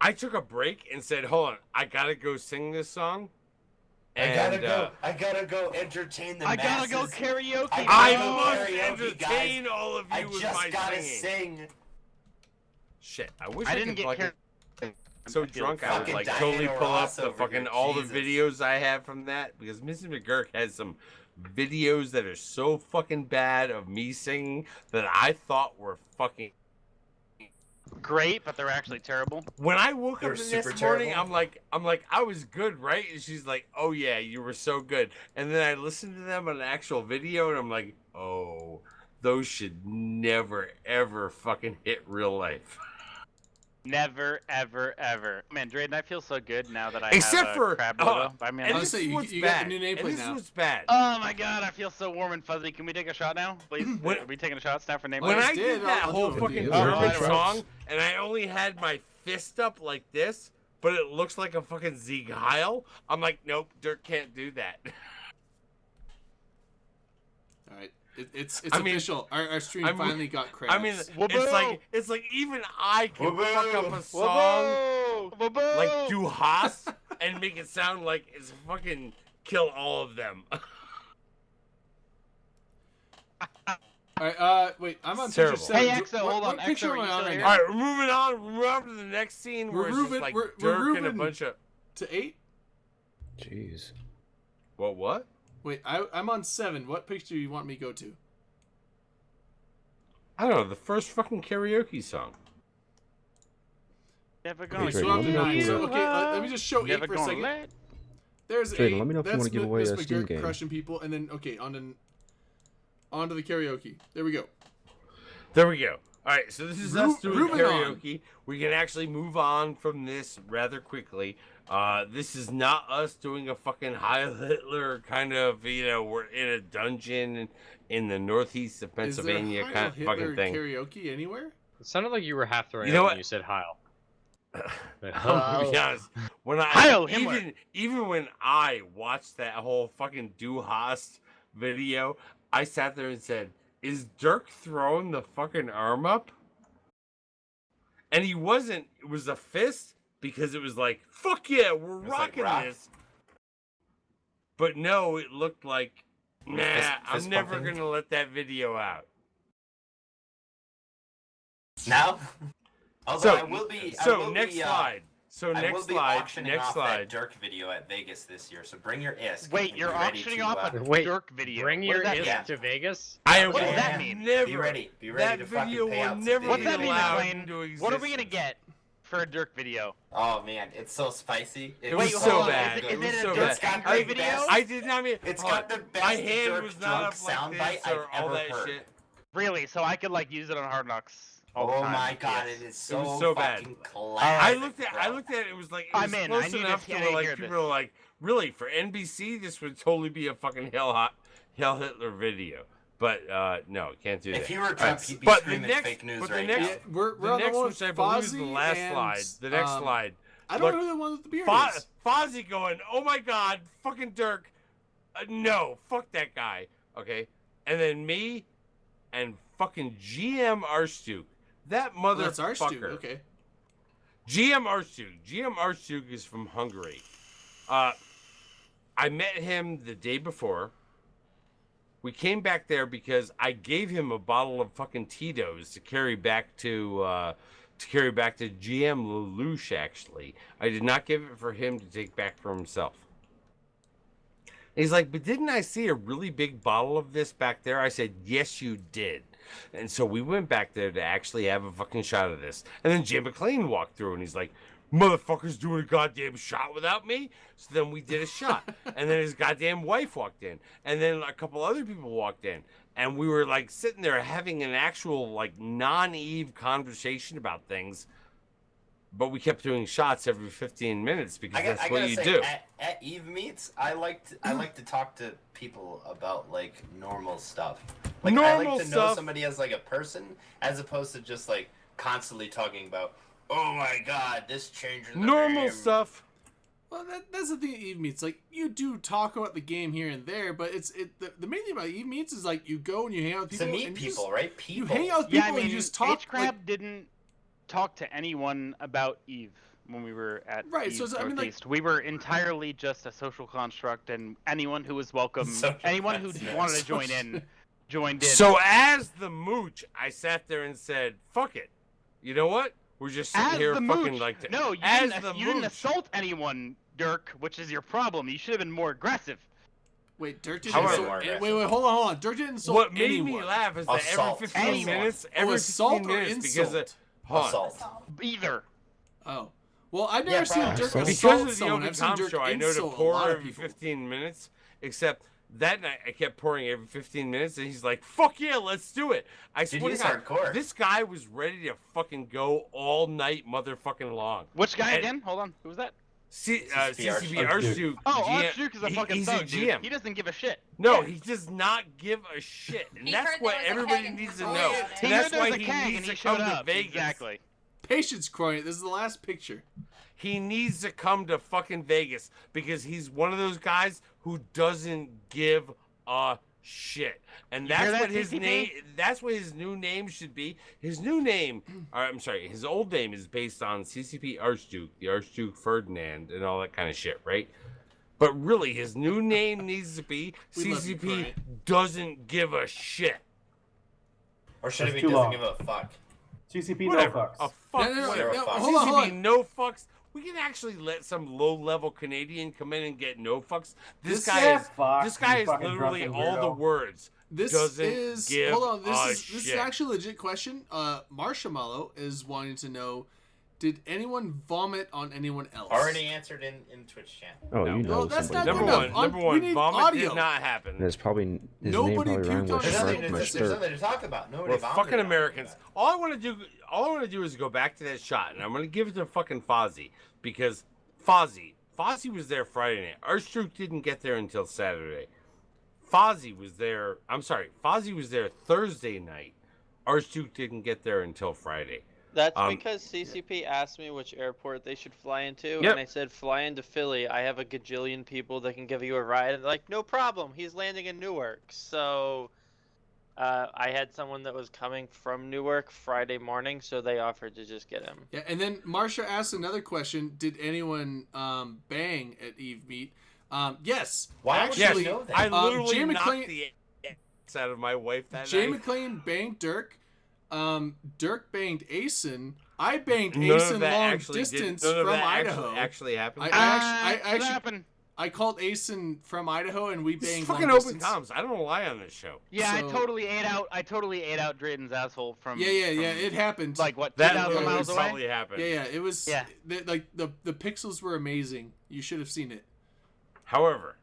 I took a break and said, "Hold on, I gotta go sing this song." And, I gotta go entertain the I masses. gotta go karaoke. I gotta go must karaoke, entertain guys. all of you I with just my gotta singing. sing. Shit, I wish I I didn't could get fucking so drunk I would Fucking like Diana totally pull up Ross the over fucking here, all Jesus. the videos I have from that because Mrs. McGurk has some videos that are so fucking bad of me singing that I thought were fucking. Great, but they're actually terrible. When I woke They're up the super next morning, terrible. I'm like, I was good, right? And she's like, oh yeah, you were so good. And then I listened to them on an actual video, and I'm like, oh, those should never ever fucking hit real life. Never, ever, ever. Man, Drayden, I feel so good now that I Except have for a crab logo by me. on and it. this Honestly, is you- what's you got bad. the new nameplate and this now. was bad. Oh my god, I feel so warm and fuzzy. Can we take a shot now, please? When- Are we taking shots now for name? When just I did, did that I'll do whole it with fucking you. Oh, German right. song, and I only had my fist up like this, but it looks like a fucking Sieg Heil, I'm like, nope, Dirk can't do that. All right, it's I mean, official. Our stream I'm- finally got credits. I mean, Whoa-boo! it's like even I can Whoa-boo! fuck up a song Whoa, whoa, whoa. like Du Hast and make it sound like it's fucking kill all of them. all right, wait, I'm on It's picture terrible. 7. Hey, Exo, hold on. What picture Exo, am are I you on still right here? now? All right, we're moving on. We're moving on to the next scene We're where it's moving- just like we're Dirk and a moving- bunch of To 8? Jeez. what? Wait, I'm on 7. What picture do you want me to go to? I don't know. The first fucking karaoke song. Never Okay, gonna Okay, so Drayden, I'm let me know if 9. you So, want- okay, let me just show 8 Never for a gonna second. let. There's Drayden, 8. let me know if you That's wanna give Mi- away Miss a Steam McGurk game. crushing people, and then, okay, on to the karaoke. There we go. There we go. All right, so this is us doing moving on. karaoke. We can actually move on from this rather quickly. This is not us doing a fucking Heil Hitler kind of, we're in a dungeon in the northeast of Pennsylvania Is there a kind Heil of fucking Hitler thing. karaoke anywhere? It sounded like you were half throwing You know up what? when you said Heil. I'm gonna be honest. When Heil Himmler. even when I watched that whole fucking Du Hast video, I sat there and said, "Is Dirk throwing the fucking arm up?" And he wasn't. It was a fist because it was like, "Fuck yeah, we're was like rocking rock. this." But no, it looked like, nah, Fist I'm never pumping. gonna let that video out. Now? Although So, I will be. next slide. So I will next be slide. auctioning Next off slide. that Dirk video at Vegas this year, so bring your ISK. Wait, and you're be ready auctioning to, off a Wait, Dirk video. Bring What your does that ISK mean? Yeah. to Vegas? I What does will that mean? never. Be ready that to fucking video pay will out to never What's Vegas. be that mean, allowed Blaine? into What are we gonna existence. get for a Dirk video? Oh man, it's so spicy. It was Wait, so hold on. bad. Is It it was a so Dirk bad. angry I- video? I did not mean. It's hold got on. the best My hand Dirk was not drunk up like soundbite this I've or all ever that heard. shit. Really? So I could like use it on Hard Knocks all the Oh time? my god, Yes. it is so, was so bad. fucking I classic. looked at. bro. I looked at it. It was like it I'm was in. close I need enough to to hear where like this. people were like, really for NBC, this would totally be a fucking Hell Hitler video. But no, can't do that. If he were Trump, Alright, he'd be but the screaming next- fake news but the right next- now. Yeah, we're The on next the one one, with which I believe is the Fozzie last and, slide. The next slide. I don't Look, know who the one with the beard is. Fozzie going, oh my god, fucking Dirk. No, fuck that guy. Okay. And then me and fucking GM Archduke. That Oh, that's motherfucker. Archduke. Okay. GM Archduke. GM Archduke is from Hungary. I met him the day before. We came back there because I gave him a bottle of fucking Tito's to carry back to GM Lelouch. Actually, I did not give it for him to take back for himself. He's like, but didn't I see a really big bottle of this back there? I said, yes, you did. And so we went back there to actually have a fucking shot of this. And then Jay McClain walked through and he's like, motherfucker's doing a goddamn shot without me. So then we did a shot. And then his goddamn wife walked in. And then a couple other people walked in. And we were like sitting there having an actual like non-Eve conversation about things. But we kept doing shots every 15 minutes because that's I what gotta you say, do. At Eve meets, I like to talk to people about like normal stuff. Like I Normal like to know stuff. somebody as like a person, as opposed to just like constantly talking about, oh my god, this changes the Normal game. stuff. Well, that's the thing at Eve Meets. Like, you do talk about the game here and there, but the main thing about Eve Meets is, like, you go and you hang out with people. To meet and people, right? People. You hang out with people Yeah, I mean, and you just talk. H-Crab didn't talk to anyone about Eve when we were at Right, Eve so I mean, like- Northeast. We were entirely just a social construct, and anyone who was welcome, Social anyone who construct. wanted to join in, joined in. So as the mooch, I sat there and said, "Fuck it." You know what? We're just sitting As here the fucking mooch. like No, you, as didn't, the you didn't mooch. assault anyone, Dirk, which is your problem. You should have been more aggressive. Wait, Dirk didn't However- insult. Wait, hold on. Dirk didn't insult What made anyone. me laugh is that Assault. every 15 Anyone. minutes, Oh, every assault 15 or minutes, insult? because hold on. Assault. Either. Oh. Well, I've never Yeah, seen probably. Dirk Assault. assault Because of the someone. Open I've seen Tom Dirk show, I know to insult a pour lot of every people. 15 minutes, except that night I kept pouring every 15 minutes, and he's like, "Fuck yeah, let's do it." I Dude, swear to he's God, hardcore. this guy was ready to fucking go all night motherfucking long. Which guy And- again? Hold on. Who was that? CCP Archduke. Archduke. Oh, GM Archduke is a he- fucking he's thug, a dude. GM. He doesn't give a shit. No, Yeah. he does not give a shit, and He that's heard what there was a everybody keg and needs to threw know. it at him. He And that's heard there why was a he keg needs and he to showed come to up. Vegas. Exactly. Patience, Croy. This is the last picture. He needs to come to fucking Vegas because he's one of those guys who doesn't give a shit. And You hear that's what that, his CCP? name that's what his new name should be. His new name, or I'm sorry, his old name is based on CCP Archduke, the Archduke Ferdinand and all that kind of shit, right? But really his new name needs to be We love you, CCP Croy. doesn't give a shit. Or should it That's be too doesn't long. give a fuck? CCP Whatever. no fucks. A fuck No, whatever. no, hold on, hold CCP on. no fucks. We can actually let some low-level Canadian come in and get no fucks. This This guy is- is Fuck, this guy you is fucking literally drunken all the weirdo. words. This Doesn't is give hold on. This a is shit. actually a legit question. Marshmallow is wanting to know: did anyone vomit on anyone else? Already answered in Twitch chat. Oh, No. you know Well, that's not somebody good did. enough. Number We one, need vomit audio. did not happen. And it's probably his name Nobody probably puked rhymed on with There's Sure. nothing, shark there's mustard. nothing to talk about. Nobody We're vomited fucking on Americans. anybody. All I want to do is go back to that shot, and I'm gonna give it to fucking Fozzie because Fozzie was there Friday night. Archduke didn't get there until Saturday. Fozzie was there. I'm sorry, Fozzie was there Thursday night. Archduke didn't get there until Friday. That's Um, because CCP asked me which airport they should fly into, Yep. and I said fly into Philly. I have a gajillion people that can give you a ride, and they're like, no problem. He's landing in Newark. So I had someone that was coming from Newark Friday morning, so they offered to just get him. Yeah, and then Marsha asked another question: did anyone bang at Eve Meet? Yes. Why would actually, you know that? I literally Jay knocked McClain- the ass out of my wife that Jay night. McClain banged Dirk. Dirk banged Asen. I banged None of Asen that long actually distance none of from that Idaho. actually happened. I Could actually happen. I called Asen from Idaho and we This is banged fucking long open distance. comms. I don't lie on this show. Yeah, So- I totally ate out Drayden's asshole from. Yeah, from, it happened. Like what? That 2,000 literally miles away. probably happened. yeah, it was. Yeah. The pixels were amazing. You should have seen it. However,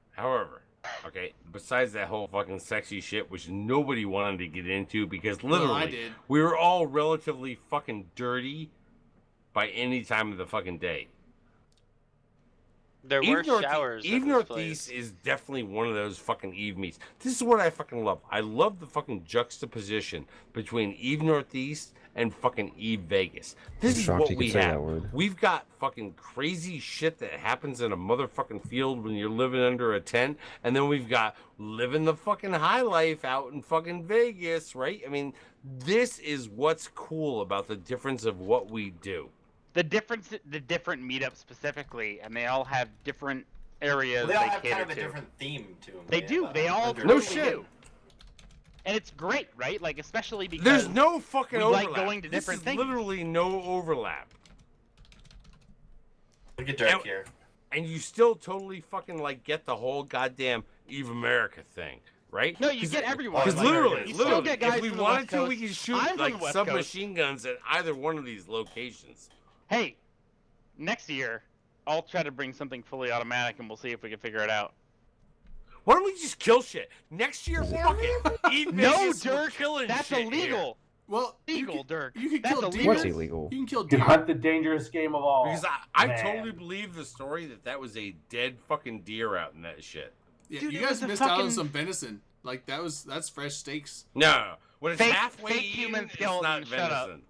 okay, besides that whole fucking sexy shit, which nobody wanted to get into because literally Well, I did. we were all relatively fucking dirty by any time of the fucking day. There were showers. at Eve this Northeast place. is definitely one of those fucking Eve meets. This is what I fucking love. I love the fucking juxtaposition between Eve Northeast and fucking Eve Vegas. This I'm is shocked what you we could say have. that word. We've got fucking crazy shit that happens in a motherfucking field when you're living under a tent, and then we've got living the fucking high life out in fucking Vegas, right? I mean, this is what's cool about the difference of what we do. The different meetups specifically, and they all have different areas Well, they all they have cater kind of a to. different theme to them. They do. They all under- No totally shit. do. And it's great, right? Like especially because There's no fucking we overlap. like going to This different is things. literally no overlap. Look at Dirk And- here. And you still totally fucking like get the whole goddamn Eve America thing, right? No, you get everyone. Because like, literally, you still get guys if we from the wanted West to, we Coast. can shoot I'm from like the West submachine guns at either one of these locations. Hey, next year I'll try to bring something fully automatic, and we'll see if we can figure it out. Why don't we just kill shit? Next year, fuck it. Eve No, Vegas, we're Dirk, killing that's shit illegal. Well, Illegal, Dirk. You can That's kill illegal. deer. What's illegal? You can kill deer. Not the dangerous game of all. Because I Man. totally believe the story that was a dead fucking deer out in that shit. Yeah, Dude, you it guys was a missed out on fucking- some venison. Like that's fresh steaks. No, when it's Fake- halfway fake eaten, human it's skeleton, not shut up. venison.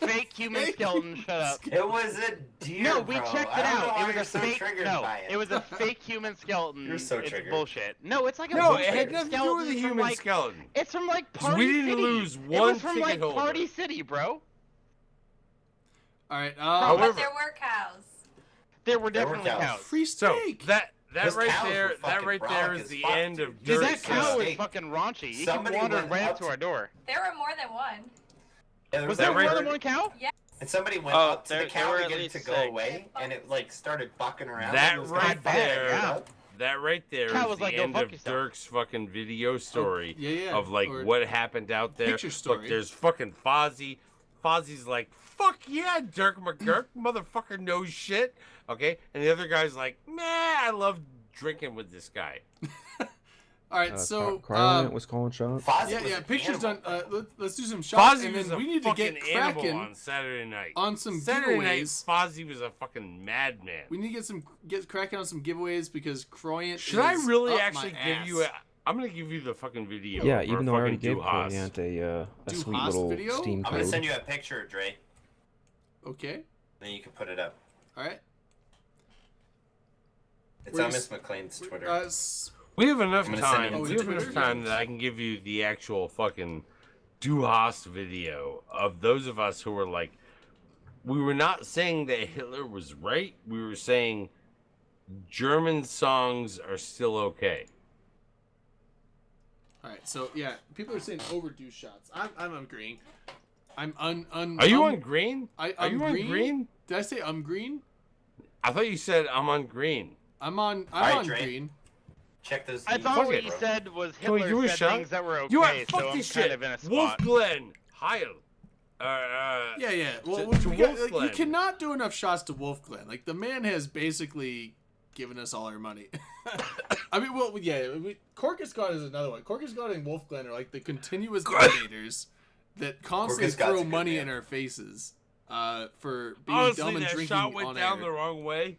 fake human skeleton. Shut up. It was a deer. No, we bro. checked I it don't know out. why It was you're a so fake. triggered No, by it was a fake human skeleton. You're so it's triggered. bullshit. No, it's like a No, it bullshit had nothing to do with the skeleton from, human like, skeleton. It's from like 'Cause Party we didn't City. lose It one was from ticket like holder. Party City, bro. All right. However- But there were cows. There were There were definitely cows. cows. Free So steak. that Those right cows were there, that fucking right there brolic is as the fuck, end dude. of Dude, Dirt that cow City. is fucking raunchy. He Somebody wandered went right up up to our door. There were more than one. Yeah, there Was that there right more there? than one cow? And somebody went Oh, up to there- the there cow were to at get it least to go 6. away, and it like started bucking around. That and it was right kinda fucking there- it up. That right there Cow is was the like, "Go end fuck of yourself." Dirk's fucking video story yeah. of like Or what happened out there. picture story. Look, there's fucking Fozzie. Fozzie's like, fuck yeah, Dirk McGurk, motherfucker knows shit. Okay, and the other guy's like, nah, I love drinking with this guy. All right. So Cryolant was calling shots. Fozzie yeah, was yeah. an Pictures animal. done. Let's do some shots, Fozzie and was then a we need to fucking get animal cracking on Saturday night. on some Saturday night, giveaways. Fozzie was a fucking madman. We need to get cracking on some giveaways because Croyant. Should I really up actually my give ass. you a? I'm gonna give you the fucking video. Yeah, of even our though I already fucking gave Duhas. Cryolant a sweet Duhas little video? Steam I'm gonna code. send you a picture, Dre. Okay. Then you can put it up. All right. It's Where's- on Miss McLean's Twitter. We have enough I'm gonna send time. you Oh, We it's have enough Twitter? time that I can give you the actual fucking Duhas video of those of us who were like, we were not saying that Hitler was right. We were saying German songs are still okay. All right. So yeah, people are saying overdue shots. I'm agreeing. I'm Are you on green? Are Are you on green? Did I say I'm green? I thought you said I'm on green. I'm on Alright, Dre. green. Check those. I things thought out, what it. he bro. said was Can we do Hitler a said shot? things that were okay, You are so fuck I'm this kind shit. of in a Wolf spot. Glen, Heil. Yeah. Well, to we got, Wolf like, you Glen. cannot do enough shots to Wolf Glen. Like the man has basically given us all our money. I mean, well, yeah. Corcus God is another one. Corcus God and Wolf Glen are like the continuous innovators that constantly Corcus God's throw a good money man. in our faces for being Honestly, dumb and that drinking shot went on down air. the wrong way.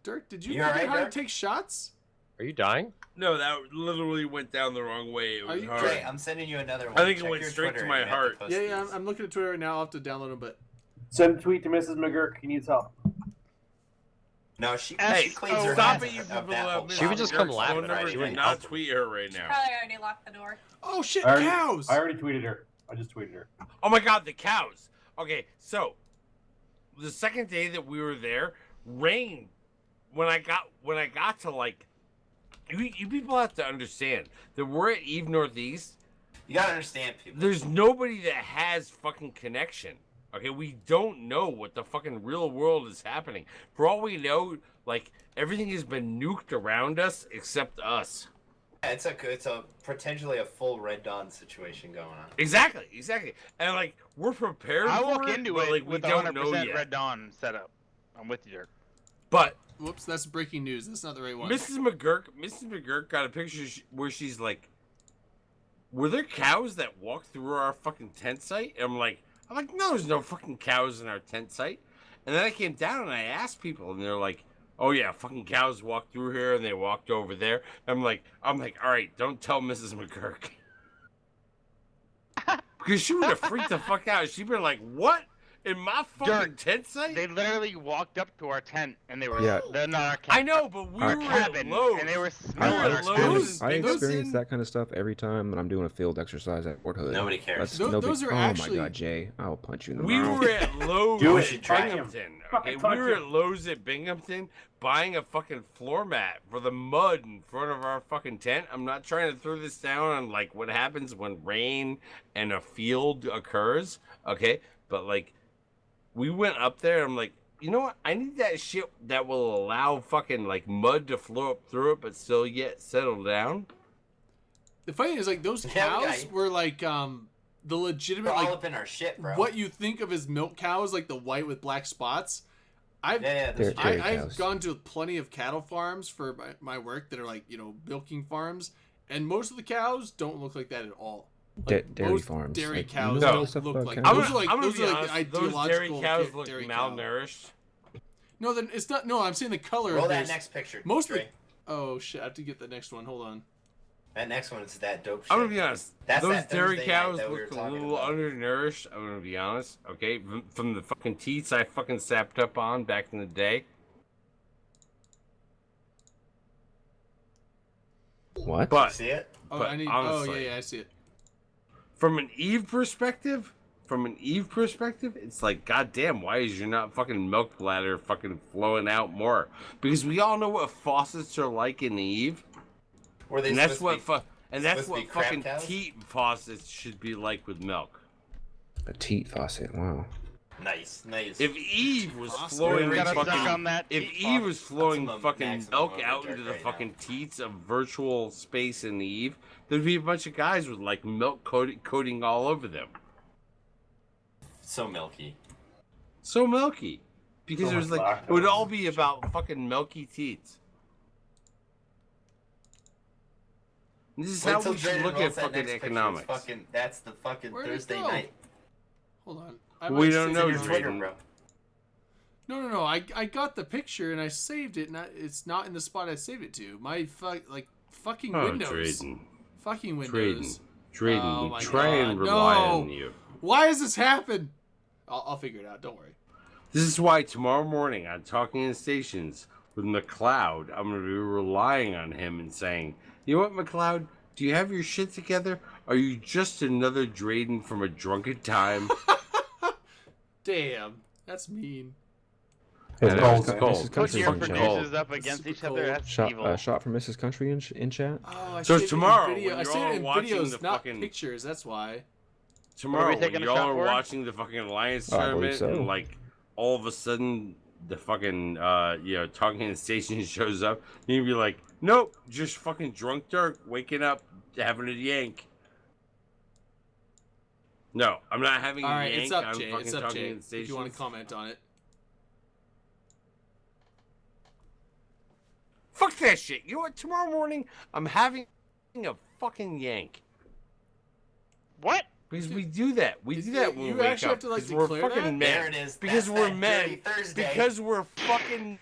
Dirk, did you You figure alright, out how to Dirk? take shots? Are you dying? No, that literally went down the wrong way. It Are was you- hard. Dre, I'm sending you another one. I think it Check went your straight Twitter to and my you have to heart. post Yeah. these. I'm looking at Twitter right now. I'll have to download them, but Send a tweet to Mrs. McGurk. He needs help. No, she Hey, cleans her stop hands it, you of people. that whole She would just come shit. laugh Phone at her. number She do wouldn't not help her. tweet her right now. Probably already locked the door. oh shit, I already, cows! I already tweeted her. I just tweeted her. Oh my god, the cows. Okay, so the second day that we were there, rain. When I got to like, you people have to understand that we're at Eve Northeast. You gotta understand, people. There's nobody that has fucking connection. Okay, we don't know what the fucking real world is happening. For all we know, like everything has been nuked around us except us. Yeah, it's a potentially a full Red Dawn situation going on. Exactly, and like we're prepared I for walk it, into but it like we with don't 100% know yet. Red Dawn setup. I'm with you, Dirk. But Whoops, that's breaking news. That's not the right one. Mrs. McGurk got a picture where she's like, "Were there cows that walked through our fucking tent site?" And I'm like, no, there's no fucking cows in our tent site. And then I came down and I asked people, and they're like, "Oh yeah, fucking cows walked through here and they walked over there." I'm like, all right, don't tell Mrs. McGurk. Because she would have freaked the fuck out. She'd be like, "What? In my fucking Dirk, tent site?" They literally walked up to our tent and they were Yeah. they're not our I camp, know, but we our were cabin, at Lowe's. and they were I, smelling I our Lowe's cabin. is I those experience in- that kind of stuff every time when I'm doing a field exercise at Fort Hood. Nobody cares. That's Tho- no big- those are oh actually- my god, Jay! I'll punch you in the We mouth. were at Lowe's Do at it. Try him. Binghamton. Fucking Okay, touch we were him. at Lowe's at Binghamton buying a fucking floor mat for the mud in front of our fucking tent. I'm not trying to throw this down on like what happens when rain and a field occurs. Okay, but like we went up there. I'm like, you know what? I need that shit that will allow fucking like mud to flow up through it, but still yet settle down. The funny thing is, like, those Yeah, we cows got- were like the legitimate, We're all like, up in our shit, bro. what you think of as milk cows, like the white with black spots. Yeah, I've those They're- are- Dairy I've cows. gone to plenty of cattle farms for my work that are like, milking farms, and most of the cows don't look like that at all. Like, Dairy most farms. Dairy Like, you cows know don't stuff look about like. cows? I'm Those gonna, are like I'm gonna those be are like honest, the those dairy ideological cows look dairy cow. malnourished. No, then it's not. No, I'm saying the color. Roll of that theirs- next picture. Most of Dre. the. Oh shit! I have to get the next one. Hold on. That next one is that dope shit. I'm gonna be honest. That's Those that dairy Thursday cows night that we were look a talking little about. undernourished. I'm gonna be honest. Okay, from the fucking teats I fucking sapped up on back in the day. What? But See it? Oh, but I need. honestly, I see it. from an Eve perspective, it's like, goddamn, why is your not fucking milk bladder fucking flowing out more? Because we all know what faucets are like in Eve, Were they and that's supposed what to be- that's supposed to what be crap fucking cows? teat faucets should be like with milk. A teat faucet. Wow. Nice. If Eve was Faucet. flowing We gotta fucking, suck on that if teat Eve was flowing That's the fucking maximum milk of out the into the right fucking now. teats of virtual space in Eve, there'd be a bunch of guys with like milk coating all over them. So milky. So milky. Because So there's much like, it would lactose. all be about fucking milky teats. This is Wait how till we should Drayden look at rolls that fucking next picture. It's economics. Fucking, that's the fucking Where'd it Thursday go? night. Hold on. I We might don't save know, it. Your Twitter, Drayden. bro. No. I got the picture and I saved it, and it's not in the spot I saved it to. My fucking Oh, Windows. Drayden. Fucking Windows. Drayden, Oh we my try and God, rely no. on you. Why has this happened? I'll figure it out. Don't worry. This is why tomorrow morning on Talking in Stations with McLeod, I'm going to be relying on him and saying, you know what, McLeod? Do you have your shit together? Are you just another Drayden from a drunken time? Damn, that's mean. Hey, I know, Mrs. it's Mrs. cold. Put Country your in chat. producers up It's against super each other. cold. That's evil. Shot from Mrs. Country in chat. Oh, I So saved it in tomorrow, video. when I you're saved all it in watching videos, the not fucking- pictures. That's why. Tomorrow, when taking a y'all shot are for? watching the fucking Alliance Oh, I believe tournament, so. and like all of a sudden the fucking Talking in Stations shows up, and you'd be like, nope, just fucking drunk Dirk waking up having a yank. No, I'm not having All a right, yank. it's up, I'm Jay. fucking It's up, Talking Jay. in Stations. If you want to comment on it. Fuck that shit. You know what? Tomorrow morning, I'm having a fucking yank. What? Because we do that. We do that when you we wake actually up. have to, like, 'cause we're declare fucking that? men. There it is. Because That's we're that men. Dirty Thursday. Because we're fucking.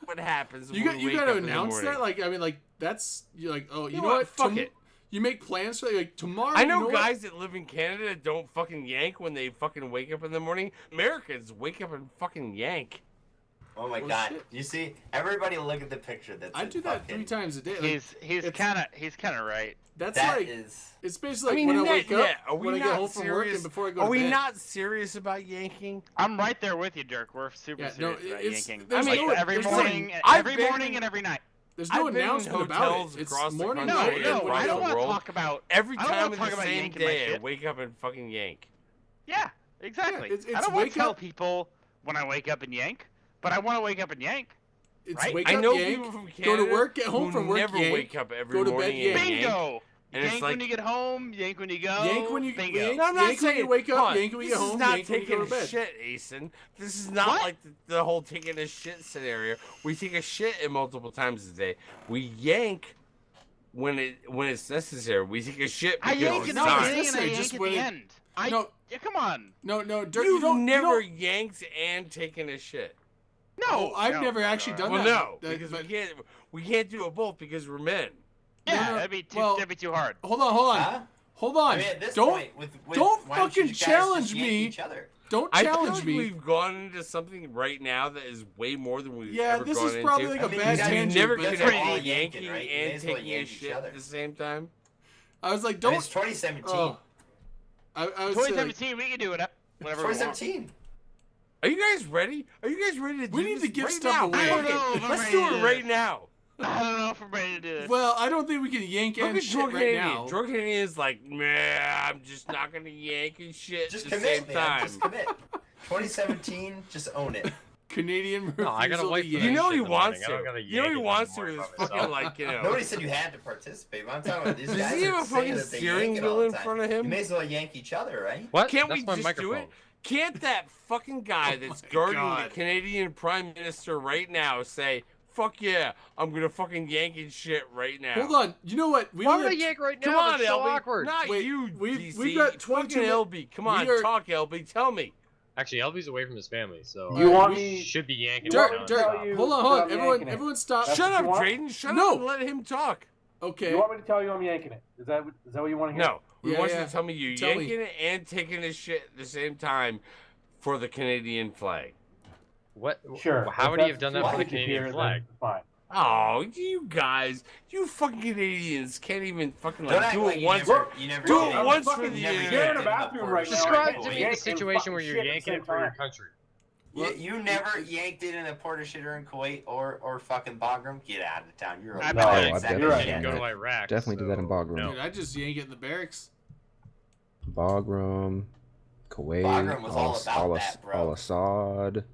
What happens? You when got we you wake got to up in the announce morning? that. Like, I mean, like that's you're like, oh, you You know know what? what? Fuck it. You make plans for like tomorrow. I you know what? guys that live in Canada that don't fucking yank when they fucking wake up in the morning. Americans wake up and fucking yank. Oh my Well, god. shit. You see, everybody look at the picture that's I in do that fucking- 3 times a day. Like, He's it's- kind of right. that's That like is. it's basically I like mean, when I that- wake up, yeah, are we when I get not home from work, serious? and before I go Are to we bed. not serious about yanking? I'm right there with you, Dirk. We're super Yeah, no, serious about it's- yanking. there's Like, no- every there's no- morning, I've every been morning, in- and every night. There's no I've been in announcement about hotels it. It's across the morning, country No, night, and no, and across I wake don't up. want to world. talk about. Every I don't time wanna in talk the about same yanking my day, I shit. wake up and fucking yank. Yeah, exactly. it's I don't want wake to tell up- people when I wake up and yank, but I want to wake up and yank. It's Right? wake I up, know yank, people from go Canada to work, get home who from work, never yank, wake up every go to bed, morning yank. and yank. Bingo. And it's Yank like, when you get home. Yank when you go. yank when you Bingo. yank, no, I'm not yank when saying you wake hold up, on, yank when you get this home, is not yank when you taking go to a bed. shit, Asen. This is not What? like the whole taking a shit scenario. We take a shit multiple times a day. We yank when it's necessary. We take a shit I because yank it's in the not time. beginning and I necessary, yank just at when the it- end. No. Yeah, come on. No, Dirk, You've you don't never You don't, yanked and taken a shit. No, Oh, I've no, never no, actually no, done Well, that. no, That- because but- we can't do it both because we're men. Yeah, no, that'd be too well- that'd be too hard. Hold on, Huh? hold on. I mean, at this don't point, with don't why don't you fucking guys just challenge yank me. Each other? don't I feel challenge like me. we've gone into something right now that is way more than we've Yeah, ever this gone is into. probably like I a mean, bad you guys tangent. never but could that's have all been yanking, yanking right? You may and as well taking a yank each shit other. at the same time. I was like, I mean, don't. it's 2017. Oh. I was like, 2017, we can do it. Whatever we want. 2017. Are you guys ready? Are you guys ready to do We need this to give right stuff now? away. I don't Fuck it. know if I'm Let's ready do to it do right this. now. I don't know if I'm ready to do this. well, I don't think we can yank Look and at shit Drunk right Canadian. now. Drunk Canadian is like, man, I'm just not gonna yank and shit Just at the commit, same man. time. Just commit. 2017, just own it. Canadian No, I gotta refusal wait to for yank. You know shit he in the wants morning. I don't to. gotta You know yank he it wants to. anymore Is by fucking myself. like, you know. Nobody said you had to participate. But I'm talking about these Does guys he have are a saying fucking that they steering yank it all wheel the in time. front of him? You may as well yank each other, right? What? Can't That's we my just microphone. do it? Can't that fucking guy Oh that's my guarding God. the Canadian Prime Minister right now say, "Fuck yeah, I'm gonna fucking yank and shit right now"? Hold on. You know what? We Why only would I have- yank right now? Come on, That's so LB. awkward. Not Wait, you, we've DC. got Fucking 22 LB. Come on, we are- talk, LB. Tell me. Actually, LB's away from his family, so You want he me? should be yanking. Dirk, right now. Dirk, Stop. you- Hold on. I'm Everyone, yanking it. everyone, stop. That's Shut what up, you want? Drayden. Shut No. up and let him talk. Okay. You want me to tell you I'm yanking it? Is that what you want to hear? No, we Yeah, want you yeah. to tell me you're Tell me. yanking it and taking this shit at the same time for the Canadian flag. What? Sure. How If would he have that's done that what for the you hear, Canadian then flag? it's fine. Oh, you guys, you fucking Canadians can't even fucking Don't like act do like it you once. never, you never do did it it. once fucking for the never You're in yanking a the bathroom right now. Describe You're to me yanking the situation where you're fucking shit yanking at it the for your same time. country. You never yanked it in a porta shitter in Kuwait or fucking Bagram? Get out of town. You're a I've No, done I've that. definitely You're right. done Go to that. Iraq. Definitely did that in so Bagram. no. Dude, I just yank it in the barracks. Bagram, Kuwait, Bagram was all about that, bro. Al-Assad.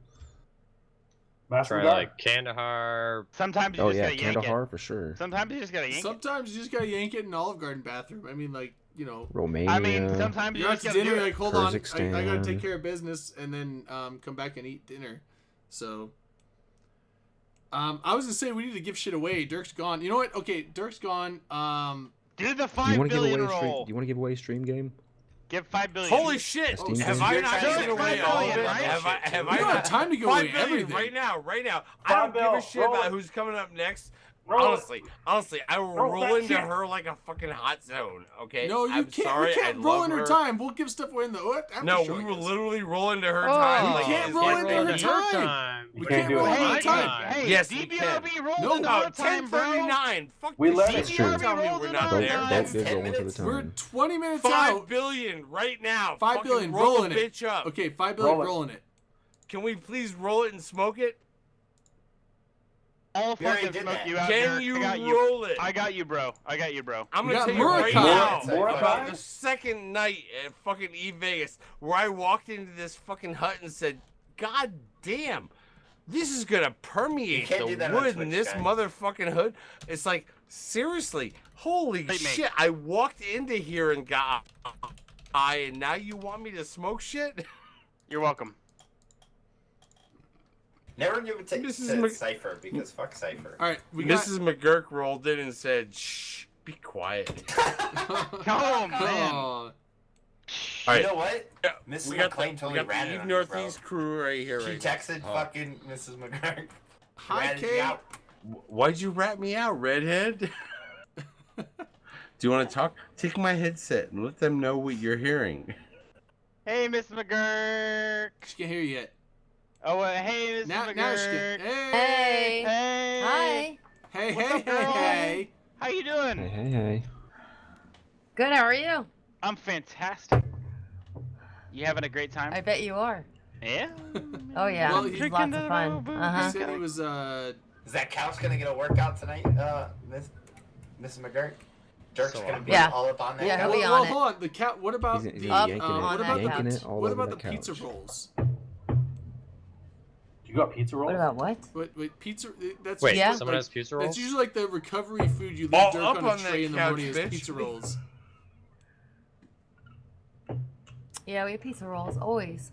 Try Masvidal? like Kandahar. Sometimes you Oh just yeah, gotta yank Kandahar for sure. it. Sometimes you just gotta yank Sometimes you just gotta yank it in Olive Garden bathroom. I mean, like, you know, Romania. it. I mean, sometimes you you're out just to gotta dinner, do you're it. like, hold on, I gotta Kazakhstan. take care of business, and then come back and eat dinner. So, I was gonna say we need to give shit away. Dirk's gone. You know what? Okay, Dirk's gone. Do the Do you 5 want to give billion away stream? roll. Do you want to give away stream game? Give 5 billion. Holy shit! Steam Have game? I You're not trying to given get away 5 all of billion, it? right? Have I? Have We I don't have not? time to give 5 away billion everything. right now. I Five don't give a bill, shit roll about it. who's coming up next. Roll it. Honestly, I will Roll roll that into shit. her like a fucking hot zone. Okay? No, you I'm can't. Sorry, we can't I roll love in her her. time. We'll give stuff away in the after No, show, we I will guess. literally roll into her Oh. time. You like can't it's roll like into roll her into time. You We can't can't do roll it. in her Hey, time. hey, Yes, we DBRB rolled No, in no, our time, bro. 10:39. Fuck We you. let That's See, true. you tell me we're not Roll Both, it there. on. both did 10 roll into the minutes. We're time. 20 minutes 5 out. billion right now. 5 Fucking billion, roll rolling the it. bitch up. Okay, 5 billion, Roll it. rolling it. Can we please roll it and smoke it? I'll We already fucking did smoke that. you out, Can Dirk. you I got you. roll it? I got you, bro. I got you, bro. I'm We gonna got tell you right Murakai. now Murakai? about the second night at fucking E Vegas where I walked into this fucking hut and said, "God damn, this is gonna permeate You can't the do that on wood in Twitch, this guys. motherfucking hood." It's like, seriously, holy Hey, mate. shit! I walked into here and got high, and now you want me to smoke shit? You're welcome. Never give it to Mrs. to Mc- Cypher because fuck Cypher. All right, we got. Mrs. McGurk rolled in and said, "Shh, be quiet." Oh, man. Oh, All right. You know what? Yeah, Mrs. we got McLean the, totally we got ratted the Eve on you, Northeast crew right here. She right texted now. fucking Mrs. McGurk. hi, ratted you Kate. out. Why'd you rat me out, redhead? Do you want to talk? Take my headset and let them know what you're hearing. Hey, Miss McGurk. She can't hear you yet. Oh, hey, Miss Now McGurk. she can. Hey. Hey. Hey. Hi. Hey, What's hey, up, girl? hey. How you doing? Hey, hey, hey. Good. How are you? I'm fantastic. You having a great time? I bet you are. Yeah. Oh yeah. Well, It's he- lots of fun. He Uh-huh. said he was, Is that couch gonna get a workout tonight, Mrs. McGurk? Dirk's So, gonna be Yeah. all up on that. Yeah, couch? he'll be well, on it. hold on. The cat. What about He's the? Up yanking on it, what that about the? yanking couch. it all What over about the that pizza couch. rolls? You got pizza rolls? What about what? Wait, pizza. That's Wait, Yeah. someone has pizza rolls? That's usually like the recovery food you leave Oh, Dirk up on on a that tray in the couch, morning as bitch. pizza rolls. Yeah, we have pizza rolls always.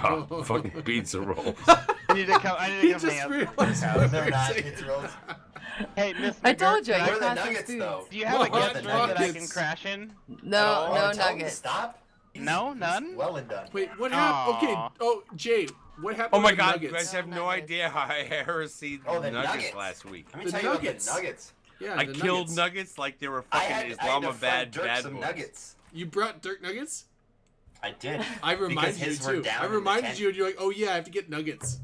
Oh, fucking pizza rolls. I need to come. I need He to come just hang out. realized No, what they're we were not saying. pizza rolls. Hey, Miss I McGurk, told you, can I Where are the process nuggets foods. though? Do you have a What? guest room that I can Nuggets. crash in? No, Oh, no tell him to nuggets. Stop. No, He's none? Well and done. Wait, what happened? Okay. Aw. Oh, Jay, what happened? Oh my with the god, nuggets? you guys have no Nuggets. idea how I heresied Oh, the nuggets nuggets. last week. Let me The tell you nuggets. about the nuggets. Yeah, I the killed nuggets. nuggets like they were I fucking had to Islamabad fund Dirk bad some boys. nuggets. You brought Dirk nuggets? I did. I reminded you his were too. down I in the reminded tent. you, and you're like, oh yeah, I have to get nuggets.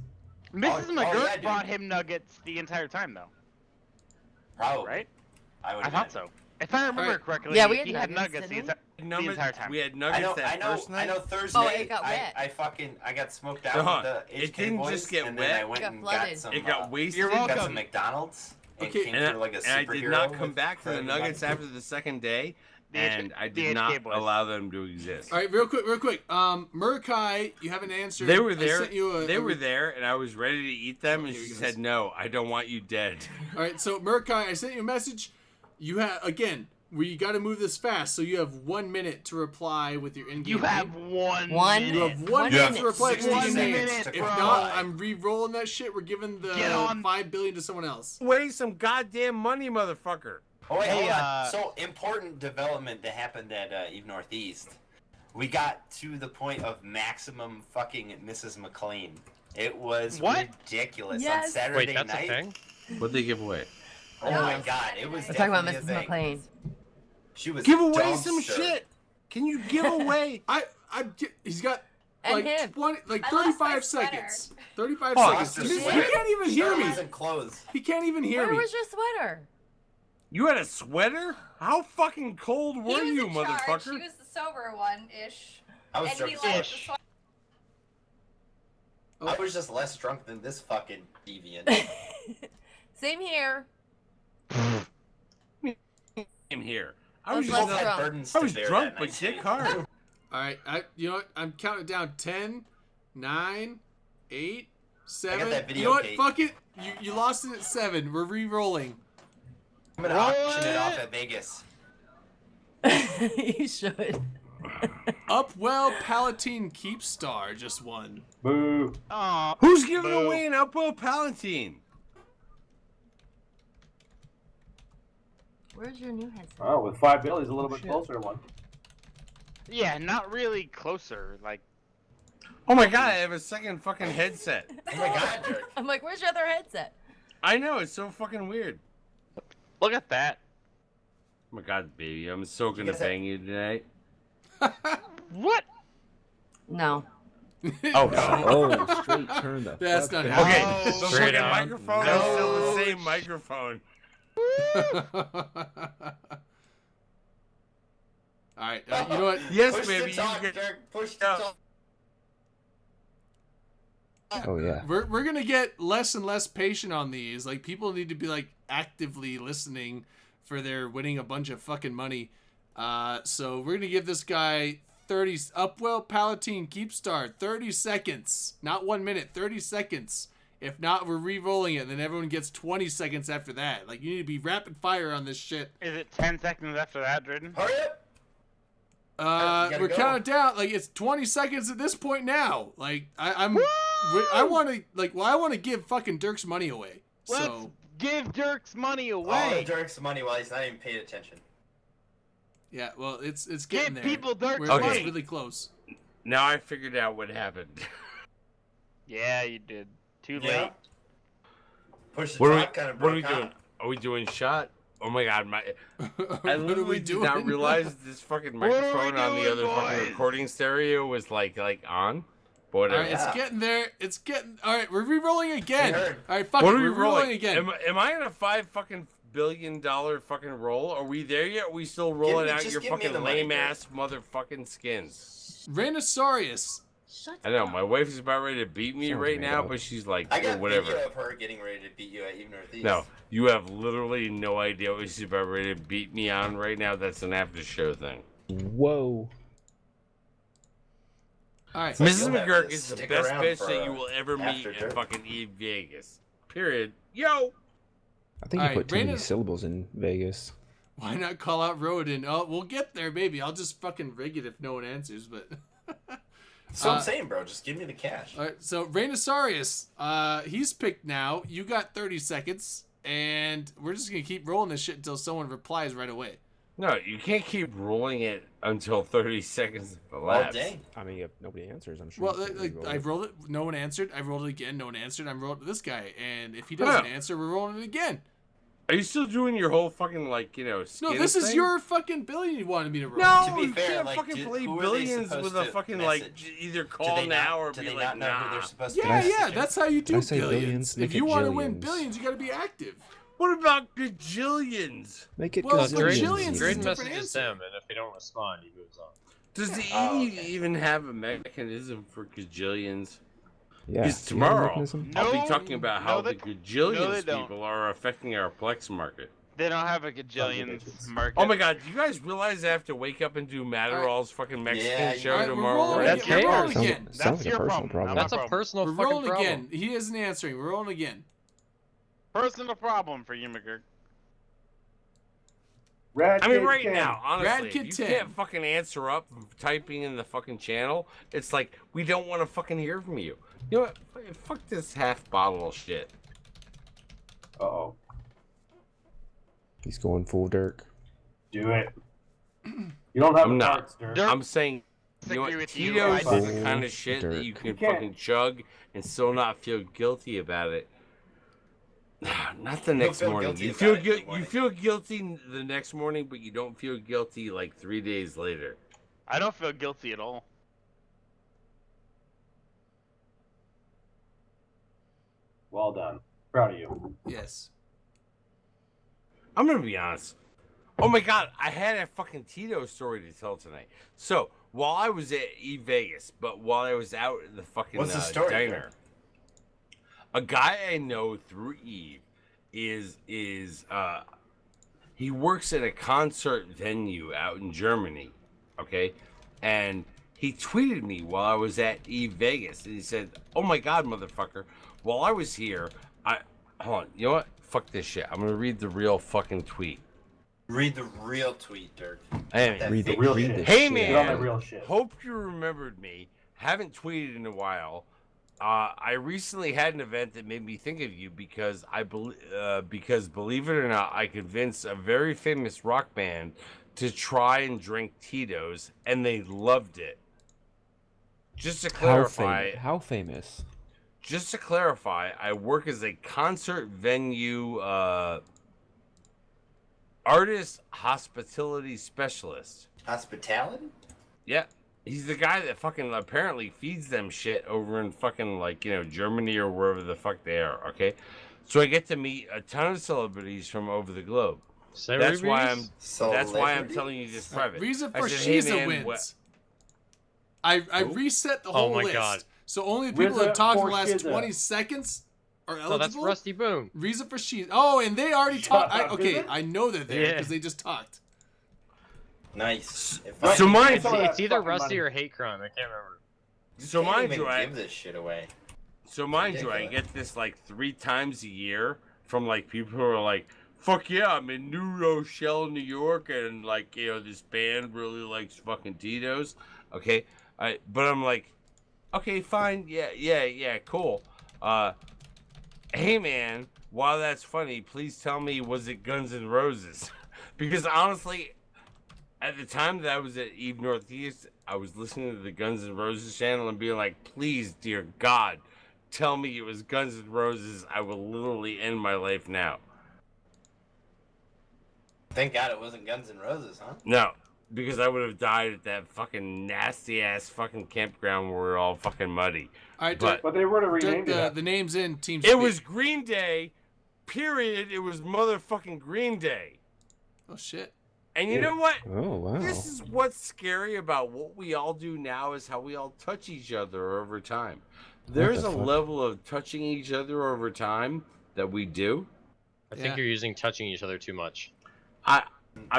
Mrs. Oh, McGurk yeah, dude. brought him nuggets the entire time, though, Probably. right? I would. I thought so. If I remember Alright. correctly, Yeah, we had he had nuggets, nuggets the didn't entire, the entire time. We had I nuggets know. that first I night. know. Thursday. Oh, it got wet. I got smoked out Uh-huh. with the HK It didn't boys, just get and wet. then I went It got and flooded. got some. It got wasted. You're got welcome. some McDonald's. And Okay. came And through like a I superhero. did not come with back to the everybody. nuggets after the second day, The and I the did HK not boys. allow them to exist. All right, real quick. Murakai, you haven't answered. They were I there. sent you They were there, and I was ready to eat them, and Here she he said, goes. "No, I don't want you dead." All right, so Murakai, I sent you a message. You have again. We got to move this fast, so you have 1 minute to reply with your in-game. You have name. one One minute. You have 1 One minute minute. to reply to 60 in-game names. seconds to If reply. not, I'm re-rolling that shit. We're giving the Get on. 5 billion to someone else. Waste some goddamn money, motherfucker. Oh wait, Hey, hold on. So important development that happened at Eve Northeast. We got to the point of maximum fucking Mrs. McLean. It was What? ridiculous on Yes. Saturday Wait, that's night. a thing? What'd they give away? Oh my god, it was We're talking about definitely Mrs. a thing. McLean. She was Give away some dumpster. shit. Can you give away? He's got And like him. 20, like I lost my 35 sweater. seconds. 35 Oh, seconds. Lost He her sweater. can't even hear me. Sweater wasn't clothes. He can't even hear Where me. was your sweater? You had a sweater? How fucking cold He were was you, in charge. motherfucker? He was the sober one-ish. I was And drunk he as liked fuck. the sweater. I was just less drunk than this fucking deviant. Same here. I'm here. I I was, was Both less had drunk. burdens I to was bear drunk, that but night, dick too. hard. All right, you know what? I'm counting down 10, 9, 8, 7. that video, You know what? Kate. Fuck it. You lost it at 7. We're re-rolling. I'm gonna auction it off at Vegas. You should. Upwell Palatine Keepstar just won. Boo. Aw. Who's giving Boo. away an Upwell Palatine? Where's your new headset? Oh, with 5 bill, he's a little bit closer to one. Yeah, not really closer. Like, Oh my god, I have a second fucking headset. Oh my god, Dirk. I'm like, where's your other headset? I know, it's so fucking weird. look at that. Oh my god, baby, I'm so gonna guys have- bang you tonight. What? No. Oh god. Oh, straight turn the That's fuck not back. Okay, Oh, the straight fucking on. microphone No. is still the same microphone. All right, you know what? Yes, Push baby, to talk, you get. Dirk. Push to Yeah. talk. Oh yeah. We're gonna get less and less patient on these. Like, people need to be like actively listening for their winning a bunch of fucking money. So we're gonna give this guy 30 Upwell Palatine Keepstar 30 seconds, not 1 minute, 30 seconds. If not, we're re-rolling it. Then everyone gets 20 seconds after that. Like, you need to be rapid fire on this shit. Is it 10 seconds after that, Drayden? Hurry up. You gotta We're go. counting down. Like, it's 20 seconds at this point now. Like, I want to give fucking Dirk's money away. Let's So give Dirk's money All away. of Dirk's money while he's not even paying attention. yeah, well, it's getting Give there. people Dirk's We're Okay. it's really close. Now I figured out what happened. Yeah, you did. Too Yeah. late. Push the What are we, talk kind of what are we broke doing? out. Are we doing shot? Oh my god, I What are literally we did doing? not realize this fucking What are we microphone on the doing, other fucking boys? recording stereo was like on. But All whatever. right, Yeah. it's getting there. It's getting. All right, we're re-rolling again. We heard. All right, fuck What it, are we we're re-rolling rolling again. Am I in a $5 billion fucking roll? Are we there yet? Are we still rolling me- out just your give me fucking the money, lame ass motherfucking skins? Rhinosaurus. Shut I know up. my wife is about ready to beat me Sounds right made now, up. but she's like, I "Oh, got whatever." video of her getting ready to beat you at Even Northeast. No, you have literally no idea what she's about ready to beat me on right now. That's an after show thing. Whoa. All right. So Mrs. you'll have McGurk to is the stick best around bitch for, that you will ever meet after in Dirk. fucking Eve Vegas. Period. Yo. I think you Alright, put too many Brandon- syllables in Vegas. Why not call out Rodin? Oh, we'll get there, baby. I'll just fucking rig it if no one answers. But That's what I'm saying, bro. Just give me the cash. all right. So Rhinosaurus, he's picked now. You got 30 seconds, and we're just gonna keep rolling this shit until someone replies right away. No, you can't keep rolling it until 30 seconds All elapsed. day. I mean, if nobody answers, I'm sure. Well, you can like, re-roll I it. rolled it. No one answered. I rolled it again. No one answered. I'm rolling this guy, and if he doesn't Huh. answer, we're rolling it again. Are you still doing your whole fucking No, skin this is thing? your fucking billion you wanted me to roll. No, To be you fair, can't like, fucking do- play who are they billions supposed with a to fucking message? either Do call they now not, or do be they like not know who nah. they're supposed to Yeah, message? yeah, that's how you Did I do say billions. billions? If Make you it want to win jillions. billions, you got to be active. What about gajillions? Make it Well, No, but gazillions. Jillian's is a Drayden different messages answer. them, and if they don't respond, he moves on. Does the Oh, E okay. even have a mechanism for gajillions? Yeah. Because do you have a tomorrow mechanism? I'll No, be talking about no, how they- the gajillions no, they don't. people are affecting our Plex market. They don't have a gajillions bitches. market. Oh my god, do you guys realize I have to wake up and do Matterall's fucking Mexican Yeah, show All right, we're tomorrow rolling morning? That's again. We're rolling theirs. again. Sounds like a your personal problem. problem. That's a problem. personal We're fucking rolling problem. again. He isn't answering. We're rolling again. Personal problem for you, McGurk. Rad I mean, Kid right 10. now, honestly, Rad if Kid you 10. can't fucking answer up typing in the fucking channel. It's like, we don't want to fucking hear from you. You know what? Fuck this half bottle of shit. Uh-oh. He's going full Dirk. Do it. You don't have I'm the not. parts, Dirk. Dirk, I'm saying, you know Disagree what? with you. Tito's I is the Full kind of shit that Dirk. you can You can't- fucking chug and still not feel guilty about it. Not the next feel morning. guilty You about feel it in the you morning. feel guilty the next morning, but you don't feel guilty like 3 days later. I don't feel guilty at all. Well done. Proud of you. Yes. I'm gonna be honest. Oh my god, I had a fucking Tito story to tell tonight. So while I was at Vegas, but while I was out at the fucking What's the story, diner, a guy I know through Eve is he works at a concert venue out in Germany, okay, and he tweeted me while I was at Eve Vegas, and he said, "Oh my god, motherfucker! While I was here, hold on, you know what? Fuck this shit. I'm gonna read the real fucking tweet." Read the real tweet, Dirk. Hey, That read the fake real shit. shit. Hey Get on the man, real shit. hope you remembered me. Haven't tweeted in a while. I recently had an event that made me think of you because because believe it or not, I convinced a very famous rock band to try and drink Tito's, and they loved it. Just to clarify, How famous? just to clarify, I work as a concert venue artist hospitality specialist. Hospitality? Yeah. He's the guy that fucking apparently feeds them shit over in fucking, like, you know, Germany or wherever the fuck they are, okay? So I get to meet a ton of celebrities from over the globe. That's why I'm telling you this private. Reason I for said, "Hey, Shiza man, wins. what-" I reset the whole my list. God. So only the people that Riza talked in the for last Shiza. 20 seconds are eligible. No, that's Rusty Boone. Reason for Shiza. Oh, and they already Shut talked. up, Okay, is it? I know they're there Yeah. because they just talked. Nice. If Right. So mind It's, Some of you, that it's either fucking Rusty money. or Hate Crime. I can't remember. so can't mind even you, I give this shit away. So mind you, I ridiculous. get this like 3 times a year from like people who are like, "Fuck yeah, I'm in New Rochelle, New York, and like, you know, this band really likes fucking Tito's." Okay, but I'm like, okay, fine, yeah, cool. Hey man, while that's funny, please tell me, was it Guns N' Roses? Because honestly, at the time that I was at Eve Northeast, I was listening to the Guns N' Roses channel and being like, please, dear God, tell me it was Guns N' Roses. I will literally end my life now. Thank God it wasn't Guns N' Roses, huh? No, because I would have died at that fucking nasty ass fucking campground where we're all fucking muddy. All right, But But they would have renamed it. the name's in Team it Speak. was Green Day, period. It was motherfucking Green Day. Oh, shit. And you know what? Oh wow. This is what's scary about what we all do now is how we all touch each other over time. There's the a fuck? level of touching each other over time that we do. I think you're using touching each other too much. I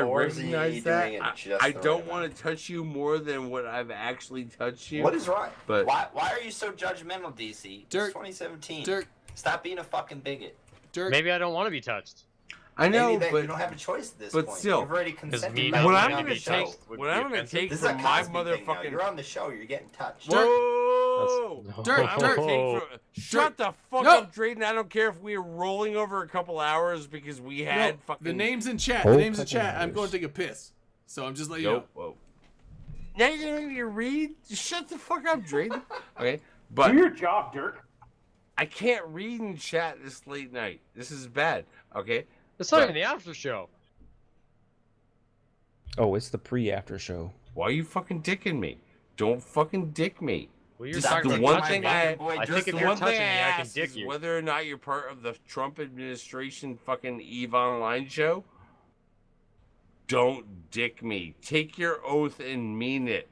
Or is he recognize doing that. it just I the don't right want to touch you more than what I've actually touched you. What is wrong? But Why are you so judgmental, DC? Dirk, It's 2017. Dirk, Stop being a fucking bigot. Dirk. Maybe I don't want to be touched. I know, Maybe that but you don't have a choice at this but point. still, You've already consented. me by not what being I'm on gonna the show. take, what I'm gonna take This is a from my Cosby thing now. motherfucking. You're on the show. You're getting touched. Whoa! Dirk, I'm gonna Dirk. take shut the fuck No. up, Drayden. I don't care if we're rolling over a couple hours because we had No, fucking. the name's in chat. Whole The name's in couple chat. I'm hours. going to take a piss. So I'm just letting you Nope. know. Whoa. Now you're gonna you read? Shut the fuck up, Drayden. Okay, Do but your job, Dirk. I can't read in chat this late night. This is bad. Okay. It's not But- even the after show. Oh, it's the pre-after show. Why are you fucking dicking me? Don't fucking dick me. Well, you're This is talking the about one touching thing me. I just think if the you're one thing touching me, I can ask dick is you. whether or not you're part of the Trump administration fucking Eve Online show. Don't dick me. Take your oath and mean it.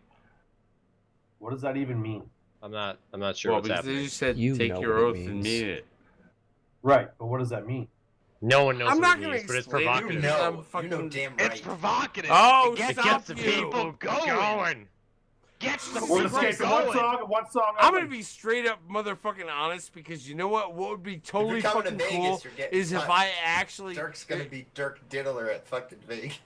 What does that even mean? I'm not sure Well, what's because happening. they just said You take know your what it oath and means. mean it. Right, but what does that mean? No one knows I'm what not it gonna means, but it's explain it. provocative. You Because know. I'm You fucking- know damn right. It's provocative. Oh, it gets, stop the you. people going. Gets the We're people just getting going. one song. I'm gonna be straight up motherfucking honest because you know what? What would be totally If you're coming fucking to Vegas, cool you're getting is if touched. I actually Dirk's gonna be Dirk Diddler at fucking Vegas.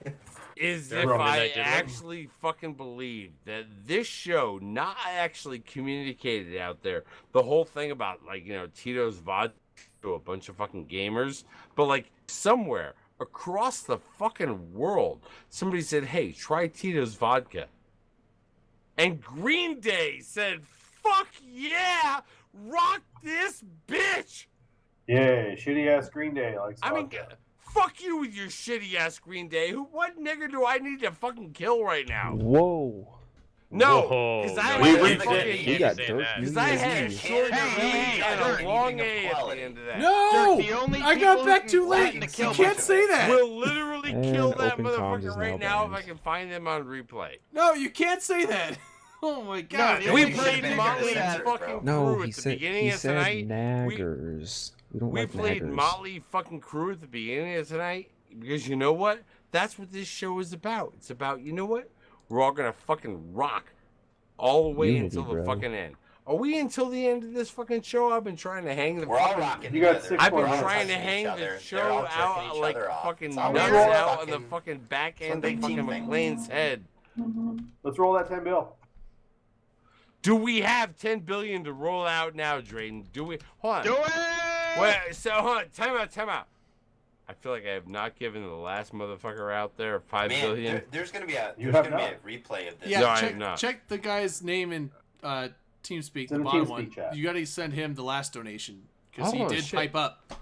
is Dirk if from I Midnight Diddler. actually fucking believe that this show not actually communicated out there the whole thing about like, you know, Tito's vodka to a bunch of fucking gamers, but like somewhere across the fucking world somebody said, hey, try Tito's vodka, and Green Day said, fuck yeah, rock this bitch. Yeah, shitty ass Green Day. Like I mean, fuck you with your shitty ass Green Day. What nigger do I need to fucking kill right now? Whoa. No, because I We had fucking. We got Dirk. Because I had a short Hey, and Dirk, a long A at the end of that. No, Dirk, the only I people got back who too can late. threaten to You kill can't say that. We'll literally kill And that Open Comms motherfucker is right now now if I banned. can find them on replay. No, you can't say that. Oh my god. the We only played thing Motley's that- fucking No, crew he at the said beginning he of said tonight. naggers. We don't We like played naggers. Motley fucking crew at the beginning of tonight because you know what? That's what this show is about. It's about, you know what? We're all gonna fucking rock all the way Unity, until the bro. fucking end. Are we until the end of this fucking show? I've been trying to hang the We're all fucking. rocking You got together. 6 I've been more trying to touching hang each the other. They're show all jerking out each like other off. fucking It's all nuts right. out on the Fucking- fucking back it's a end big of fucking team thing. McLean's head. Let's roll that 10 bill. Do we have 10 billion to roll out now, Drayden? Do we? Hold on. Do it! Wait, so hold on. Time out. I feel like I have not given the last motherfucker out there 5 Man, billion. there's gonna be a You there's have gonna be a replay of this. Yeah, No, I check, have not. check the guy's name in TeamSpeak, It's the in the bottom TeamSpeak one. chat. You got to send him the last donation because he Oh, did shit. pipe up.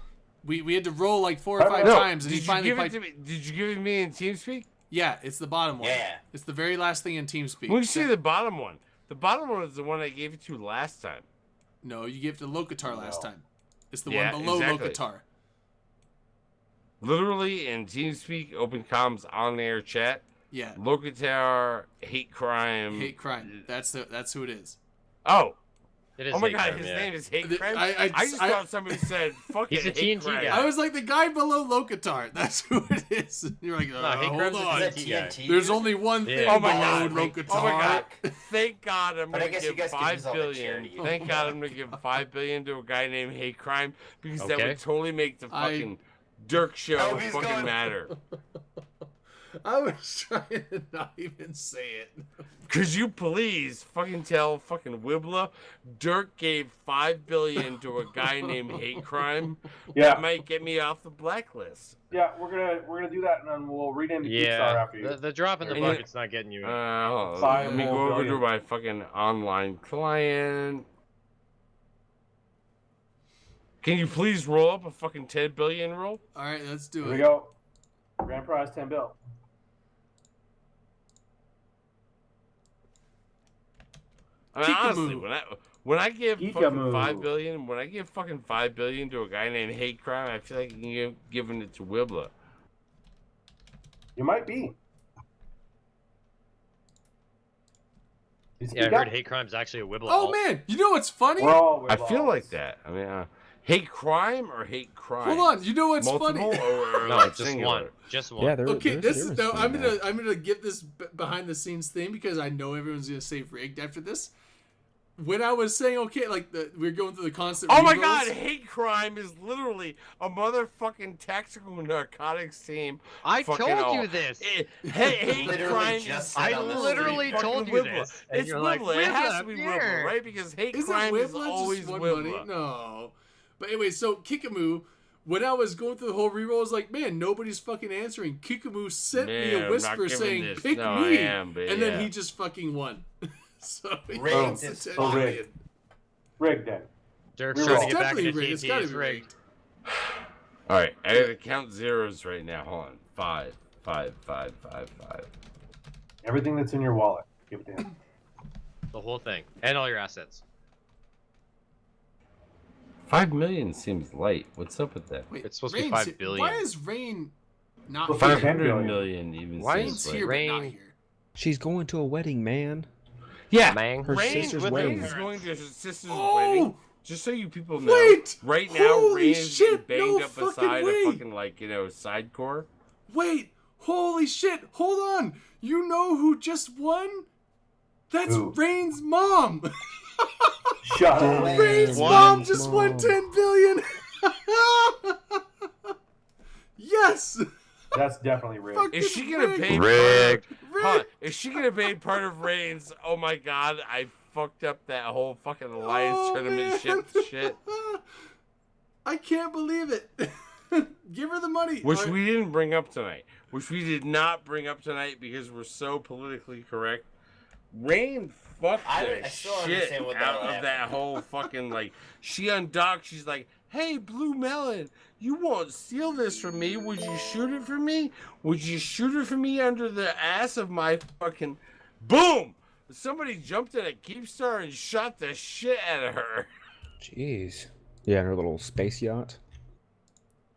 We had to roll like 4 or 5 No, times, and he did you finally give it piped. to me? Did you give it to me in TeamSpeak? Yeah, it's the bottom one. Yeah. It's the very last thing in TeamSpeak. When you see the bottom one, the bottom one is the one I gave it to last time. No, you gave it to Locatar last No. time. It's the Yeah, one below exactly. Locatar. Literally in TeamSpeak, Open Comms on air chat, Yeah, Locatar, hate crime. hate crime. That's who it is. Oh. It is Oh my hate god, crime, his yeah. name is Hate The- Crime? I just thought somebody said fucking He's a hate TNT crime. guy. I was like the guy below Locatar. That's who it is. And you're like, Hate hold crime's a on. Is that TNT guy. TNT? There's only one thing Yeah. Oh my below god. Locatar. Oh my god. Thank God I'm But I gonna guess you give guys can 5 use all the billion. charity. Thank God I'm gonna give 5 billion to a guy named Hate Crime because that Okay. would totally make the I- fucking Dirk show Oh, he's fucking going- matter. I was trying to not even say it. Could you please fucking tell fucking Wibla Dirk gave 5 billion to a guy named Hate Crime? Yeah, That might get me off the blacklist. yeah, we're gonna do that, and then we'll rename the Geekstar Yeah, after you. the drop in the And you- bucket's not getting you. Hold on, Five let me more go over to billion. my fucking online client. Can you please roll up a fucking 10 billion roll? All right, let's do Here we it. go. Grand prize 10 bill. I mean, honestly, Kikamoo. when I give fucking Kikamoo. 5 billion, when I give fucking 5 billion to a guy named Hate Crime, I feel like you can give giving it to Wibla. You might be. You Yeah, I speak heard up? hate crime's actually a Wibble. Oh man, you know what's funny? We're all I feel Wibbles. like that. I mean, Hate Crime or Hate Crime? Hold on, you know what's Multiple funny? or No, like just singular? one. Just one. Yeah, there. Okay, there's this a is difference no. I'm between gonna get this behind the scenes thing because I know everyone's gonna say rigged after this. When I was saying okay, like we're going through the constant. Oh my rerolls. god, Hate Crime is literally a motherfucking tactical narcotics team. I Fucking told all. you this. Hate Literally Crime just is said I on the literally street. told you fucking Wibble. this, and It's you're like, Wibble. It has to Wibble, be yeah. Wibble, right? Because Hate Is Crime it is Wibble? always Just one Wibble. money? No. But anyway, so Kikamoo, when I was going through the whole reroll, I was like, man, nobody's fucking answering. Kikamoo sent me Man, a I'm whisper not giving saying, this. pick No, me. I am, but and yeah. then he just fucking won. So he Rigged wants the is 10 fine. million. Rigged then. Dirk's Reroll. trying to It's get back definitely into rigged. It's TNT. gotta It's be rigged. rigged. All right, I gotta count zeros right now. Hold on. 5, 5, 5, 5, 5. Everything that's in your wallet, give it to him. The whole thing. And all your assets. 5 million seems light. What's up with that? Wait, It's supposed to be Rain's 5 here. billion. Why is Rain not Well, here? 500 billion. million even Why seems Rain's light. here, but not Rain- here. She's going to a wedding, man. Yeah, Man. Her Rain, sister's Rain wedding. is going to her sister's Oh! wedding. Just so you people know, Wait! right now Holy Rain is shit, banged no up fucking beside way. a fucking like side core. Wait, holy shit! Hold on. You know who just won? That's Who? Rain's mom. Shut up. Wait. Rain's What? mom just won Mom. 10 billion. Yes. That's definitely rigged. Fuck. Is she gonna pay? Rigged. Huh, is she gonna pay part of Rain's? Oh my god, I fucked up that whole fucking alliance Oh, tournament man. shit. I can't believe it. Give her the money. Which All right. we didn't bring up tonight. Which we did not bring up tonight because we're so politically correct. Rain fucked I the still don't shit understand what the out hell of that whole fucking like. She undocked. She's like, hey, Blue Melon, you won't steal this from me. Would you shoot it for me? Would you shoot it for me under the ass of my fucking... Boom! Somebody jumped in a Keepstar and shot the shit out of her. Jeez. Yeah, and her little space yacht.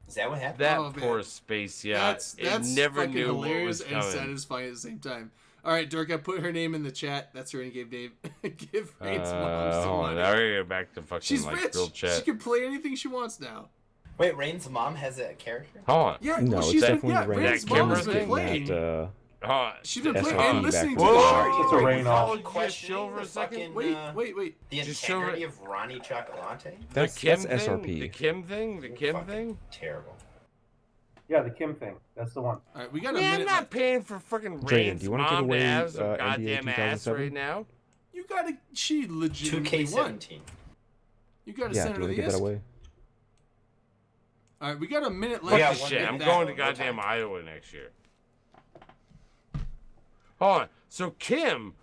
Is that what happened? That Oh, man. poor space yacht. That's it never fucking knew what hilarious was and coming. satisfying at the same time. All right, Dirk, I put her name in the chat. That's her in-game name. Give Rain's mom some Hold on, money. now we're gonna go back to fucking She's like rich. real chat. She can play anything she wants now. Wait, Rain's mom has a character? Hold on. Yeah, No, well, it's she's been, definitely yeah, Rain. Rain's That mom Kimber has been thing? playing. That, Hold on. She's been SRP playing and back listening to then. the Whoa! show. It's a rain off. Chill for a second. Wait. The Just show integrity it. of Ronnie Chocolate? That's the Kim that's thing? SRP. The Kim thing? The Kim Fucking thing? Terrible. Yeah, the Kim thing. That's the one. All right, we got a Man, I'm minute not left. paying for fucking Drayden, Rain's do you wanna give mom away, to have some NBA goddamn ass 2007? right now. You gotta. She legitimately won. 2K17. You gotta Yeah, send do her you the want to give that yes. away? All right, we got a minute Fuck left. Yeah, this one shit. big I'm thing. going to No goddamn time. Iowa next year. Hold on. So Kim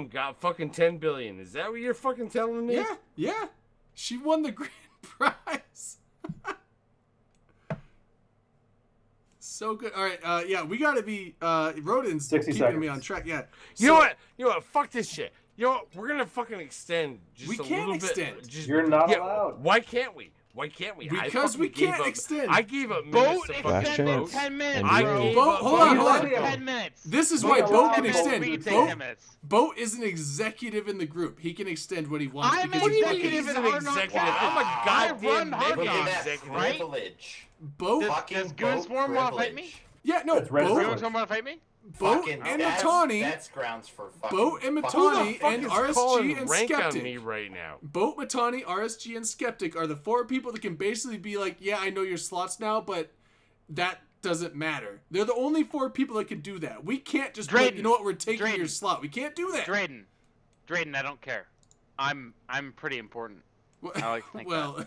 got fucking 10 billion. Is that what you're fucking telling me? Yeah. She won the grand prize. So good. All right, yeah, we gotta be. Rodin's 60 keeping me seconds. on track. Yeah. You know what? Fuck this shit. You know what? We're gonna fucking extend just We a can't little extend. bit. Just, You're not allowed. Why can't we? Why can't we? Because we can't extend. I gave up Boat minutes to fucking extended chance. 10 minutes, NBA. I bro. gave Boat- up hold on, You hold on. said 10 minutes. This is We why allow Boat can boat extend. We take 10 Boat, minutes. Boat is an executive in the group. He can extend what he wants. I'm because What do he you fucking- mean he's Executive an in Hard Knock executive? Life. I'm a I goddamn run Hard Look mega at Knocks, that executive. right? privilege. Boat. Fucking Does boat Goonswarm wanna fight privilege. Yeah, no. That's red Boat, You want to fight me? Boat Fucking- and that's- Matani. That's grounds for fucking. Boat and Who the Matani fuck and is RSG calling and rank on me Skeptic. right now? Boat, Matani, RSG, and Skeptic are the four people that can basically be like, yeah, I know your slots now, but that doesn't matter. They're the only four people that can do that. We can't just put, Drayden. you know what, we're taking your Drayden. slot. We can't do that. Drayden, I don't care. I'm pretty important. Well, I like to think well,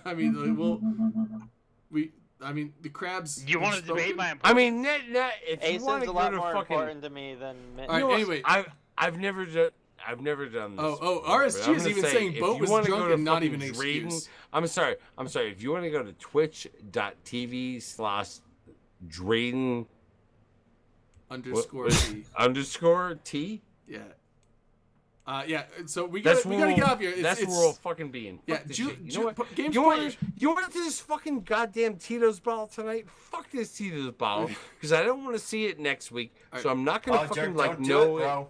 I mean, the crabs. You want to have debate spoken. my I importance? mean, net, if you want Asen's to a go lot to more fucking. important to me than Mitch. All right, You know what? anyway. I've never done this. Oh, before, RSG but I'm is gonna even say, saying if Boat you was wanna drunk go to and not fucking even an Drayden- excuse. I'm sorry. If you want to go to twitch.tv/Drayden Underscore T. underscore T. Yeah. Yeah. So we That's gotta get off here. That's It's, where we'll fucking be in. yeah. Fuck this Ju- shit. You Ju- know what? Games You Corner- want this fucking goddamn Tito's bottle tonight? Fuck this Tito's bottle because I don't want to see it next week. So I'm not gonna Oh, fucking Dirk, like don't do know it, bro.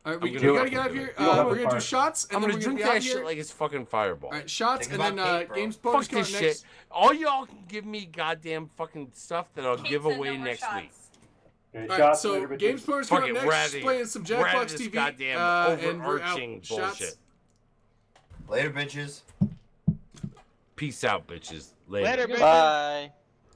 All right, we I'm gonna gotta do get out of it. here. You don't have We're a gonna do fire. shots, and I'm then gonna we're drink gonna be out that of shit here. like it's fucking Fireball. All right, shots, Think and then about Kate, bro. Games Fuck Bonus this coming shit. next. All y'all can give me goddamn fucking stuff that I'll Kate give said away no more next shots. week. Okay, All right, shots so later, bitches. Games Bonus Fuck coming it, next. we're out of here. Playing some We're out Jackbox of this TV. goddamn and we're out. overarching Shots. bullshit. Later, bitches. Peace out, bitches. Later, bitches. Bye.